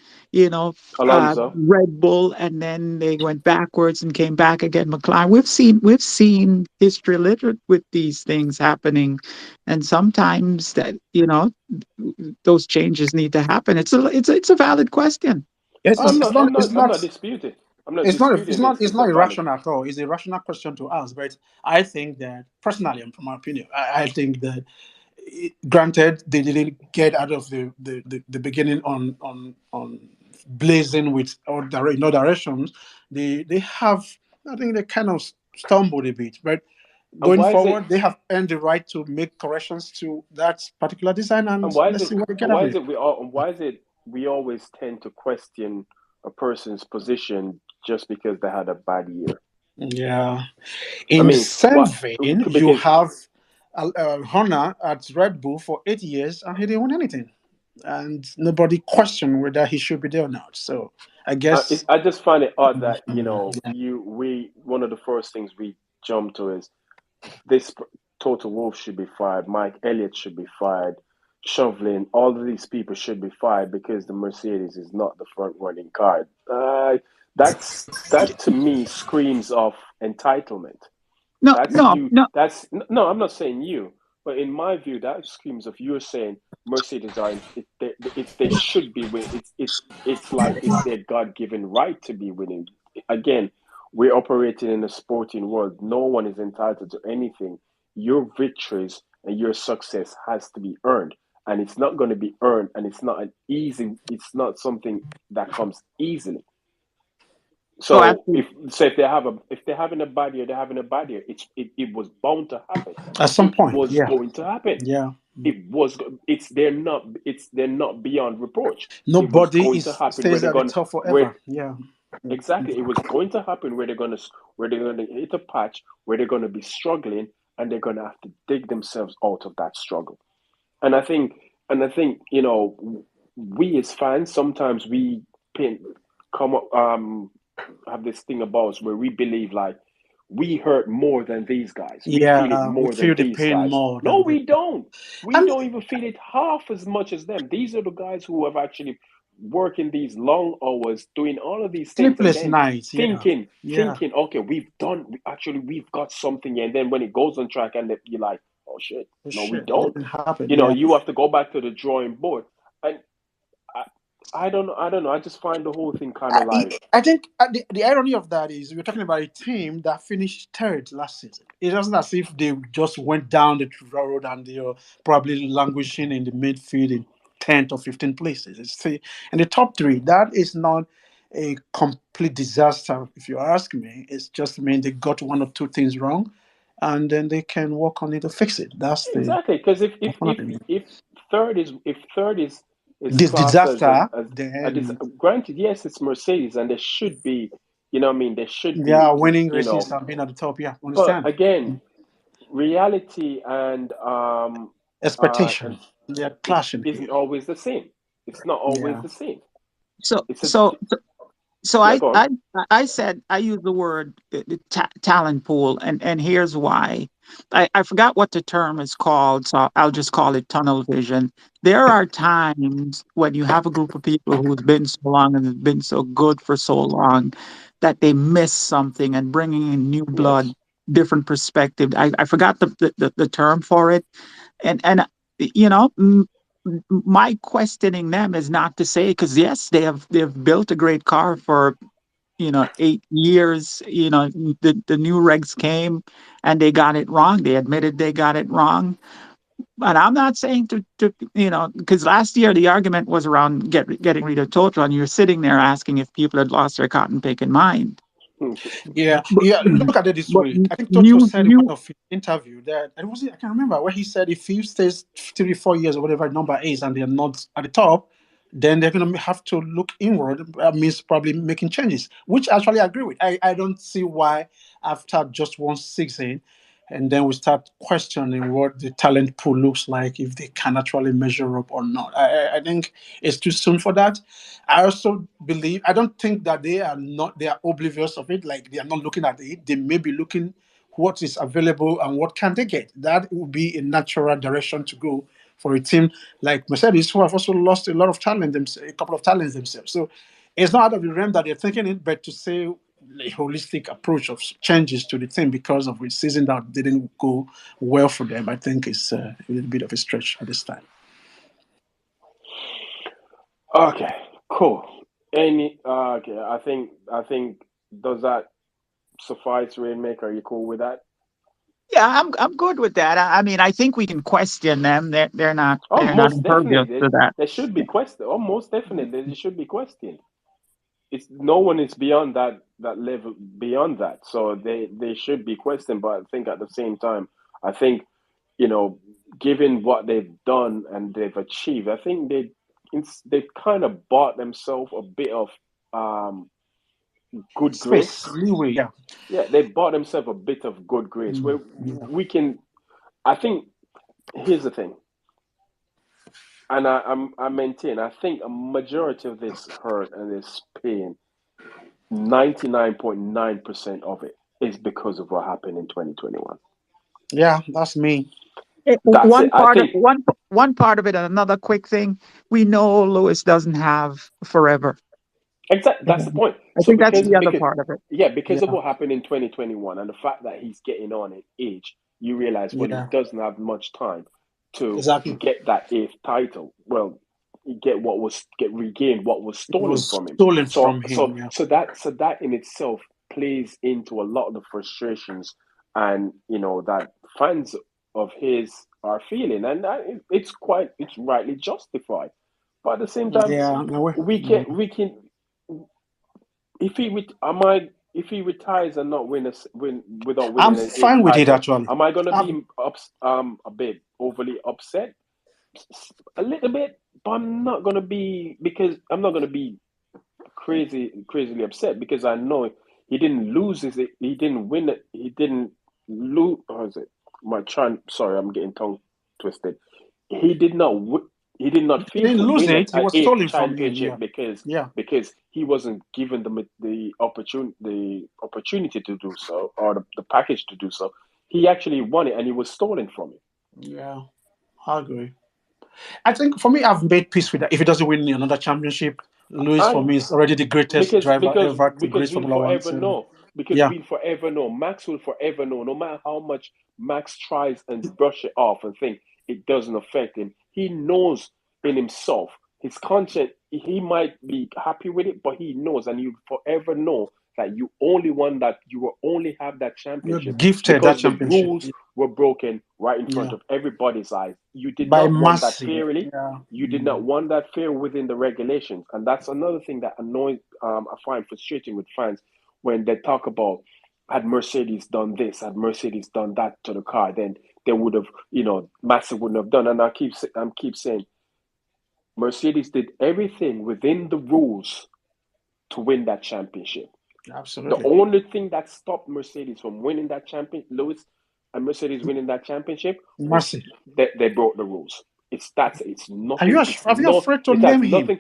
A: Alonso.
L: Red Bull, and then they went backwards and came back again. McLaren. We've seen history littered with these things happening, and sometimes that those changes need to happen. It's a valid question.
B: it's,
A: I'm
B: it's, it's
A: not.
B: not
A: I'm
B: it's
A: not. I'm
B: not
A: not disputing. I'm not
B: it's not it's
A: disputing.
B: not it's
A: It's a
B: not
A: valid.
B: irrational at all. It's a rational question to ask. But I think that personally, and from my opinion, I think that granted they didn't get out of the beginning on blazing with in all directions. They have, I think they kind of stumbled a bit, but
A: And
B: going
A: why is it?
B: forward they have earned the right to make corrections to that particular design,
A: And
B: and
A: why is
B: let's
A: it?
B: see what they get
A: And
B: out
A: why
B: of
A: is
B: it.
A: it? We all. And why is it? We always tend to question a person's position just because they had a bad year.
B: Yeah.
A: I
B: In the
A: mean,
B: same
A: what?
B: vein, you
A: Because
B: have Horner at Red Bull for 8 years, and he didn't win anything, and nobody questioned whether he should be there or not. So I guess,
A: I just find it odd that
B: yeah,
A: we one of the first things we jump to is this Total Wolf should be fired, Mike Elliott should be fired, Shovlin, all of these people should be fired because the Mercedes is not the front running car. That to me screams of entitlement.
L: No,
A: That's
L: no,
A: you.
L: no.
A: That's no. I'm not saying you, but in my view, that screams of you're saying Mercedes are. They should be winning. It's like it's their God given right to be winning. Again, we're operating in a sporting world. No one is entitled to anything. Your victories and your success has to be earned, and it's not going to be earned, and it's not an easy. It's not something that comes easily.
L: Oh,
A: So
L: absolutely.
A: if they're having a bad year, they're having a bad year. It was bound to happen.
B: at some
A: It
B: point,
A: was
B: yeah,
A: going to happen.
B: yeah.
A: It was. They're not beyond reproach. It was
B: Nobody
A: going to
B: is
A: happen where
B: stays
A: they're
B: at the
A: going
B: top
A: where
B: forever. Yeah,
A: exactly it was going to happen where they're going to hit a patch where they're going to be struggling and they're going to have to dig themselves out of that struggle. And I think we as fans sometimes we pin, come up have this thing about us where we believe like we hurt more than these guys. We feel it
B: yeah. We
A: more than
B: feel the
A: these
B: pain
A: guys.
B: more
A: No,
B: than they.
A: we don't. We
B: And
A: don't even feel it half as much as them. These are the guys who have actually working these long hours, doing all of these things, and
B: sleepless
A: then
B: nights. Yeah, yeah.
A: thinking, okay, we've got something here. And then when it goes on track, and you're like, oh shit,
B: Oh,
A: no, we
B: shit, it
A: don't.
B: didn't happen. Yeah.
A: You have to go back to the drawing board. And I don't know. I don't know. I just find the whole thing kind of like
B: I think the irony of that is we're talking about a team that finished third last season. It wasn't as if they just went down the road and they were probably languishing in the midfield in 10th or 15th places. It's in the top three. That is not a complete disaster, if you ask me. It's just mean they got one or two things wrong, and then they can work on it to fix it.
A: exactly because
B: That's one of the
A: if third is
B: this
A: classed
B: disaster.
A: as a
B: Then
A: granted, yes, it's Mercedes, and there should be, what I mean, there should
B: yeah,
A: be,
B: winning races and being at the top. Yeah,
A: but
B: understand.
A: again, reality and
B: Expectation. They're
A: it
B: clashing
A: isn't
B: here.
A: always the same. It's not always
B: Yeah.
A: the same.
L: So,
A: It's a
L: so, so
A: Yeah, go on.
L: I said I used the word talent pool, and here's why. I forgot what the term is called, so I'll just call it tunnel vision. There are times when you have a group of people who's been so long and has been so good for so long that they miss something, and bringing in new blood,
A: Yes.
L: different perspective. I forgot the term for it, and you know. My questioning them is not to say, because yes, they've built a great car for 8 years. The new regs came and they got it wrong. They admitted they got it wrong. But I'm not saying to because last year the argument was around getting rid of TOTO, and you're sitting there asking if people had lost their cotton picking mind.
B: Yeah,
L: But,
B: yeah. Look at it this
L: but
B: way. I think Toto
L: new
B: said in one
L: new
B: of his interview that I can't remember where he said if he stays 3 4 years or whatever number is and they're not at the top, then they're gonna have to look inward. That means probably making changes, which actually I agree with. I don't see why after just one season, and then we start questioning what the talent pool looks like if they can actually measure up or not. I think it's too soon for that. I also believe I don't think that they are oblivious of it, like they are not looking at it. They may be looking what is available and what can they get. That would be a natural direction to go for a team like Mercedes, who have also lost a lot of talent, a couple of talents themselves. So it's not out of the realm that they're thinking it, but to say a holistic approach of changes to the team because of a season that didn't go well for them, I think is a little bit of a stretch at this time.
A: Okay, cool. Okay, I think does that suffice, Rainmaker? Are you cool with that?
L: Yeah, I'm good with that. I mean, I think we can question them.
A: Oh,
L: They're not
A: most
L: impervious
A: definitely.
L: to that.
A: They should be questioned. Oh, most definitely, they should be questioned. It's no one is beyond that level beyond that, so they should be questioned. But I think at the same time, I think you know, given what they've done and they've achieved, I think they've kind of bought themselves a bit of um, good
B: Space,
A: grace.
B: leeway, yeah.
A: Yeah, they bought themselves a bit of good grace where we can. I think here's the thing, and I maintain. I think a majority of this hurt and this pain, 99.9% of it is because of what happened in 2021.
B: Yeah, that's me.
A: That's it. I think
L: One part of it, and another quick thing. We know Lewis doesn't have forever.
A: exactly that's the point.
L: I
A: So
L: think that's the other part of it.
A: because of
B: Yeah,
A: what happened in 2021 and the fact that he's getting on in age, you realize, well, he
B: yeah,
A: doesn't have much time to
B: exactly.
A: get that eighth title. Well, get regained what was
B: It
A: stolen
B: was
A: from him.
B: stolen
A: So
B: from him. Yeah,
A: that in itself plays into a lot of the frustrations and that fans of his are feeling, and it's rightly justified. But at the same time,
B: yeah. No,
A: we can if he if he retires and not win without
B: I'm
A: winning an eighth
B: fine with it
A: title,
B: actually.
A: am I gonna
B: I'm,
A: be a bit overly upset? A little bit, but I'm not gonna be crazily upset because I know he didn't lose his he didn't win it he didn't lose. How is it? My trying. Sorry, I'm getting tongue twisted. He did not. He did not
B: he
A: fail
B: didn't
A: to
B: lose
A: win
B: it. It
A: an
B: was
A: eighth
B: stolen from him.
A: championship
B: Yeah, yeah,
A: because he wasn't given the opportunity to do so, or the package to do so. He actually won it, and he was stolen from him.
B: yeah. I agree. I think for me, I've made peace with that. If he doesn't win another championship, Lewis for
A: I
B: me is already the greatest driver ever to
A: because
B: grace
A: we'll
B: Formula One.
A: forever
B: So
A: know
B: yeah,
A: Max will forever know, no matter how much Max tries and brush it off and think it doesn't affect him. He knows in himself, his conscience, he might be happy with it, but he knows, and you forever know that you will only have that
B: you're
A: championship
B: gifted that
A: because the
B: championship.
A: rules were broken right in front
B: Yeah,
A: of everybody's eyes. You did
B: by
A: not want that
B: mercy.
A: fairly.
B: Yeah,
A: You did not want that fair within the regulations, and that's another thing that annoys. I find frustrating with fans when they talk about had Mercedes done this, had Mercedes done that to the car, then they would have, Massa wouldn't have done. And I keep saying, Mercedes did everything within the rules to win that championship. The
B: absolutely.
A: only thing that stopped Mercedes from winning that Lewis and Mercedes winning that championship was
B: Mercy.
A: they broke the rules. It's
B: Are you
A: nothing.
B: are you afraid to
A: It
B: name
A: has
B: him?
A: nothing.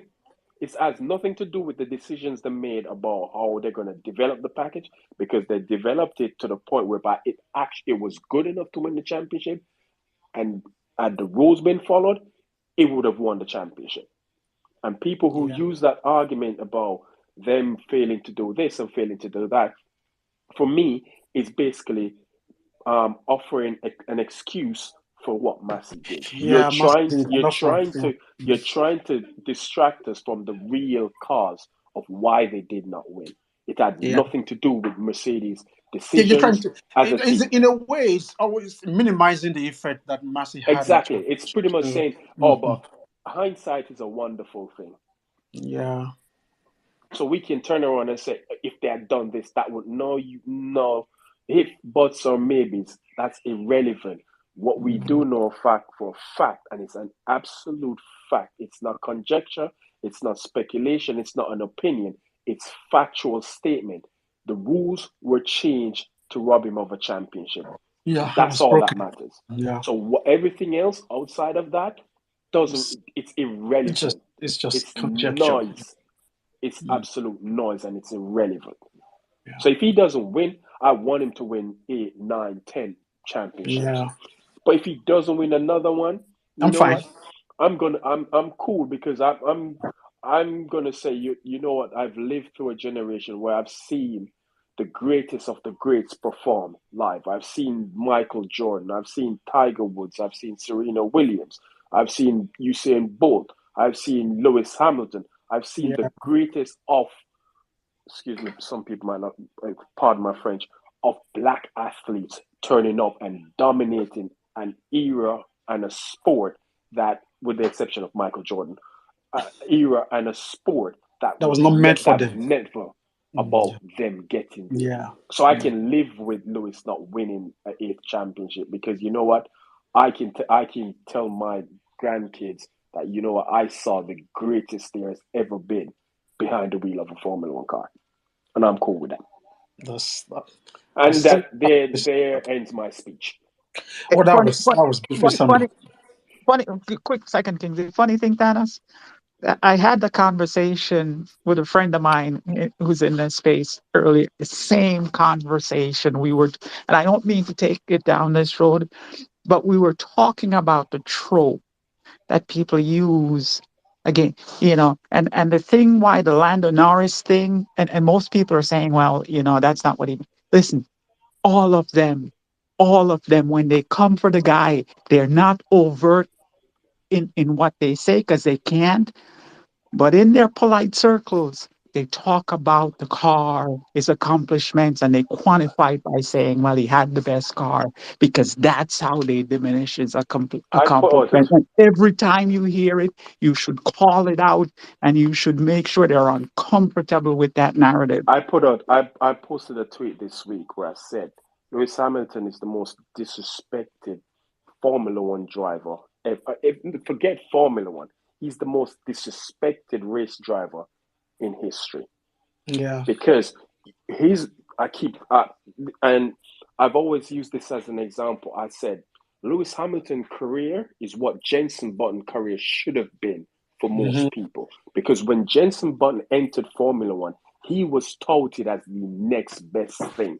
A: It has nothing to do with the decisions they made about how they're going to develop the package, because they developed it to the point whereby it was good enough to win the championship, and had the rules been followed, it would have won the championship. And people who
B: Yeah,
A: use that argument about them failing to do this and failing to do that, for me, is basically offering an excuse for what Massey did.
B: yeah. Mercy did a lot from. Yeah,
A: You're trying to distract us from the real cause of why they did not win. It had
B: yeah.
A: nothing to do with Mercedes'
B: You're trying
A: decisions
B: to.
A: as a team.
B: In a way, it's always minimizing the effect that Mercy had in the
A: Exactly. It's
B: championship.
A: pretty much
B: So,
A: saying, oh,
B: mhm.
A: but hindsight is a wonderful thing.
B: Yeah,
A: So we can turn around and say, if they had done this, that would no. If buts or maybes, that's irrelevant. What we do know for a fact, and it's an absolute fact. It's not conjecture, it's not speculation, it's not an opinion, it's factual statement. The rules were changed to rob him of a championship.
B: yeah. It
A: That's
B: was
A: all that
B: broken.
A: matters.
B: Yeah,
A: So everything else outside of that doesn't.
B: it's
A: It's irrelevant.
B: it's just
A: It's
B: conjecture.
A: noise. It's
B: Mm,
A: absolute noise, and it's irrelevant.
B: yeah,
A: So if he doesn't win, I want him to win 8, 9, 10 championships.
B: yeah.
A: But if he doesn't win another one, you
B: I'm
A: know
B: fine.
A: what? I'm cool, because I'm gonna say, you know what? I've lived through a generation where I've seen the greatest of the greats perform live. I've seen Michael Jordan, I've seen Tiger Woods, I've seen Serena Williams, I've seen Usain Bolt, I've seen Lewis Hamilton, I've seen
B: Yeah,
A: the greatest of, excuse me, some people might not, pardon my French, of black athletes turning up and dominating an era and a sport that, with the exception of Michael Jordan, era and a sport
B: that was not meant for
A: that was
B: them.
A: never
B: Yeah,
A: about them getting there.
B: yeah,
A: So I
B: yeah.
A: can live with Lewis not winning an eighth championship, because you know what, I can tell my grandkids that, you know what, I saw the greatest there has ever been behind the wheel of a Formula One car, and I'm cool with that.
B: That's
A: And
B: that's
A: there ends my speech.
B: Oh, that
L: Funny,
B: was that was
L: funny,
B: beautiful.
L: funny, funny. Quick second, King. The funny thing, Thanos, I had the conversation with a friend of mine who's in this space earlier. The same conversation we were, and I don't mean to take it down this road, but we were talking about the trope that people use again, and the thing why the Lando Norris thing, and most people are saying, well, that's not what he. Listen, all of them, all of them, when they come for the guy, they're not overt in what they say because they can't, but in their polite circles, they talk about the car, his accomplishments, and they quantify it by saying, well, he had the best car, because that's how they diminish his
A: I put
L: accomplishment.
A: out.
L: And every time you hear it, you should call it out and you should make sure they're uncomfortable with that narrative.
A: I posted a tweet this week where I said Lewis Hamilton is the most disrespected Formula One driver. Forget Formula One, he's the most disrespected race driver in history
B: Yeah.
A: because he's. I keep and I've always used this as an example. I said Lewis Hamilton's career is what Jenson Button career should have been for
B: Hmm.
A: most people because when Jenson Button entered Formula One, he was touted as the next best thing.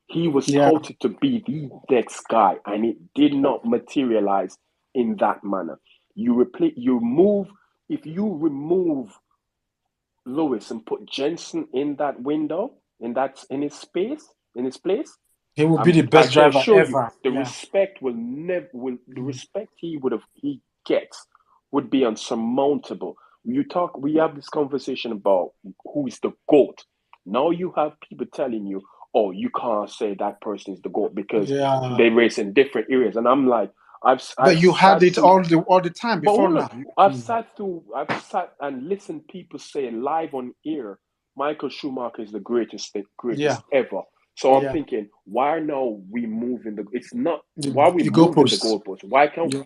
A: He was
B: Yeah.
A: touted to be the next guy, and it did not materialize in that manner. If you remove Lewis and put Jensen in that window, in his place,
B: He will be the
A: I
B: best
A: can
B: driver
A: assure you
B: ever.
A: the
B: Yeah.
A: respect will never will the respect he gets would be unsurmountable. We have this conversation about who is the GOAT. Now you have people telling you, oh, you can't say that person is the GOAT because
B: Yeah.
A: they race in different areas. And I'm like,
B: But
A: I've
B: you had
A: sat
B: it
A: through
B: all the time
A: but
B: before
A: hold
B: now.
A: on, I've sat and listened people say live on air, Michael Schumacher is the
B: Yeah.
A: greatest ever. So I'm
B: Yeah.
A: thinking, why now we moving the? It's not why we
B: The
A: moving the
B: goalposts.
A: goalposts. Why can't
B: Yeah.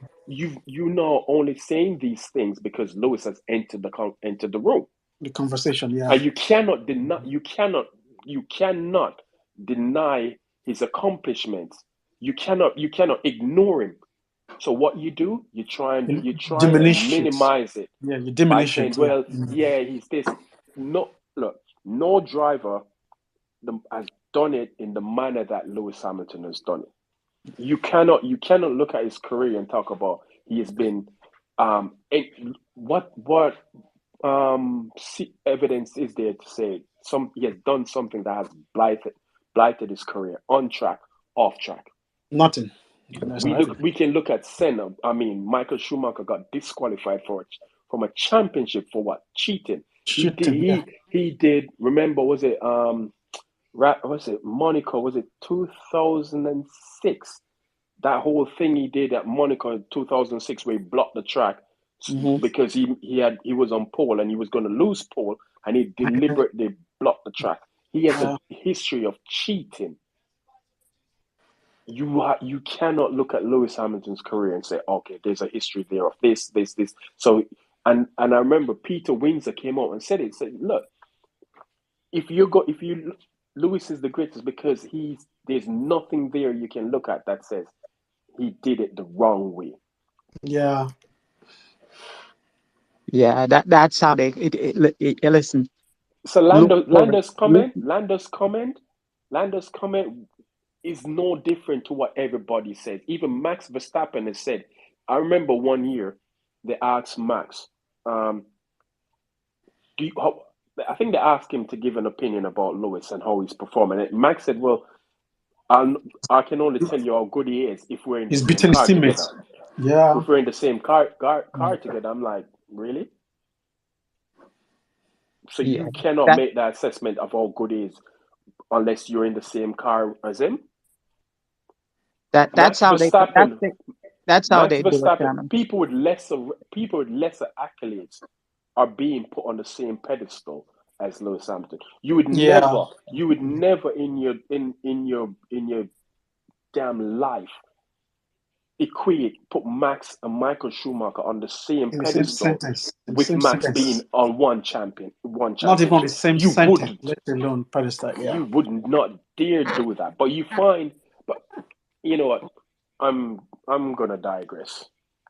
A: you know only saying these things because Lewis has entered the room,
B: The conversation. Yeah.
A: and you cannot deny his accomplishments. You cannot ignore him. So what you do, you try and
B: Diminish it.
A: minimize it
B: Yeah. You
A: by
B: diminish
A: saying,
B: it. Yeah.
A: well, yeah, he's this. No, look, no driver has done it in the manner that Lewis Hamilton has done it. You cannot look at his career and talk about he has been what evidence is there to say he has done something that has blighted his career on track, off track.
B: Nothing. That's nothing.
A: We can look at Senna. I mean, Michael Schumacher got disqualified from a championship for what? Cheating.
B: Shooting. Yeah.
A: He did. Remember, was it Monaco? Was it 2006? That whole thing he did at Monaco in 2006, where he blocked the track
B: Mm-hmm.
A: because he was on pole and he was going to lose pole, and he deliberately blocked the track. He has a history of cheating. You cannot look at Lewis Hamilton's career and say, okay, there's a history there of this. So and I remember Peter Windsor came out and said it. Said, look, if you Lewis is the greatest because there's nothing there you can look at that says he did it the wrong way.
B: Yeah.
L: Yeah, that's how listen.
A: So
L: Look for it.
A: Lando's comment is no different to what everybody says. Even Max Verstappen has said. I remember one year they asked Max, do you, how, I think they asked him to give an opinion about Lewis and how he's performing. And Max said, "Well, I can only tell you how good he is if we're in the
B: He's
A: same
B: beating his
A: car together.
B: teammates. Yeah.
A: If we're in the same car together." I'm like, really? So
L: Yeah,
A: you cannot
L: that
A: make that assessment of how good he is unless you're in the same car as him.
L: that's
A: Max
L: how they
A: Verstappen,
L: that's how
A: Max
L: they do it,
A: Verstappen,
L: Shannon.
A: people with lesser accolades are being put on the same pedestal as Lewis Hamilton.
B: Yeah.
A: You would never in your damn life put Max and Michael Schumacher on the same
B: In the same
A: pedestal
B: sentence. In the
A: with
B: same
A: Max being
B: sentence.
A: on one
B: Not even on the
A: championship.
B: same
A: You
B: sentence,
A: wouldn't.
B: let alone pedestal. Yeah.
A: You would not dare do that. But you know what? I'm gonna digress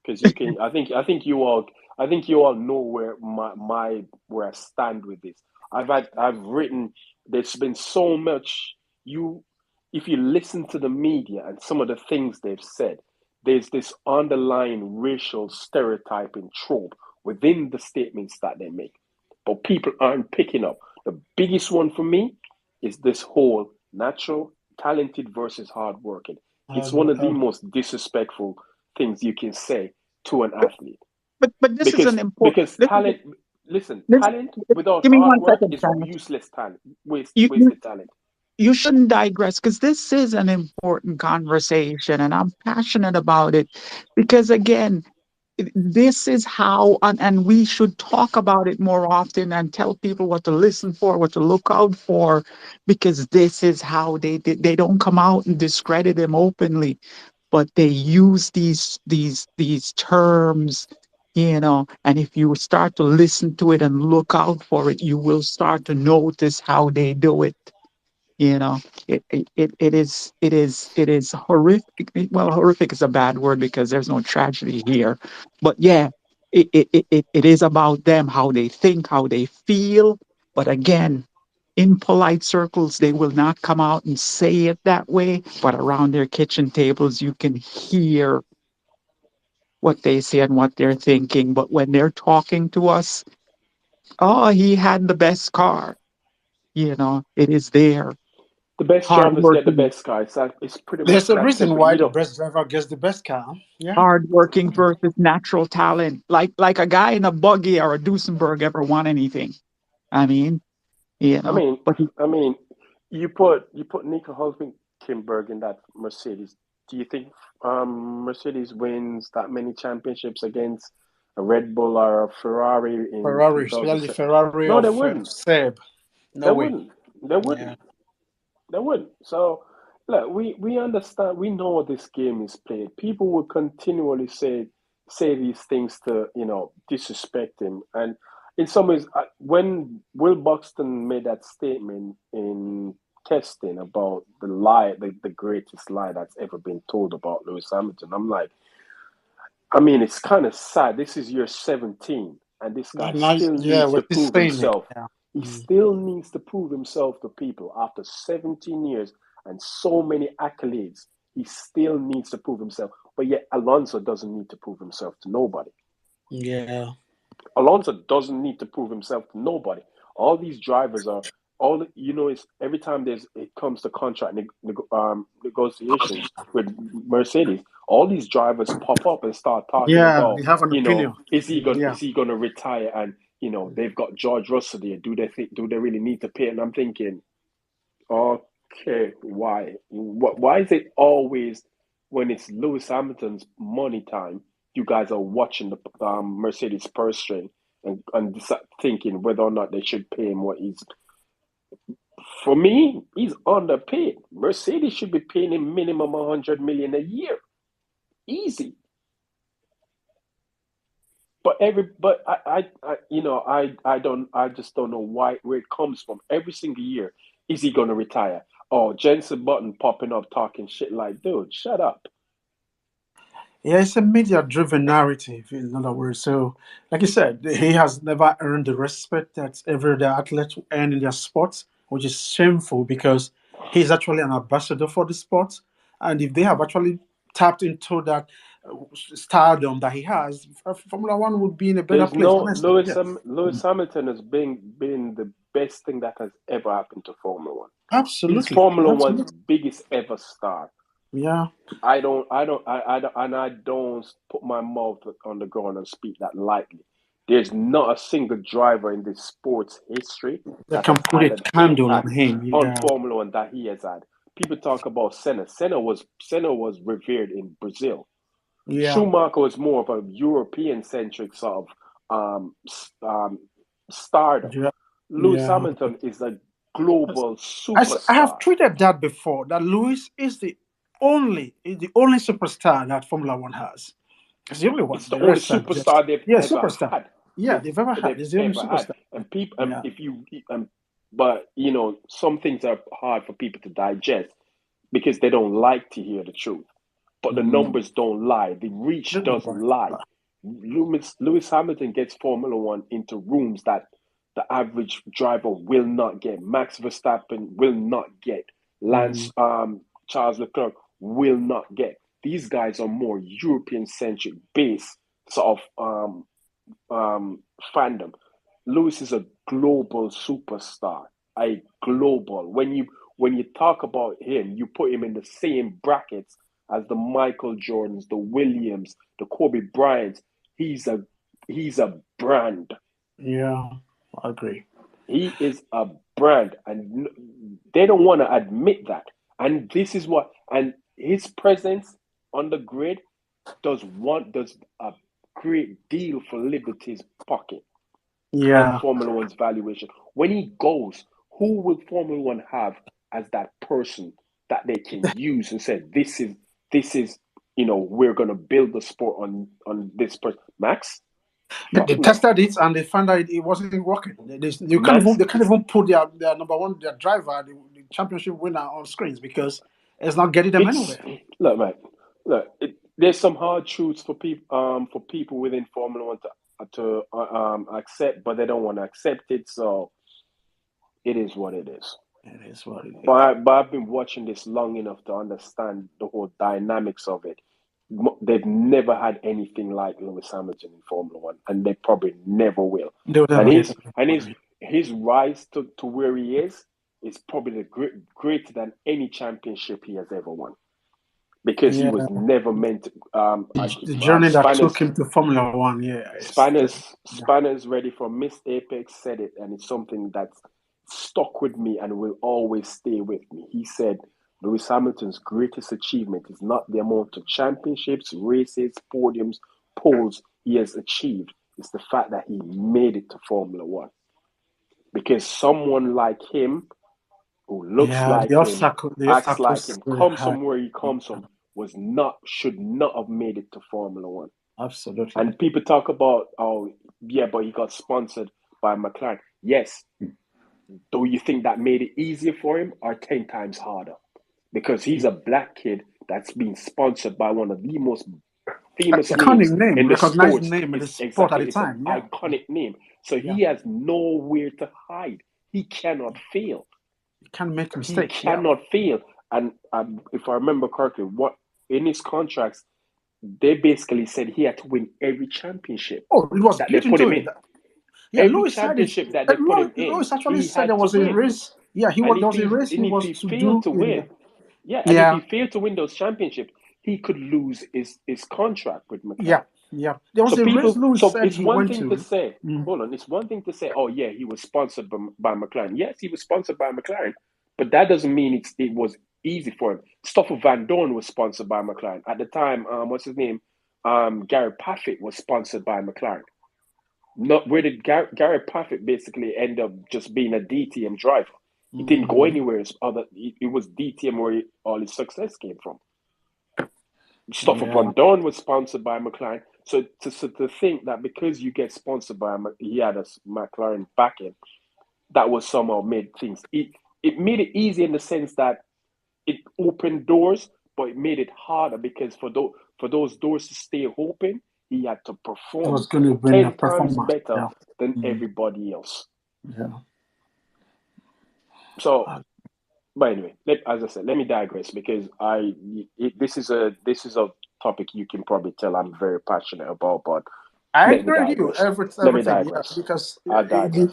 A: because you can. I think you all know where where I stand with this. I've written. There's been so much. You, if you listen to the media and some of the things they've said, there's this underlying racial stereotyping trope within the statements that they make, but people aren't picking up. The biggest one for me is this whole natural, talented versus hardworking. It's one of the most disrespectful things you can say to an athlete
L: but this is
A: because
L: an important.
A: talent. Listen,
L: This,
A: talent without
L: give me
A: hard
L: one
A: work
L: second,
A: is
L: Kenneth.
A: useless talent.
L: You you
A: Wasted talent.
L: you shouldn't digress because this is an important conversation, and I'm passionate about it because again, this is how, and we should talk about it more often and tell people what to listen for, what to look out for, because this is how they don't come out and discredit him openly, but they use these terms, and if you start to listen to it and look out for it, you will start to notice how they do it. you know it is horrific. Well, horrific is a bad word because there's no tragedy here, but yeah, it is about them, how they think, how they feel. But again, in polite circles they will not come out and say it that way, but around their kitchen tables you can hear what they say and what they're thinking. But when they're talking to us, oh, he had the best car. It is there.
A: The best drivers get the
L: Hardworking,
A: best car. It's pretty much
B: There's a
A: that
B: reason
A: simple.
B: why
A: You
B: the
A: know,
B: best driver gets the best car. Yeah.
L: hardworking versus natural talent. Like a guy in a buggy or a Duesenberg ever won anything. I mean,
A: I mean,
L: but
A: I mean, you put Nico Hulkenberg in that Mercedes. Do you think Mercedes wins that many championships against a Red Bull or a Ferrari in
B: Ferrari, especially
A: 2007?
B: Ferrari
A: No,
B: of
A: they wouldn't.
B: Seb.
A: They
B: No way.
A: wouldn't. They
B: Yeah.
A: wouldn't. They wouldn't. So, look, we understand. We know this game is played. People will continually say these things to disrespect him. And in some ways, when Will Buxton made that statement in testing about the lie, the greatest lie that's ever been told about Lewis Hamilton, I'm like, I mean, it's kind of sad. This is year 17, and this guy
B: Nice.
A: still
B: Yeah,
A: needs
B: we're
A: to
B: just
A: prove
B: saying it.
A: himself.
B: Yeah.
A: He
B: Mm.
A: still needs to prove himself to people after 17 years and so many accolades. He still needs to prove himself. But yet, Alonso doesn't need to prove himself to nobody.
B: Yeah.
A: Alonso doesn't need to prove himself to nobody. All these drivers are it's every time it comes to contract negotiations with Mercedes, all these drivers pop up and start talking
B: Yeah,
A: about,
B: they have an opinion.
A: is
B: Yeah.
A: he gonna retire? And they've got George Russell there. Do they really need to pay? And I'm thinking, okay, why? Why is it always when it's Lewis Hamilton's money time, you guys are watching the Mercedes purse string and thinking whether or not they should pay him what he's. For me, he's underpaid. Mercedes should be paying him minimum 100 million a year, easy. But I just don't know where it comes from. Every single year, is he gonna retire? Oh, Jensen Button popping up talking shit like, dude, shut up.
B: Yeah, it's a media-driven narrative, in other words. So, like you said, he has never earned the respect that every other athlete earn in their sports, which is shameful because he's actually an ambassador for the sport. And if they have actually tapped into that stardom that he has, Formula One would be in a better
A: There's
B: place,
A: no
B: honestly. Yes.
A: Lewis Hamilton has been the best thing that has ever happened to Formula One. He's
B: Absolutely.
A: Formula One's
B: Absolutely.
A: biggest ever star.
B: Yeah.
A: I don't put my mouth on the ground and speak that lightly. There's not a single driver in this sport's history
B: They
A: that
B: can
A: has
B: put
A: had
B: a
A: an
B: candle on
A: impact
B: him.
A: on
B: Yeah.
A: Formula One that he has had. People talk about Senna. Senna was revered in Brazil.
B: Yeah.
A: Schumacher was more of a European centric sort of stardom.
B: Yeah.
A: Lewis
B: Yeah.
A: Hamilton is a global
B: I have
A: superstar.
B: tweeted that before. That Lewis is the only superstar that Formula One has. It's the only one.
A: It's the
B: The
A: only
B: rest are just
A: superstar they've
B: superstar.
A: had.
B: Yeah,
A: They've
B: they've ever had.
A: they've
B: It's the only
A: ever had.
B: superstar.
A: And people,
B: Yeah.
A: if you, but some things are hard for people to digest because they don't like to hear the truth. but the numbers don't lie. The reach doesn't lie. Lewis Hamilton gets Formula One into rooms that the average driver will not get. Max Verstappen will not get. Charles Leclerc will not get. These guys are more European-centric base sort of fandom. Lewis is a global superstar. A global. When you talk about him, you put him in the same brackets as the Michael Jordans, the Williams, the Kobe Bryants. He's a brand.
B: Yeah, I agree.
A: He is a brand, and they don't want to admit that. And this is what, and his presence on the grid does a great deal for Liberty's pocket and Formula One's valuation. When he goes, who will Formula One have as that person that they can use and say, this is, we're going to build the sport on this person? Max?
B: They tested it and they found out it wasn't working. They can't even put their number one, their driver, the championship winner on screens because it's not getting them anywhere.
A: Look, man, there's some hard truths for people within Formula One to accept, but they don't want to accept it. So it is what it is.
B: It is what it is.
A: But I've been watching this long enough to understand the whole dynamics of it. They've never had anything like Lewis Hamilton in Formula One, and they probably never will. His rise to where he is probably greater than any championship he has ever won, because he was never meant to.
B: The journey that took him to Formula One,
A: Spanners ready for Miss Apex said it, and it's something that's stuck with me and will always stay with me. He said, Lewis Hamilton's greatest achievement is not the amount of championships, races, podiums, poles he has achieved. It's the fact that he made it to Formula One. Because someone like him, who looks like him, acts like him, comes from where he comes from, should not have made it to Formula One.
B: Absolutely.
A: And people talk about, but he got sponsored by McLaren. Yes. Do you think that made it easier for him or 10 times harder? Because he's a black kid that's being sponsored by one of the most famous names in the sports.
B: Name in the sport at the time.
A: It's an iconic name. So he has nowhere to hide. He cannot fail.
B: He can't make a mistake.
A: He cannot fail. And if I remember correctly, what in his contracts, they basically said he had to win every championship.
B: Oh, it was
A: that they put him in.
B: Yeah,
A: every
B: Lewis
A: championship that they put him in,
B: Lewis actually said there was a race. Yeah, there was a race he was to do.
A: If he failed to win those championships, he could lose his contract with McLaren.
B: Yeah. There was a race Lewis said
A: it's one thing to say, hold on, it's one thing to say, oh yeah, he was sponsored by McLaren. Yes, he was sponsored by McLaren, but that doesn't mean it was easy for him. Stoffel Van Dorn was sponsored by McLaren. At the time, what's his name? Gary Paffett was sponsored by McLaren. Where did Gary Paffett basically end up just being a DTM driver? He didn't go anywhere. It was DTM where all his success came from. Stoffel Van Dorn was sponsored by McLaren. So to think that because you get sponsored by he had a McLaren backend, that was somehow made things. It made it easy in the sense that it opened doors, but it made it harder because for those doors to stay open, he had to perform 10 times better than everybody else.
B: Yeah.
A: So, but anyway, as I said, let me digress because this is a topic you can probably tell I'm very passionate about. But
B: I agree with you. Everything, because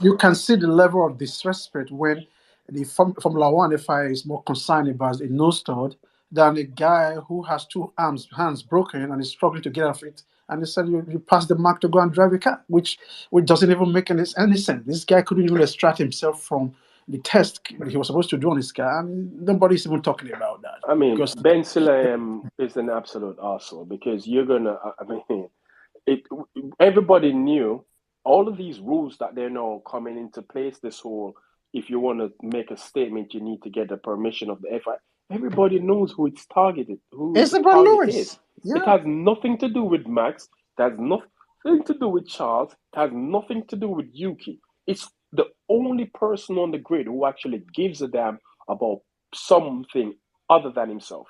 B: you can see the level of disrespect when the Formula One FIA is more concerned about a nose stud than a guy who has two hands broken and is struggling to get off it. And they said you pass the mark to go and drive a car, which doesn't even make any sense. This guy couldn't even extract himself from the test he was supposed to do on his car, and nobody's even talking about that.
A: I mean, Ben Silem is an absolute arsehole because you're gonna. Everybody knew all of these rules that they're now coming into place. This whole, if you want to make a statement, you need to get the permission of the FIA. Everybody knows who it's targeted.
B: It's about Lewis.
A: Is. Yeah. It has nothing to do with Max. It has nothing to do with Charles. It has nothing to do with Yuki. It's the only person on the grid who actually gives a damn about something other than himself.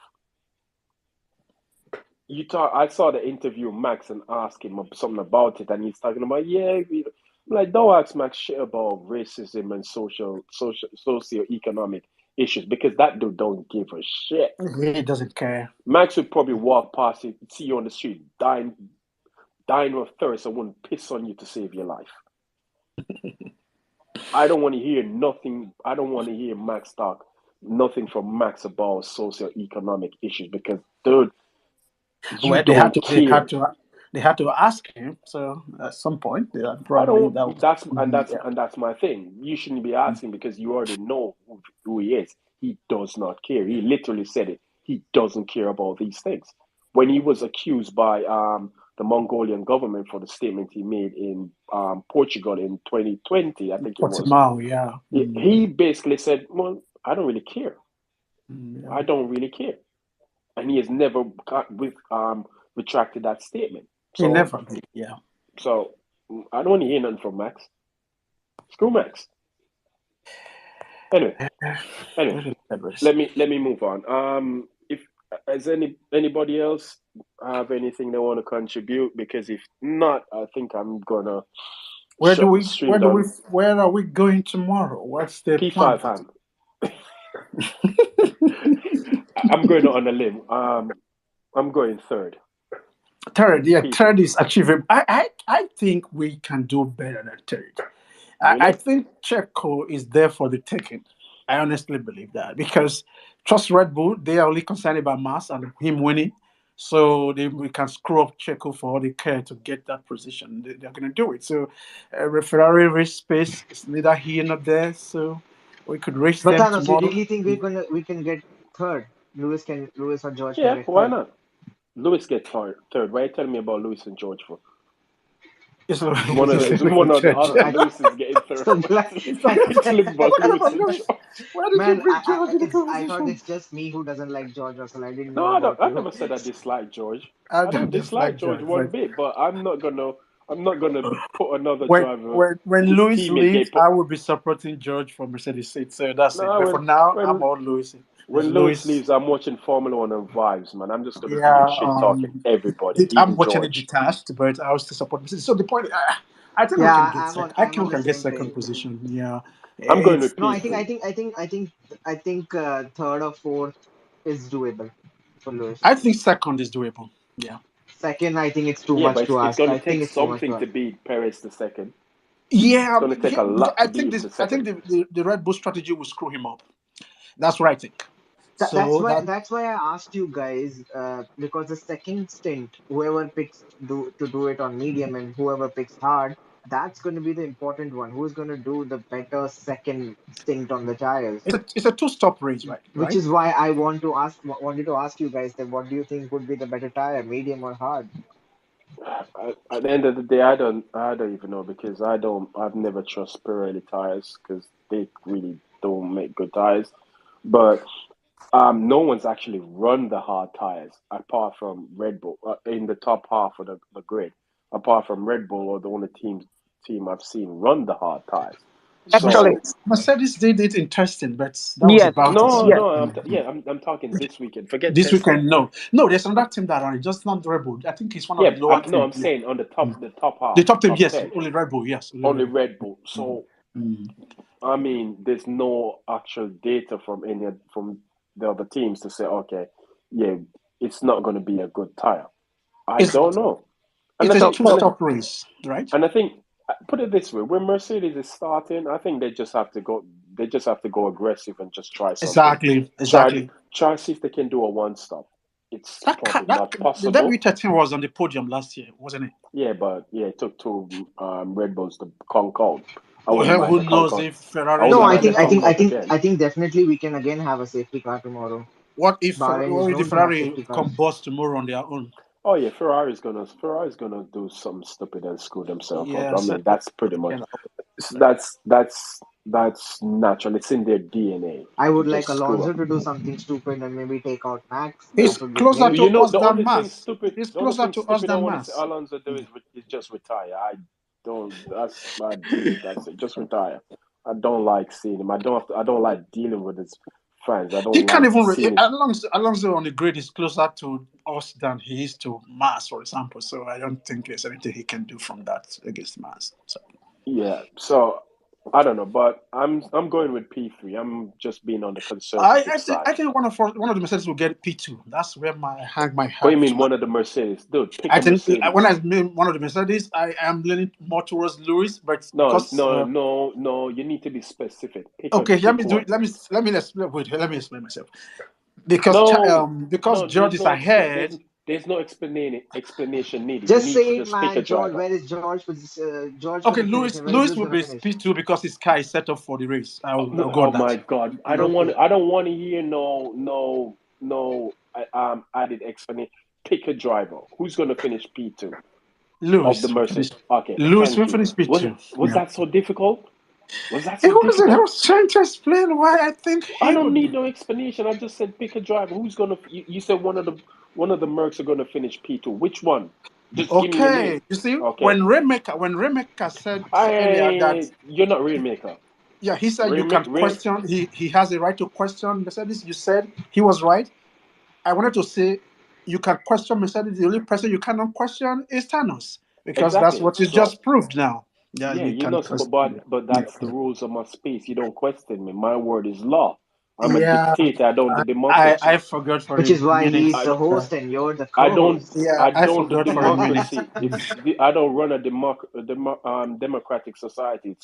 A: I saw the interview with Max and asked him something about it, and he's talking about I'm like, don't ask Max shit about racism and socio-economic issues because that dude don't give a shit.
B: He doesn't care.
A: Max would probably walk past you, see you on the street, dying of thirst, and wouldn't piss on you to save your life. I don't want to hear nothing. I don't want to hear Max talk nothing from Max about socio-economic issues because, dude, you
B: Well,
A: don't care.
B: they had to ask him. So at some point,
A: I
B: probably that
A: don't.
B: was,
A: That's my thing. You shouldn't be asking because you already know who he is. He does not care. He literally said it. He doesn't care about these things. When he was accused by the Mongolian government for the statement he made in Portugal in 2020, I think it was.
B: Portimao, yeah.
A: He basically said, "Well, I don't really care.
B: Yeah.
A: I don't really care," and he has never retracted that statement.
B: He
A: So,
B: never did, yeah.
A: So I don't want to hear nothing from Max. Screw Max. Anyway, let me move on. If has anybody else have anything they want to contribute? Because if not, I think I'm gonna shut the stream down.
B: Where are we going tomorrow? What's the plan?
A: P5 hand. I'm going on a limb. I'm going third.
B: Third is achievable. I think we can do better than third.
A: Really?
B: I think Checo is there for the taking. I honestly believe that because trust Red Bull, they are only concerned about mass and him winning. So we can screw up Checo for all they care to get that position. They're going to do it. So Ferrari race space is neither here nor there. So we could race
H: But
B: them
H: Thanos, you
B: tomorrow.
H: really think we can get third? Lewis or George can
A: Yeah,
H: get
A: why
H: third.
A: not? Lewis gets third. Why are you telling me about Lewis and George for?
B: It's
A: One of the other Lewis is getting third.
H: So glad.
A: Telling about Lewis and George.
B: Why did you
H: Man,
B: bring George in the
H: I thought
B: conversation?
H: it's just me who doesn't like George Russell. I didn't know
A: No,
H: about
A: I
H: you.
A: never said I dislike George.
B: I
A: I don't
B: don't
A: dislike
B: dislike
A: George
B: George,
A: one
B: but
A: bit, but I'm not gonna put another
B: when
A: driver,
B: when
A: his
B: Lewis
A: teammate
B: leaves,
A: get put.
B: I will be supporting George for Mercedes seat. So that's it.
A: No,
B: But for now, I'm
A: when
B: all Lewis.
A: when
B: It's
A: Lewis
B: Lewis.
A: leaves, I'm watching Formula One and vibes, man. I'm just gonna be
B: Yeah,
A: shit talking everybody,
B: I'm
A: even
B: watching it
A: George.
B: detached, but I will still support Mercedes. So the point, I think we can
H: Yeah,
B: get second. I
H: I'm
B: think
H: on
B: we
H: the
B: can get
H: same
B: second
H: page.
B: position. Yeah,
A: I'm going
B: it's
A: with
H: No,
A: P3.
H: I think third or fourth is doable for Lewis.
B: I think second is doable. Yeah.
H: Second, I think it's too
A: Yeah,
H: much
A: but
H: to
A: it's
H: ask.
A: gonna
H: I think
A: take
H: it's too much to
A: something to
H: ask.
A: beat Perez the second. It's
B: Yeah,
A: gonna take
B: yeah.
A: a lot
B: I
A: to
B: think
A: beat him
B: this.
A: the
B: I think
A: second.
B: the Red Bull strategy will screw him up. That's what I think. So that
H: That's why I asked you guys because the second stint, whoever picks to do it on medium and whoever picks hard, that's going to be the important one. Who's going to do the better second stint on the tires?
B: it's a two-stop race, right?
H: Which
B: Right.
H: is why I wanted to ask you guys that what do you think would be the better tire, medium or hard?
A: At the end of the day, I don't even know because I've never trust Pirelli tires because they really don't make good tires. But no one's actually run the hard tires apart from Red Bull in the top half of the grid. Apart from Red Bull, or the only team I've seen run the hard tires.
L: Actually,
A: So
B: Mercedes did it in testing, but that was
L: yes,
B: about it.
A: no,
L: yes.
A: no, I'm talking this weekend. Forget
B: This
A: testing.
B: weekend, no. There's another team that ran it, just not Red Bull. I think it's one of
A: Yeah,
B: the lower
A: no,
B: teams.
A: I'm
B: Yeah.
A: saying on the top
B: The
A: half,
B: top team,
A: top
B: yes,
A: 10,
B: only Red Bull, yes, only
A: only
B: Red Bull.
A: Red Bull. So I mean, there's no actual data from the other teams to say, okay, yeah, it's not going to be a good tire. I
B: It's
A: don't know, and
B: it's
A: I
B: a
A: think,
B: two-stop race, right?
A: and I think, put it this way: when Mercedes is starting, I think they just have to go. They just have to go aggressive and just try something.
B: Exactly,
A: Try
B: exactly.
A: try see if they can do a one stop. It's probably not
B: The
A: possible.
B: W13 was on the podium last year, wasn't it?
A: Yeah, but yeah, it took two Red Bulls to conk out. I wouldn't
B: Well,
A: mind
B: who
A: the conk
B: knows
A: out.
B: if
A: I
B: Ferrari is
H: No,
A: wouldn't
B: gonna
A: mind the
B: get it?
A: conk out again.
H: I think definitely we can again have a safety car tomorrow.
B: What if
H: Bahrain is
B: the
H: known to have
B: Ferrari
H: safety cars.
B: combusts tomorrow on their own?
A: Oh yeah, Ferrari's gonna do something stupid and screw themselves up.
B: Yeah,
A: I
B: so
A: mean, that's pretty much
B: you know,
A: that's natural. It's in their DNA
H: I
A: to
H: would like
A: just screw
H: Alonso
A: up.
H: to do something stupid and maybe take out Max.
B: he's
H: That would be
B: closer
H: great.
B: to
A: You know,
B: us than Mass. He's
A: the only
B: closer
A: thing
B: to us
A: stupid I
B: than
A: want to see
B: Mass.
A: Alonso do is just retire. I don't. That's my belief. That's it. Just retire. I don't like seeing him. I don't like dealing with his fans. I
B: He
A: don't
B: can't
A: like
B: even
A: seeing it.
B: Alonso on the grid is closer to us than he is to Mars, for example. So I don't think there's anything he can do from that against Mars. So
A: Yeah, so I don't know, but I'm going with P3. I'm just being on the
B: I,
A: conservative
B: I think
A: side.
B: I think one of the Mercedes will get P2. That's where I hang my
A: What do you
B: hat.
A: mean one of the Mercedes? Dude, pick
B: I
A: a
B: think when
A: Mercedes.
B: I mean one of the Mercedes, I am leaning more towards Lewis, but
A: No,
B: because
A: no, no, no. You need to be specific.
B: okay, let
A: Pick
B: me do
A: one.
B: it. Let me explain. Wait, let me explain myself. Because
A: No,
B: because
A: no.
B: George
A: There's
B: is
A: no
B: ahead.
A: there's no explanation needed. You
H: Just
A: need to
H: say it,
A: just pick a
H: man. George,
A: driver.
H: where is George? George
B: Okay,
H: gonna finish,
B: Lewis
H: and where is
B: Lewis
H: Lewis
B: will
H: gonna
B: be
H: finish?
B: P2 because his car is set up for the race. I'll go
A: Oh
B: on that.
A: my God!
H: Okay.
A: I don't want to hear no added explanation. Pick a driver. Who's going to finish P2 of the
B: Lewis will
A: Mercedes?
B: finish.
A: Okay,
B: Lewis
A: thank
B: will
A: you.
B: finish P2.
A: Was
B: Yeah.
A: that so difficult? Was that
B: It
A: so
B: wasn't. I
A: difficult?
B: was trying to explain why I think
A: I
B: he
A: don't
B: would
A: need
B: be.
A: no explanation. I just said pick a driver. Who's gonna? You said one of the Mercs are gonna finish P2. Which one? Just give me your name.
B: Okay, you see,
A: Okay.
B: when Rainmaker said earlier that
A: You're not Rainmaker.
B: yeah, he said you
A: Rainmaker.
B: can question. He has a right to question Mercedes. You said he was right. I wanted to say you can question Mercedes. The only person you cannot question is Thanos because that's
A: Exactly.
B: what you
A: So
B: just proved now. Yeah,
A: yeah,
B: you
A: you're
B: can
A: not.
B: question.
A: But
B: Yeah,
A: that's the rules of my space. You don't question me. My word is law. I'm a
B: yeah.
A: dictator. I don't
B: I,
A: do
B: I
A: democracy.
B: forgot for
H: Which
B: a
H: is why
B: minute.
H: he's
A: I
H: the host and you're the
A: I don't
H: co-host.
B: Yeah,
A: I
B: I
A: don't do
B: forgot for a minute.
A: democracy. I don't run a democratic society.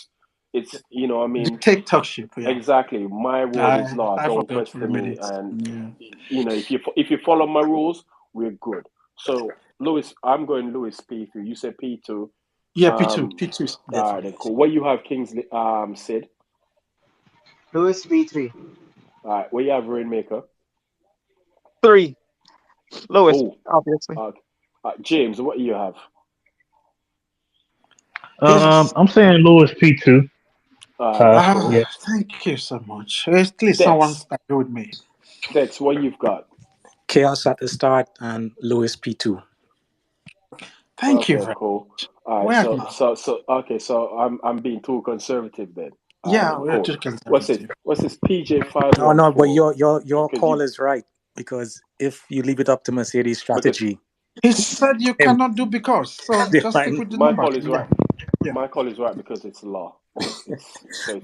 A: It's you know I mean
B: Dictatorship. Yeah,
A: exactly. My word is law.
B: I
A: Don't
B: forgot for a
A: question me.
B: minute.
A: And
B: Yeah.
A: you know if you follow my rules, we're good. So Lewis, I'm going Lewis P2. You said P2.
B: Yeah, P2.
A: Um,
B: P2 is
A: all
B: there for
A: right,
B: me.
A: then cool. What you have, Kingsley? Sid.
H: Lewis P3.
A: All right, what you have, Rainmaker?
L: 3. Lewis,
A: Oh,
L: obviously.
A: uh, James, what you have?
B: Yes.
D: I'm saying Lewis P2.
A: All right, then cool.
D: Yeah.
B: Thank you so much. At least someone's
A: Dex,
B: agree with me.
A: Dex, what you've got?
N: Chaos at the start and Lewis P2.
B: Thank you
A: Okay,
B: very
A: cool. All right,
B: much. Well,
A: okay, so I'm being too conservative then. All right,
B: yeah,
A: then
B: we're
A: cool.
B: too conservative.
A: What's this? PJ five
N: No,
A: one
N: no, but
A: four.
N: your
A: Because
N: call
A: you
N: is right because if you leave it up to Mercedes
A: because
N: strategy,
B: He said you
N: him
B: cannot do because. So
N: they
B: just stick
N: find.
B: with the
A: my
B: numbers.
A: call is right.
B: Yeah. Yeah.
A: My call is right because it's law.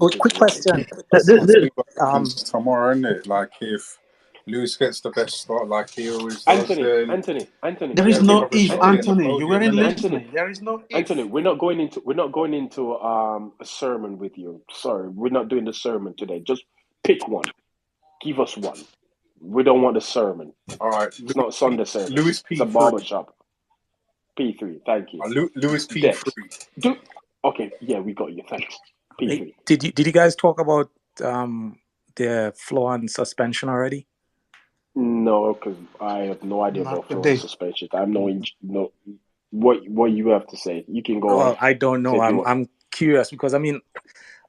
N: Oh,
A: It's
N: quick
A: right.
N: question. Quick
E: We'll
N: question.
E: see what
N: Um,
E: happens tomorrow, innit? Like if Lewis gets the best start, like he always does,
A: Anthony,
E: then
A: Anthony,
B: There
E: he
B: is
E: has
B: no
E: another
A: Anthony,
B: if,
E: shot at
A: Anthony,
E: getting the
B: Anthony. You
E: podium,
B: weren't
E: innit?
A: Anthony,
B: listening. There is no
A: Anthony.
B: if.
A: We're not going into a sermon with you. Sorry, we're not doing the sermon today. Just pick one. Give us one. We don't want a sermon.
E: All right,
A: It's not Sunday service.
E: Lewis
A: It's a
E: P3.
A: barber shop. P3. Thank you.
E: Lewis
A: Dex.
E: P3.
A: Do okay. Yeah, we got you. Thanks.
N: hey,
A: P3.
N: did you guys talk about the flaw in suspension already?
A: No, because I have no idea
B: Not
A: about Florida
B: today.
A: suspension. I have no. What you have to say. You can go
N: Well,
A: ahead.
N: I don't
A: Say
N: know.
A: if you want.
N: I'm curious because I mean,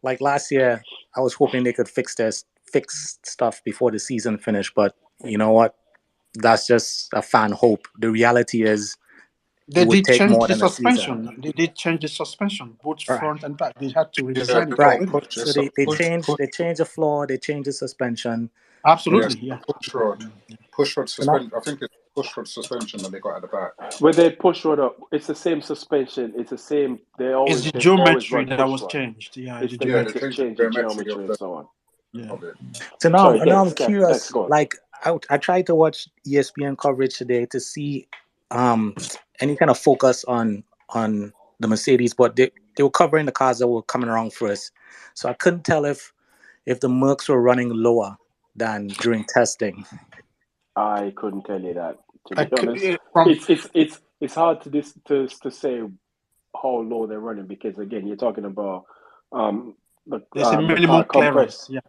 N: like last year, I was hoping they could fix stuff before the season finished, but you know what? That's just a fan hope. The reality is, it
B: They
N: would
B: did
N: take
B: change
N: more
B: the
N: than a season.
B: suspension. They did change the suspension, both
N: Right.
B: front and back. They had to
E: Yeah,
B: redesign it
N: Right.
B: completely.
N: So
E: there's a
N: they changed the floor, they changed the suspension.
E: yeah,
B: Absolutely, yeah.
E: push rod
N: So now,
E: suspension. I think it's push rod suspension that they got at the back.
A: When they push rod up, it's the same suspension. It's the same.
B: It's the
A: They always
B: geometry
A: run
B: that
A: push
B: was
A: rod.
B: changed. Yeah,
A: It's
B: the
A: the
E: Yeah, they
A: it's
B: geometry.
A: just
E: changed the
A: change the
E: geometry
A: geometry and so on.
B: Yeah.
E: of it.
A: Sorry,
N: now I'm
A: Dex,
N: curious.
A: go on.
N: Like I tried to watch ESPN coverage today to see any kind of focus on the Mercedes, but they were covering the cars that were coming around first. So I couldn't tell if the Mercs were running lower than during testing.
A: I couldn't tell you that, to
B: I
A: be
B: could,
A: honest.
B: from
A: It's hard to say how low they're running because again, you're talking about
B: there's a
A: the car
B: minimum
A: compress.
B: clearance. Yeah.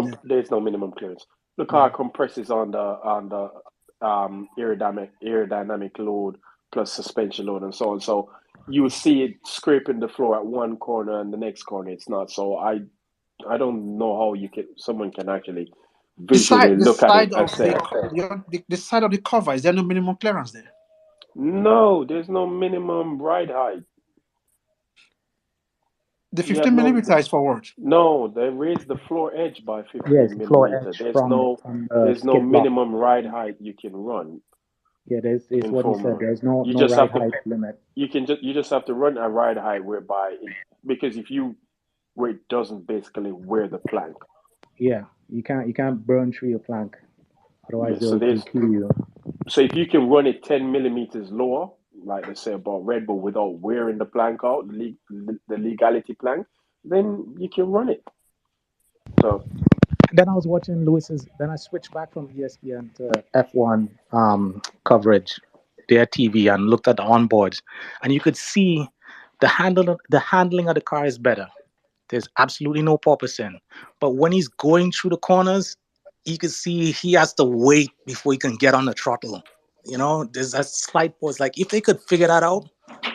B: Yeah.
A: There's no minimum clearance. The car
B: Mm.
A: compresses on the aerodynamic load plus suspension load and so on. So you see it scraping the floor at one corner and the next corner it's not. So I don't know how someone can actually visually
B: The
A: look at it
B: side
A: and
B: of
A: say
B: the side of the cover. Is there no minimum clearance there?
A: no. There's no minimum ride height.
B: The
A: You have
B: 15
A: no.
B: millimeter is for what?
A: No, they raised the floor edge by
N: Yes,
A: 15
N: the floor
A: millimeter.
N: edge from the
A: There's no
N: skid block.
A: minimum ride height you can run
N: Yeah, is
A: in
N: what he said.
A: Formula.
N: There's no
A: You
N: no
A: just
N: ride
A: have to
N: height limit.
A: you just have to run a ride height whereby because if you where it doesn't basically wear the plank.
N: Yeah, you can't burn through your plank, otherwise
A: Yeah, so
N: they'll
A: there's
N: kill you.
A: so if you can run it 10 millimeters lower, like they say about Red Bull, without wearing the plank out, the legality plank, then you can run it. So
N: Then I was watching Lewis's. Then I switched back from ESPN to F1 coverage, their TV, and looked at the onboards, and you could see the handling of the car is better. There's absolutely no porpoising, but when he's going through the corners, you can see he has to wait before he can get on the throttle. There's a slight pause. Like if they could figure that out,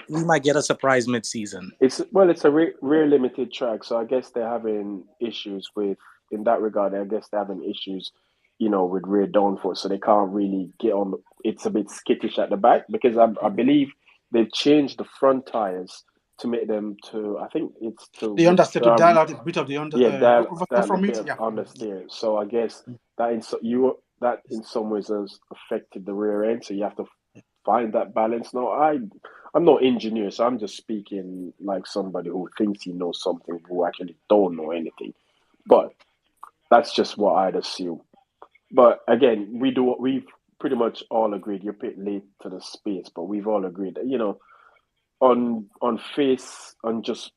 N: we might get a surprise mid-season.
A: it's a rear limited track, so I guess they're having issues with in that regard. I guess they're having issues, with rear downforce, so they can't really get on. It's a bit skittish at the back because I believe they've changed the front tires to make them to. I think it's
B: The understeer to dial out a bit of the
A: yeah,
B: oversteer
A: that a
B: from
A: bit
B: it.
A: of
B: Yeah.
A: understeer. So I guess that in some ways has affected the rear end. So you have to find that balance. Now I'm not engineer, so I'm just speaking like somebody who thinks he knows something who actually don't know anything. But that's just what I'd assume. But again, we've pretty much all agreed. You're a bit late to the space, but we've all agreed that on just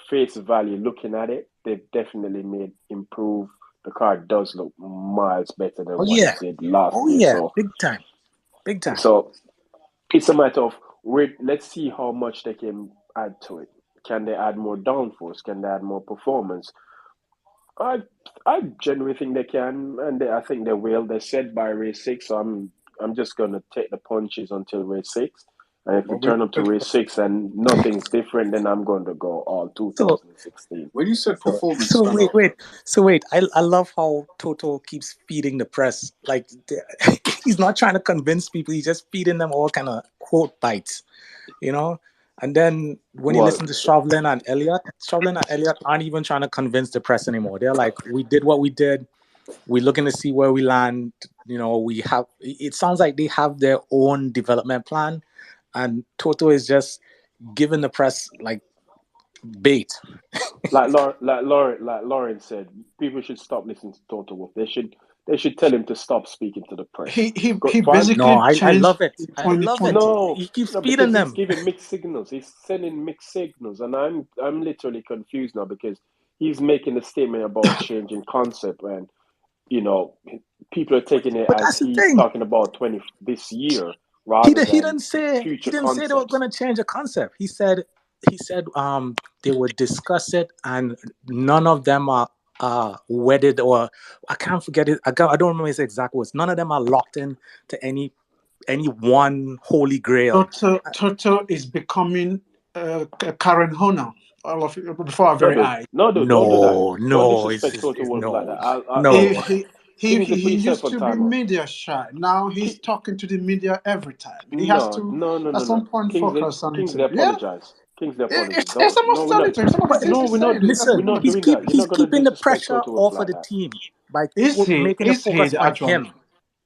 A: face value, looking at it, they've definitely made improve. The car does look miles better than
N: Oh
A: what it
N: yeah,
A: did last
N: oh
A: year.
N: yeah, big time, big time.
A: So it's a matter of let's see how much they can add to it. Can they add more downforce? Can they add more performance? I I genuinely think they can, and I think they will. They said by race six, so I'm just gonna take the punches until race six. And if we
E: But when
A: turn up to race six and nothing's different, then I'm going to go all
N: So
A: 2016.
E: when you said
N: So,
E: performance,
N: so wait,
E: Stano,
N: wait. So wait, I love how Toto keeps feeding the press. Like he's not trying to convince people; he's just feeding them all kind of quote bites, you know. And then when you
A: Well,
N: listen to Chauvelin and Elliott aren't even trying to convince the press anymore. They're like, "We did what we did. We're looking to see where we land. We have." It sounds like they have their own development plan, and Toto is just giving the press like bait.
A: Lauren said, people should stop listening to Toto Wolff. They should tell him to stop speaking to the press.
B: He
A: Find
N: No,
B: basically
N: I
B: changed
N: love it.
B: in
N: I love it.
B: 2020.
A: No,
N: He keeps
A: no,
N: feeding
A: because he's
N: them.
A: giving mixed signals. He's sending mixed signals, and I'm literally confused now because he's making a statement about changing concept, and you know, people are taking it
N: But
A: as
N: that's the
A: he's
N: thing.
A: talking about 20 this year
N: He
A: rather
N: di- he
A: than
N: didn't say he
A: future
N: didn't say they were
A: concepts.
N: gonna change the concept. He said they would discuss it and none of them are wedded or I can't forget it. I don't remember his exact words. None of them are locked in to any one holy grail.
B: Toto is becoming a Karen Horner all of it before our
A: No,
B: very
A: dude,
B: eyes.
A: no, dude, don't do that.
N: No,
A: Don't
N: no,
A: disrespect Toto Wolff like that.
N: no,
B: He,
N: no.
B: he he
A: Kings, put
B: he
A: yourself
B: used
A: on
B: to be
A: timeout.
B: media shy. Now he's talking to the media every time. He has
A: No,
B: to
A: no, no,
B: at
A: no,
B: some
A: no.
B: point focus on it
A: Kingsley
B: too. Yeah,
A: apologize. Kingsley apologize.
B: it's
A: Don't. No,
B: almost
A: we're not.
B: telling to him. Some of the
N: But
B: things
A: No,
B: he's
A: we're not
B: saying.
A: doing.
B: That's
A: We're
N: listen,
A: not
B: not.
A: doing that. You're
N: he's
A: not gonna
N: keeping the
A: disrespect
N: pressure
A: Toto Wolff
N: off of
A: like
N: the
A: that.
N: team by
B: Is he?
N: making the
B: Is he
N: focus on
B: actually?
N: him.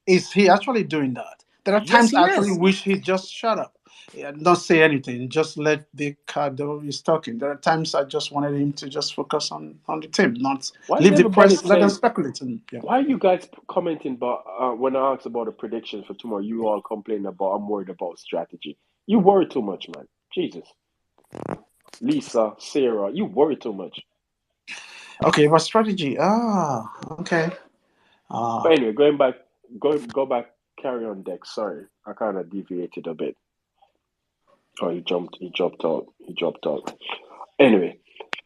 B: Is he actually doing that? There are
N: Yes,
B: times
N: he
B: I actually
N: is.
B: wish he'd just shut up, not say anything, just let the car do his talking. There are times I just wanted him to just focus on the team, not
A: Why is
B: leave the
A: everybody
B: press, let them
A: saying?
B: speculate. And, yeah.
A: Why are you guys commenting about when I asked about the predictions for tomorrow? You all complaining about I'm worried about strategy. You worry too much, man. Jesus, Lisa, Sarah, you worry too much.
B: Okay, but strategy. Okay.
A: But anyway, go back, carry on deck. Sorry, I kind of deviated a bit. Oh, he dropped out. Anyway,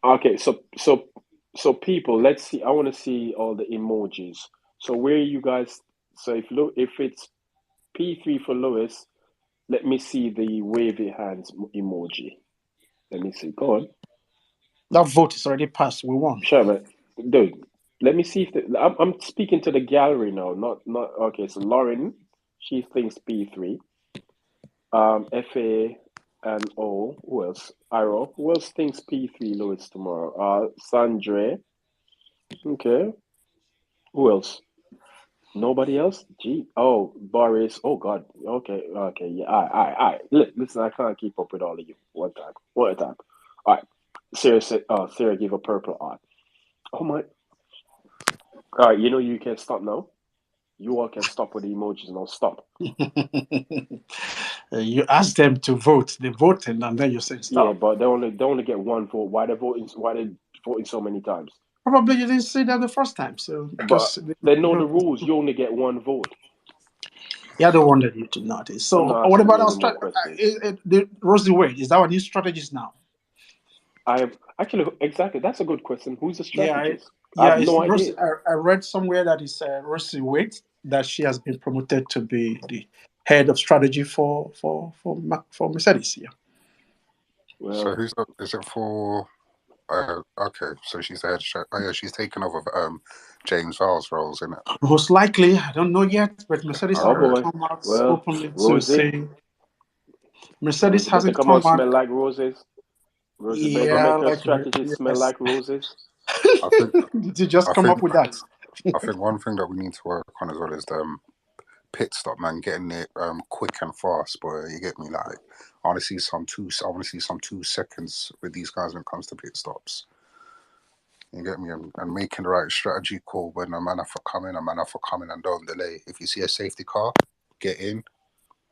A: okay, so people, let's see. I want to see all the emojis. So where you guys? So if it's P3 for Lewis, let me see the wavy hands emoji. Let me see. Go on,
B: That vote is already passed. We won.
A: sure, man. Dude, let me see if I'm speaking to the gallery now. Not okay. So Lauren, she thinks P3. FA. and O. Who else? Iro. Who else thinks P3 Lewis tomorrow? Sandre. Okay. Who else? Nobody else? Gee. Oh, Boris. Oh, God. Okay. Okay. Yeah. All right. Listen, I can't keep up with all of you. One time. One time. All right. Sarah said, Sarah gave a purple eye. Oh, my. All right. You know you can stop now. You all can stop with the emojis now. Stop.
B: You ask them to vote. They voted, and then you say
A: Yeah,
B: stop.
A: but they only get one vote. Why they voting? Why they voting so many times?
B: Probably you didn't say that the first time, so
A: But
B: because
A: they know the rules. You only get one vote.
B: yeah, the one that you to notice.
A: I'm
B: So
A: not
B: what
A: asking
B: about
A: you
B: our
A: any more questions.
B: the Rosie Wade? Is that our new strategist now?
A: I actually exactly. That's a good question. Who's the
B: Yeah,
A: strategist? I
B: yeah.
A: have
B: It's
A: no idea.
B: Rosie. I read somewhere that it's Rosie Wade that she has been promoted to be the head of strategy for Mercedes. Yeah.
E: So
A: Well,
E: who's up? Is it for? Okay, so she's the head. Oh yeah, she's taken over James Vale's roles, isn't it?
B: Most likely, I don't know yet, but Mercedes
A: oh
B: haven't
E: So
A: boy.
B: come out
A: Well,
B: openly to
A: Rosie,
B: say. Mercedes
A: Rosie better
B: hasn't
A: come out
B: come out.
A: smell like roses. Rosie better
B: Yeah,
A: make her
B: like
A: strategy smell
B: yes.
A: like roses.
E: I think
B: Did you just
E: I
B: come
E: think
B: up with that?
E: I think one thing that we need to work on as well is the pit stop, man, getting it quick and fast. But you get me, like I want to see some 2 seconds with these guys when it comes to pit stops. You get me, and making the right strategy call when a man have to come in, and don't delay. If you see a safety car, get in.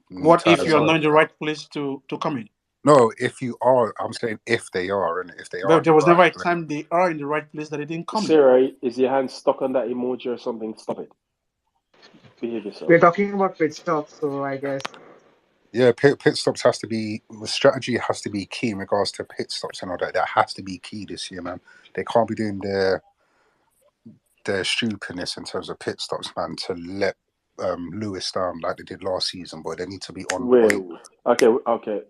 E: Need
B: What if
A: Yeah,
E: tires
B: you're
E: on.
B: not
A: but
B: in the right place to come in?
E: No, if you are, I'm saying if they are, and if they are
B: But
E: in the
B: there was never
E: right
B: a
E: place.
B: time they are in the right place that they didn't come in.
A: Sarah, is your hand stuck on that emoji or something? Stop it. Behave yourself.
H: We're talking about pit stops, so I guess
E: Yeah, pit stops has to be the strategy has to be key in regards to pit stops and all that. That has to be key this year, man. They can't be doing their stupidness in terms of pit stops, man, to let Lewis down like they did last season. But they need to be on
A: Where?
E: point.
A: Okay.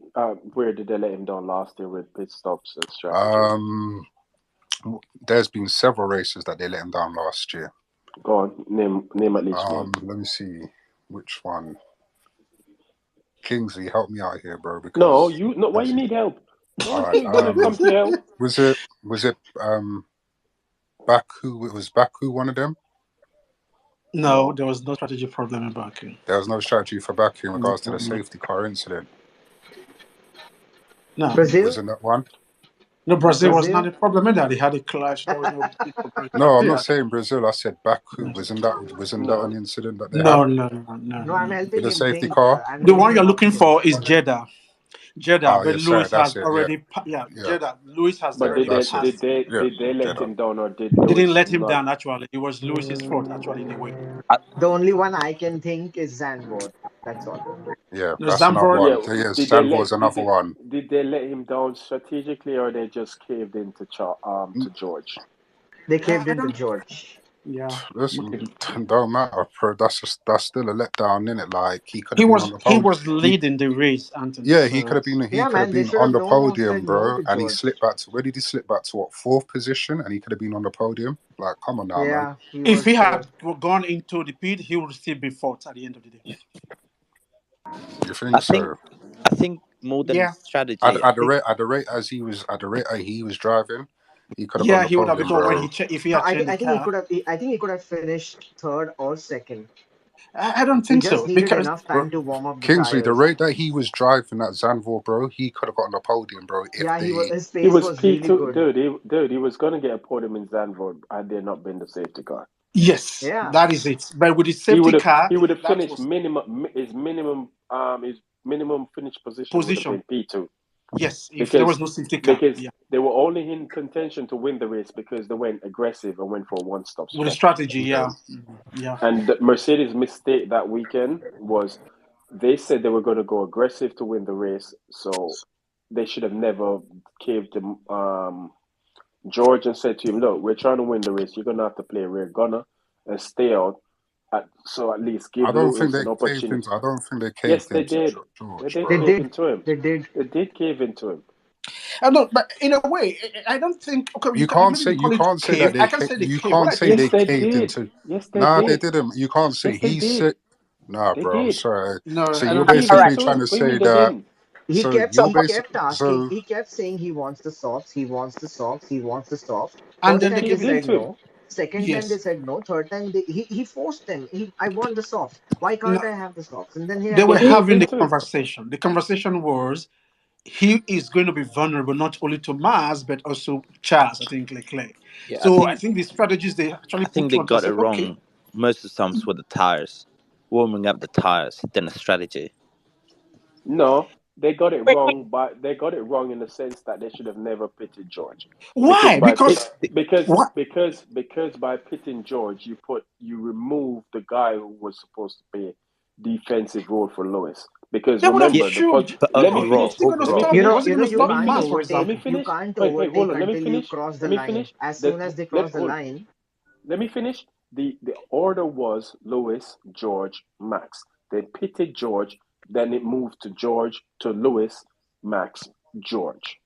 A: Where did they let him down last year with pit stops and strategy?
E: There's been several races that they let him down last year.
A: Go on, name at least one.
E: Let me see which one. Kingsley, help me out here, bro,
A: No,
E: because
A: you no. Why you need help? No
E: all
A: one's
E: right.
A: gonna come to your help.
E: Was it Baku? It was Baku, one of them.
B: No,
A: No.
B: there was no strategy problem in Baku.
E: There was no strategy for Baku in regards to the
B: No,
E: safety car incident.
B: no,
H: Brazil,
E: Wasn't that one?
B: no. Brazil was not
H: Brazil.
B: a problem either. They had a clash. There was no big
E: No, I'm not
B: yeah.
E: saying Brazil. I said Baku. Wasn't that
A: No.
E: an incident that they had
B: No, no, no, no,
H: No, I'm
B: no.
E: with
H: helping
E: the
H: him
E: safety
H: think.
E: car?
H: I'm
B: The
H: giving
B: one
H: him
B: you're looking for
H: options.
B: is Jeddah. Jeddah,
E: Oh
B: but
E: yeah, sorry,
B: Lewis
E: that's
B: has
E: it. Yeah,
B: already, yeah,
E: yeah,
B: Jeddah. Lewis has
A: But
E: yeah.
B: already
E: That's it.
B: passed.
E: Yeah,
A: did they let
E: Jeddah.
A: him down or did
B: They didn't
A: Lewis
B: let him
A: not?
B: down. Actually, it was Lewis's fault. Actually, in a way.
I: I,
H: The only one I can think is Zandvoort. That's all.
E: Yeah,
B: No,
E: that's another
B: Zandvoort.
E: one.
A: Yeah.
E: Yeah,
A: Did they
E: Sandvoor's
A: let
E: another one.
A: did they let him down strategically or they just caved into
E: Mm,
A: to George?
H: They caved
B: I
H: into
B: don't.
H: George.
B: Yeah.
E: Listen, don't matter, bro. That's still a letdown, innit? Like he could
B: He
E: have been on
B: was
E: the
B: he
E: podium.
B: was leading the race, Anthony.
E: Yeah, he could
B: So
E: have been. He
H: Yeah,
E: could have
H: man, they
E: been
H: should
E: on
H: have
E: the
H: no
E: podium,
H: said no
E: bro.
H: to
E: And he
H: George.
E: slipped back to. Where did he slip back to? What, fourth position? And he could have been on the podium. Like, come on now, man.
H: Yeah, he
B: if
H: was
B: he
H: fourth.
B: had gone into the pit, he would still be fourth at the end of the day.
E: You
I: I
E: think
I: think
E: so?
I: I think more than
B: Yeah,
I: strategy, I think
E: At the rate as he was, at the rate he was driving, he could have got on
B: yeah,
E: the
B: he would have
E: podium,
B: gone when
E: bro.
B: if he
H: No,
B: had changed the
H: I think he
B: car.
H: could have. I think he could have finished third or second.
B: I don't
H: He
B: think
H: just
B: so
H: needed
B: because
H: enough time to warm up the
E: Kingsley, the
H: tires.
E: rate that he was driving that Zanvor, bro, he could have got on the podium, bro. If
H: Yeah, he was.
E: they,
H: His
A: He
H: pace
A: was
H: was really
A: P2,
H: good.
A: dude. He was gonna get a podium in Zandvoort had there not been the safety car.
B: yes,
H: Yeah,
B: that is it. But with the safety car,
A: He would have
B: that
A: finished
B: was
A: his minimum finish position would have
B: position.
A: been P2
B: Yes, if there was
A: because
B: no safety car, yeah,
A: they were only in contention to win the race because they went aggressive and went for a one stop
B: with a
A: strategy.
B: strategy,
E: yeah,
B: yeah, yeah.
A: And the Mercedes' mistake that weekend was they said they were going to go aggressive to win the race, so they should have never caved to George and said to him, "Look, we're trying to win the race. You're going to have to play rear gunner and stay out. So at least give
E: I don't think
A: Lewis
E: they
A: an
E: caved
A: opportunity."
E: into. I don't think they
A: Yes,
E: caved
A: they
E: into
A: did. They
E: George,
A: did
H: they
E: bro.
A: cave
H: did.
A: into him.
H: They did.
A: They did cave into him.
B: I don't, but in a way, I don't think. Okay,
E: You
B: can
E: can't
B: maybe
E: say
B: you call it
E: that
B: cave. I
E: they.
B: can say the
E: You
B: cave. What
E: can't
B: I
E: say
B: think
A: Yes,
E: they
A: they
E: caved
A: did.
E: into.
A: Yes, they
E: Nah, they
A: did.
E: didn't. You can't say
A: Yes, they
E: he
A: did.
E: said. Nah,
A: They
E: bro. I'm
A: did.
E: sorry.
B: no,
E: So
B: I
A: They
E: you're
B: don't.
A: caved
I: all right.
E: basically
A: into
E: trying
A: him.
E: to
A: What do you
E: say
A: mean they
E: that.
A: didn't?
H: He
E: So
H: kept
E: you're
H: he
L: Somebody,
H: kept
E: basically
H: asking,
E: so
H: he kept saying he wants the socks, he wants the socks, he wants the socks.
B: And
H: First
B: then they
H: time
A: Keep
H: they
B: gave
A: giving
B: him,
H: said
A: to him.
H: no. Second time they
B: yes.
H: said no. Third time he forced them. I want the socks. Why can't
B: No,
H: I have the socks? And then he
B: they
H: had the
B: were
A: Keep
H: socks.
B: having
A: giving
B: the
A: to him.
B: conversation. The conversation was he is going to be vulnerable not only to Mars but also Charles, I think, Leclerc.
O: Yeah,
B: So I think the strategies they
O: I
B: actually put
O: think they
B: to us, I
O: got it
B: said, okay,
O: wrong most of the times with the tires, warming up the tires, then a strategy.
A: No, they got it
L: wait, wait,
A: wrong, but they got it wrong in the sense that they should have never pitted George, because
B: why?
A: by
B: Because
A: pit because
B: what?
A: because because by pitting George, you remove the guy who was supposed to be defensive role for Lewis. Because
B: They would have
O: Yeah,
A: remember the
B: showed.
A: pos-
O: but
A: let me
B: No,
A: finish.
O: overall,
B: was he going to
A: Let me
B: stop?
O: overall,
A: finish.
B: Was he going to
H: You
A: Let
B: stop
A: me
H: can't
B: Mars,
A: finish.
B: for
A: Let me
H: overtake.
B: example?
H: You
A: finish.
H: can't
A: Hey,
H: overtake
A: hold on. Let me
H: until you
A: finish.
H: cross the
A: Let me
H: line.
A: finish.
H: As soon as they cross the
A: Hold on.
H: line,
A: Let me finish. The order was Lewis, George, Max. They pitted George, then it moved to George to Lewis, Max, George.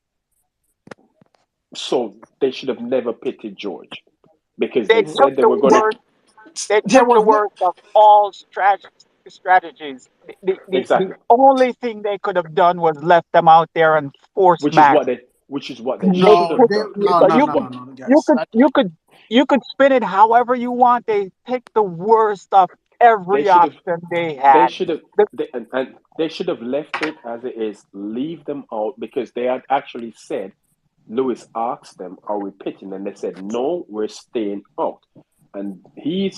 A: So they should have never pitted George because
L: they
A: they
L: took
A: said they
L: the
A: were gonna
L: worst. They
B: There
L: took the
B: was no.
L: worst of all strategies. The
A: exactly,
L: only thing they could have done was left them out there and force
A: which is
L: Max.
A: what they
L: They
A: should
B: No,
A: have
L: put
B: they
A: done.
B: no
L: but
B: no
L: you
B: no
L: could
B: no no
L: you
B: guys.
L: could you could you could spin it however you want. They picked the worst of
A: They
L: every
A: should have.
L: option they
A: They
L: had.
A: should have.
L: The,
A: And they should have left it as it is. Leave them out because they had actually said. Lewis asked them, "Are we pitting?" And they said, "No, we're staying out." And he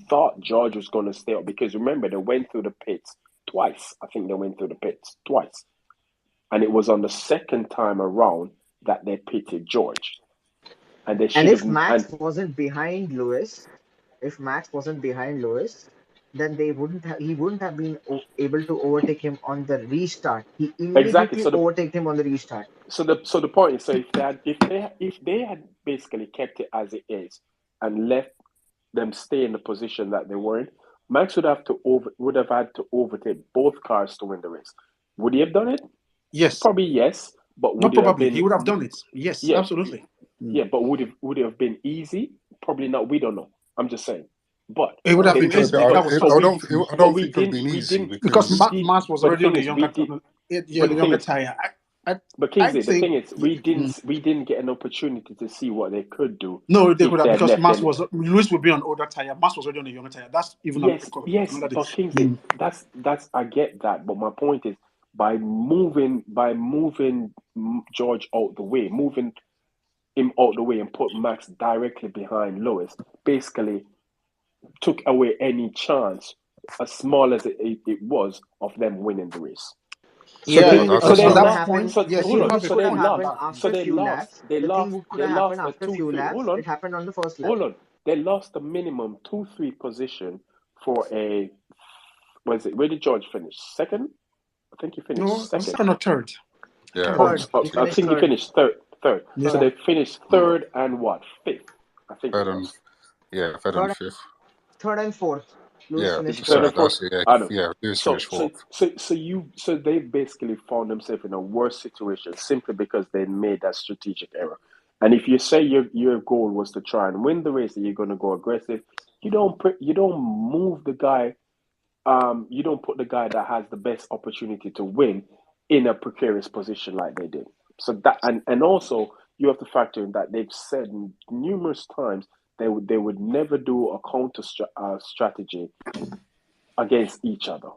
A: thought George was going to stay out because remember they went through the pits twice. I think they went through the pits twice, and it was on the second time around that they pitted George. And they
H: and
A: should have.
H: if Max
A: And
H: wasn't behind Lewis, if Max wasn't behind Lewis, then he wouldn't have been able to overtake him on the restart. He
A: exactly.
H: immediately overtaked him on the restart.
A: So the point is, so if they had basically kept it as it is and left them stay in the position that they were in, Max would have had to overtake both cars to win the race. Would he have done it?
B: Yes,
A: Probably yes, but
B: no,
A: would it have
B: probably he
A: been?
B: would have done it. Yes,
A: Yeah,
B: absolutely. Mm.
A: yeah, but would it have been easy? Probably not. We don't know. I'm just saying. But
B: It would
E: I
B: have
A: they
B: been
E: think it would
A: did.
B: easy.
E: be.
A: But
B: That was
A: but
B: for
A: we
E: I
A: but
E: don't
A: we
E: think it would have
A: didn't
E: been
A: we
E: easy
A: didn't
B: because
A: we
E: because
A: did.
B: Mars was
A: But the
B: already on
A: thing
B: the
A: is, we
B: younger
A: did.
B: yeah,
A: But
B: the
A: the thing
B: younger
A: is,
B: tire.
A: but
B: I
A: Kingsley, the
B: think
A: thing is, we didn't get an opportunity to see what they could do
B: no, they
A: if
B: could have
A: they had
B: because
A: left
B: Mars
A: any.
B: was Lewis would be on older tire. Mars was already on the younger tire. That's even
A: Yes, yes,
B: another day.
A: but Kingsley,
B: Mm.
A: that's I get that, but my point is by moving George out the way, moving him out the way and put Max directly behind Lewis, basically took away any chance, as small as it was, of them winning the race. So
B: Yeah,
A: they
H: The
E: that,
A: so
H: thing
E: that's
A: they
B: on
H: could
E: not
H: have
B: that
A: lost.
B: point,
H: happened.
A: So
H: The
B: yes,
A: hold
B: you
H: thing
A: on.
B: have
H: which
B: a
A: So
H: could
A: they
H: have
B: point on
H: happened
A: lost.
B: that.
A: So
H: after
A: they
H: few
A: lost.
H: laps.
A: They
H: The thing
A: lost.
H: could
A: They
H: have happened
A: lost a
H: after
A: two
H: few
A: three. Hold
H: laps.
A: on.
H: It happened on the first lap.
A: Hold on. They lost a minimum 2-3 position for a. Was it? Where did George finish? Second. I think he
B: No,
A: finished second.
B: second or third.
E: yeah.
A: Oh,
H: Third. He
A: I
H: finished
A: think he
H: third.
A: finished third. Third. So
B: Yeah.
A: they finished
E: Mm.
A: third and what? Fifth. I think it
E: Third and
A: was.
E: third and
H: Third,
E: fifth.
H: third and fourth. Lewis
E: Yeah,
A: Is it
H: finished
A: third
H: fourth.
A: and
E: sorry,
A: fourth?
E: that's it. Yeah,
A: I know.
E: yeah. Lewis
A: So
E: finished
A: so
E: fourth.
A: so they basically found themselves in a worse situation simply because they made that strategic error. And if you say your goal was to try and win the race, that you're going to go aggressive, you don't move the guy. You don't put the guy that has the best opportunity to win in a precarious position like they did. So that and also you have to factor in that they've said numerous times they would never do a strategy against each other.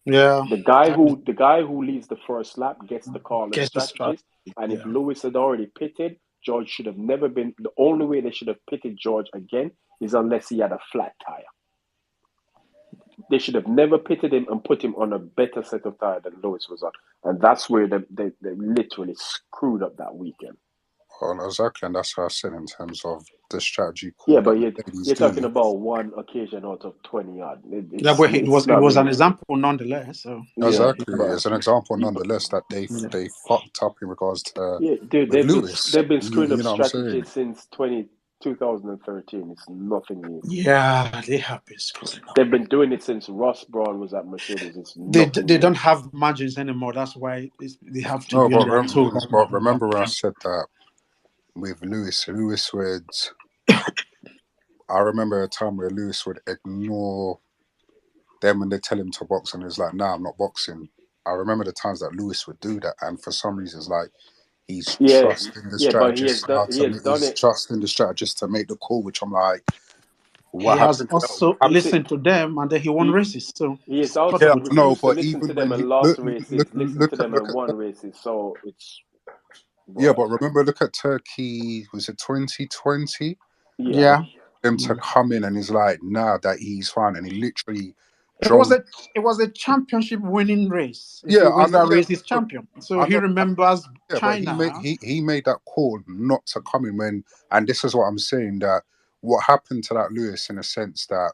B: Yeah.
A: The guy who leads the first lap gets the call as
B: Guess the strategy.
A: strategist. And if
B: Yeah.
A: Lewis had already pitted, George should have never been. The only way they should have pitted George again is unless he had a flat tire. They should have never pitted him and put him on a better set of tire than Lewis was on. And that's where they literally screwed up that weekend.
E: Well, exactly, and that's how I said in terms of the strategy
A: Yeah,
E: call
A: but
E: that
A: you're,
E: Mercedes
A: you're talking
E: do.
A: about one occasion out of 20 odd.
B: Yeah,
A: It's
B: but
A: it's
B: it
A: not
B: was an
A: really.
B: example nonetheless. So
A: Yeah,
E: Exactly,
A: but
E: as an example, nonetheless, that
B: yeah.
E: they fucked up in regards to
A: yeah, dude,
E: with
A: they've been
E: Lewis.
A: they've been screwing up
E: You know what I'm
A: strategy
E: saying?
A: since 2013. It's nothing new.
B: Yeah, they have been screwing up.
A: They've been doing it since Ross Brawn was at Mercedes. It's
B: They
A: nothing
B: they
A: new.
B: don't have margins anymore. That's why they have to
E: No,
B: be on their toe right now.
E: but remember when I said that with Lewis, Lewis would. I remember a time where Lewis would ignore them when they tell him to box, and he's like, "Nah, I'm not boxing. I remember the times that Lewis would do that, and for some reason, it's like he's
A: Yeah,
E: trusting the
A: yeah, but he has
E: strategist
A: done.
E: now
A: He has done
E: he's
A: it.
E: trusting the strategist to make the call, which I'm like,
B: He
E: what
B: has
E: happened to that?
B: also
E: What happened?
A: You see,
B: listened to them, and then he won
A: he
B: races. So
A: he has
B: it's
E: Yeah,
A: also
B: possible.
E: I know,
A: refused to
E: but
A: listen to
E: even
A: them
E: when
A: and
E: you
A: lost races. Listened to them
E: look
A: and
E: at
A: won races. So it's,
E: yeah,
A: boy,
E: but remember, look at Turkey. Was it 2020?
A: yeah,
B: Yeah.
E: Him to come in and he's like, nah, that he's fine, and he literally
B: It was
E: drove.
B: a championship winning race. If he
E: Yeah, I
B: wins
E: know.
B: that
E: Yeah,
B: race, he's champion. So
E: I
B: he
E: know.
B: remembers
E: Yeah, but he made
B: China.
E: he made that call not to come in when, and this is what I'm saying, that what happened to that Lewis in a sense that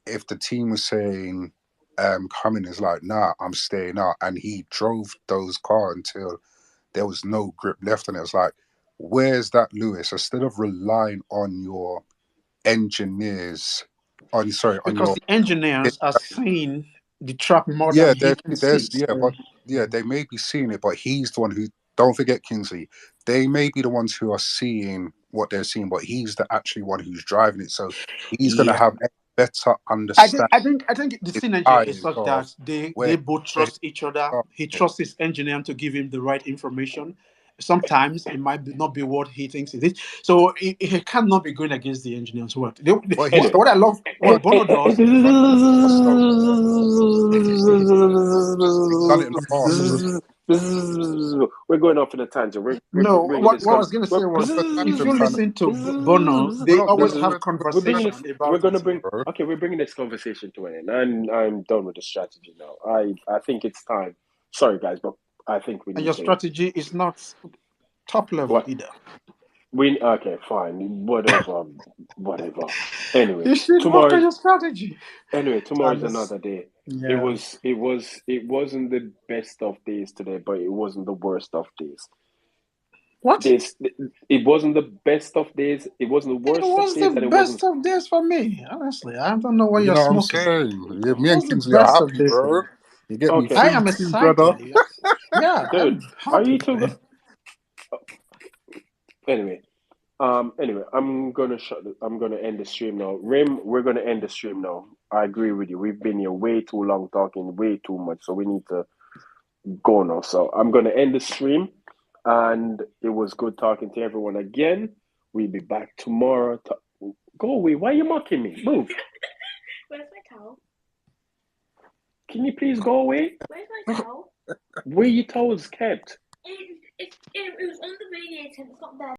E: if the team was saying Cumming is like, nah, I'm staying out, and he drove those cars until there was no grip left, and it was like, where's that Lewis? Instead of relying on your engineers, on
B: Because
E: your
B: the engineers are seeing the track more
E: yeah,
B: than he can see.
E: there's yeah,
B: So
E: but yeah, they may be seeing it, but he's the one who, don't forget Kingsley. They may be the ones who are seeing what they're seeing, but he's the actually one who's driving it. So he's gonna
B: yeah.
E: have a better
B: I think
E: understanding
B: I think I think the
E: his
B: synergy is
E: eyes
B: such
E: of
B: that they
E: where
B: both
E: where
B: trust each other.
E: oh,
B: He
E: yeah.
B: trusts his engineer to give him the right information. Sometimes it might not be what he thinks it is. So he cannot be going against the engineer's word.
E: But he's
A: anyway.
B: What I love,
E: but
B: what Bono does is
E: done it in the past though. He's done it in the past.
A: We're going off in a tangent. We're
B: no.
A: bringing
B: What
A: this
B: what I was going to say
E: Bit of
B: was,
E: a
B: if
E: tantrum
B: you
E: kind of.
B: listen to Bono, they always have
A: we're bringing
B: conversation
A: this. We're
B: about
A: gonna
B: his
A: bring.
E: bro.
A: Okay, we're bringing this conversation to an end. I'm done with the strategy now. I think it's time. Sorry, guys, but I think we
B: and
A: need
B: your
A: to.
B: strategy is not top level
A: What
B: either.
A: we okay? Fine. Whatever. Whatever. Anyway,
B: You should work on
A: tomorrow.
B: your strategy.
A: Anyway, tomorrow is
B: Sadness.
A: another day.
B: Yeah.
A: It wasn't the best of days today, but it wasn't the worst of days.
B: What?
A: This it wasn't the best of days. It wasn't the
B: It
A: worst of
B: was the
A: days, and it wasn't.
B: best of days for me, honestly. I don't know what
E: You
B: you're
E: know what I'm
B: smoking.
E: saying? Yeah,
B: It
E: me and
B: was the
E: Kingsley are
B: best of
E: happy,
B: days for
E: bro.
B: me.
E: You get me?
A: Okay,
B: I
E: 3-2,
B: am
E: brother.
B: excited. Yeah,
A: dude,
B: I'm
A: are you
B: happy,
A: two?
B: man.
A: Anyway, anyway, I'm gonna end the stream now. Rim, we're gonna end the stream now. I agree with you. We've been here way too long, talking way too much, so we need to go now. So I'm gonna end the stream, and it was good talking to everyone again. We'll be back tomorrow. Go away. Why are you mocking me? Move.
P: Where's my towel?
A: Can you please go away?
P: Where's my towel?
A: Where your towels kept?
P: It was on the radiator. It's not there.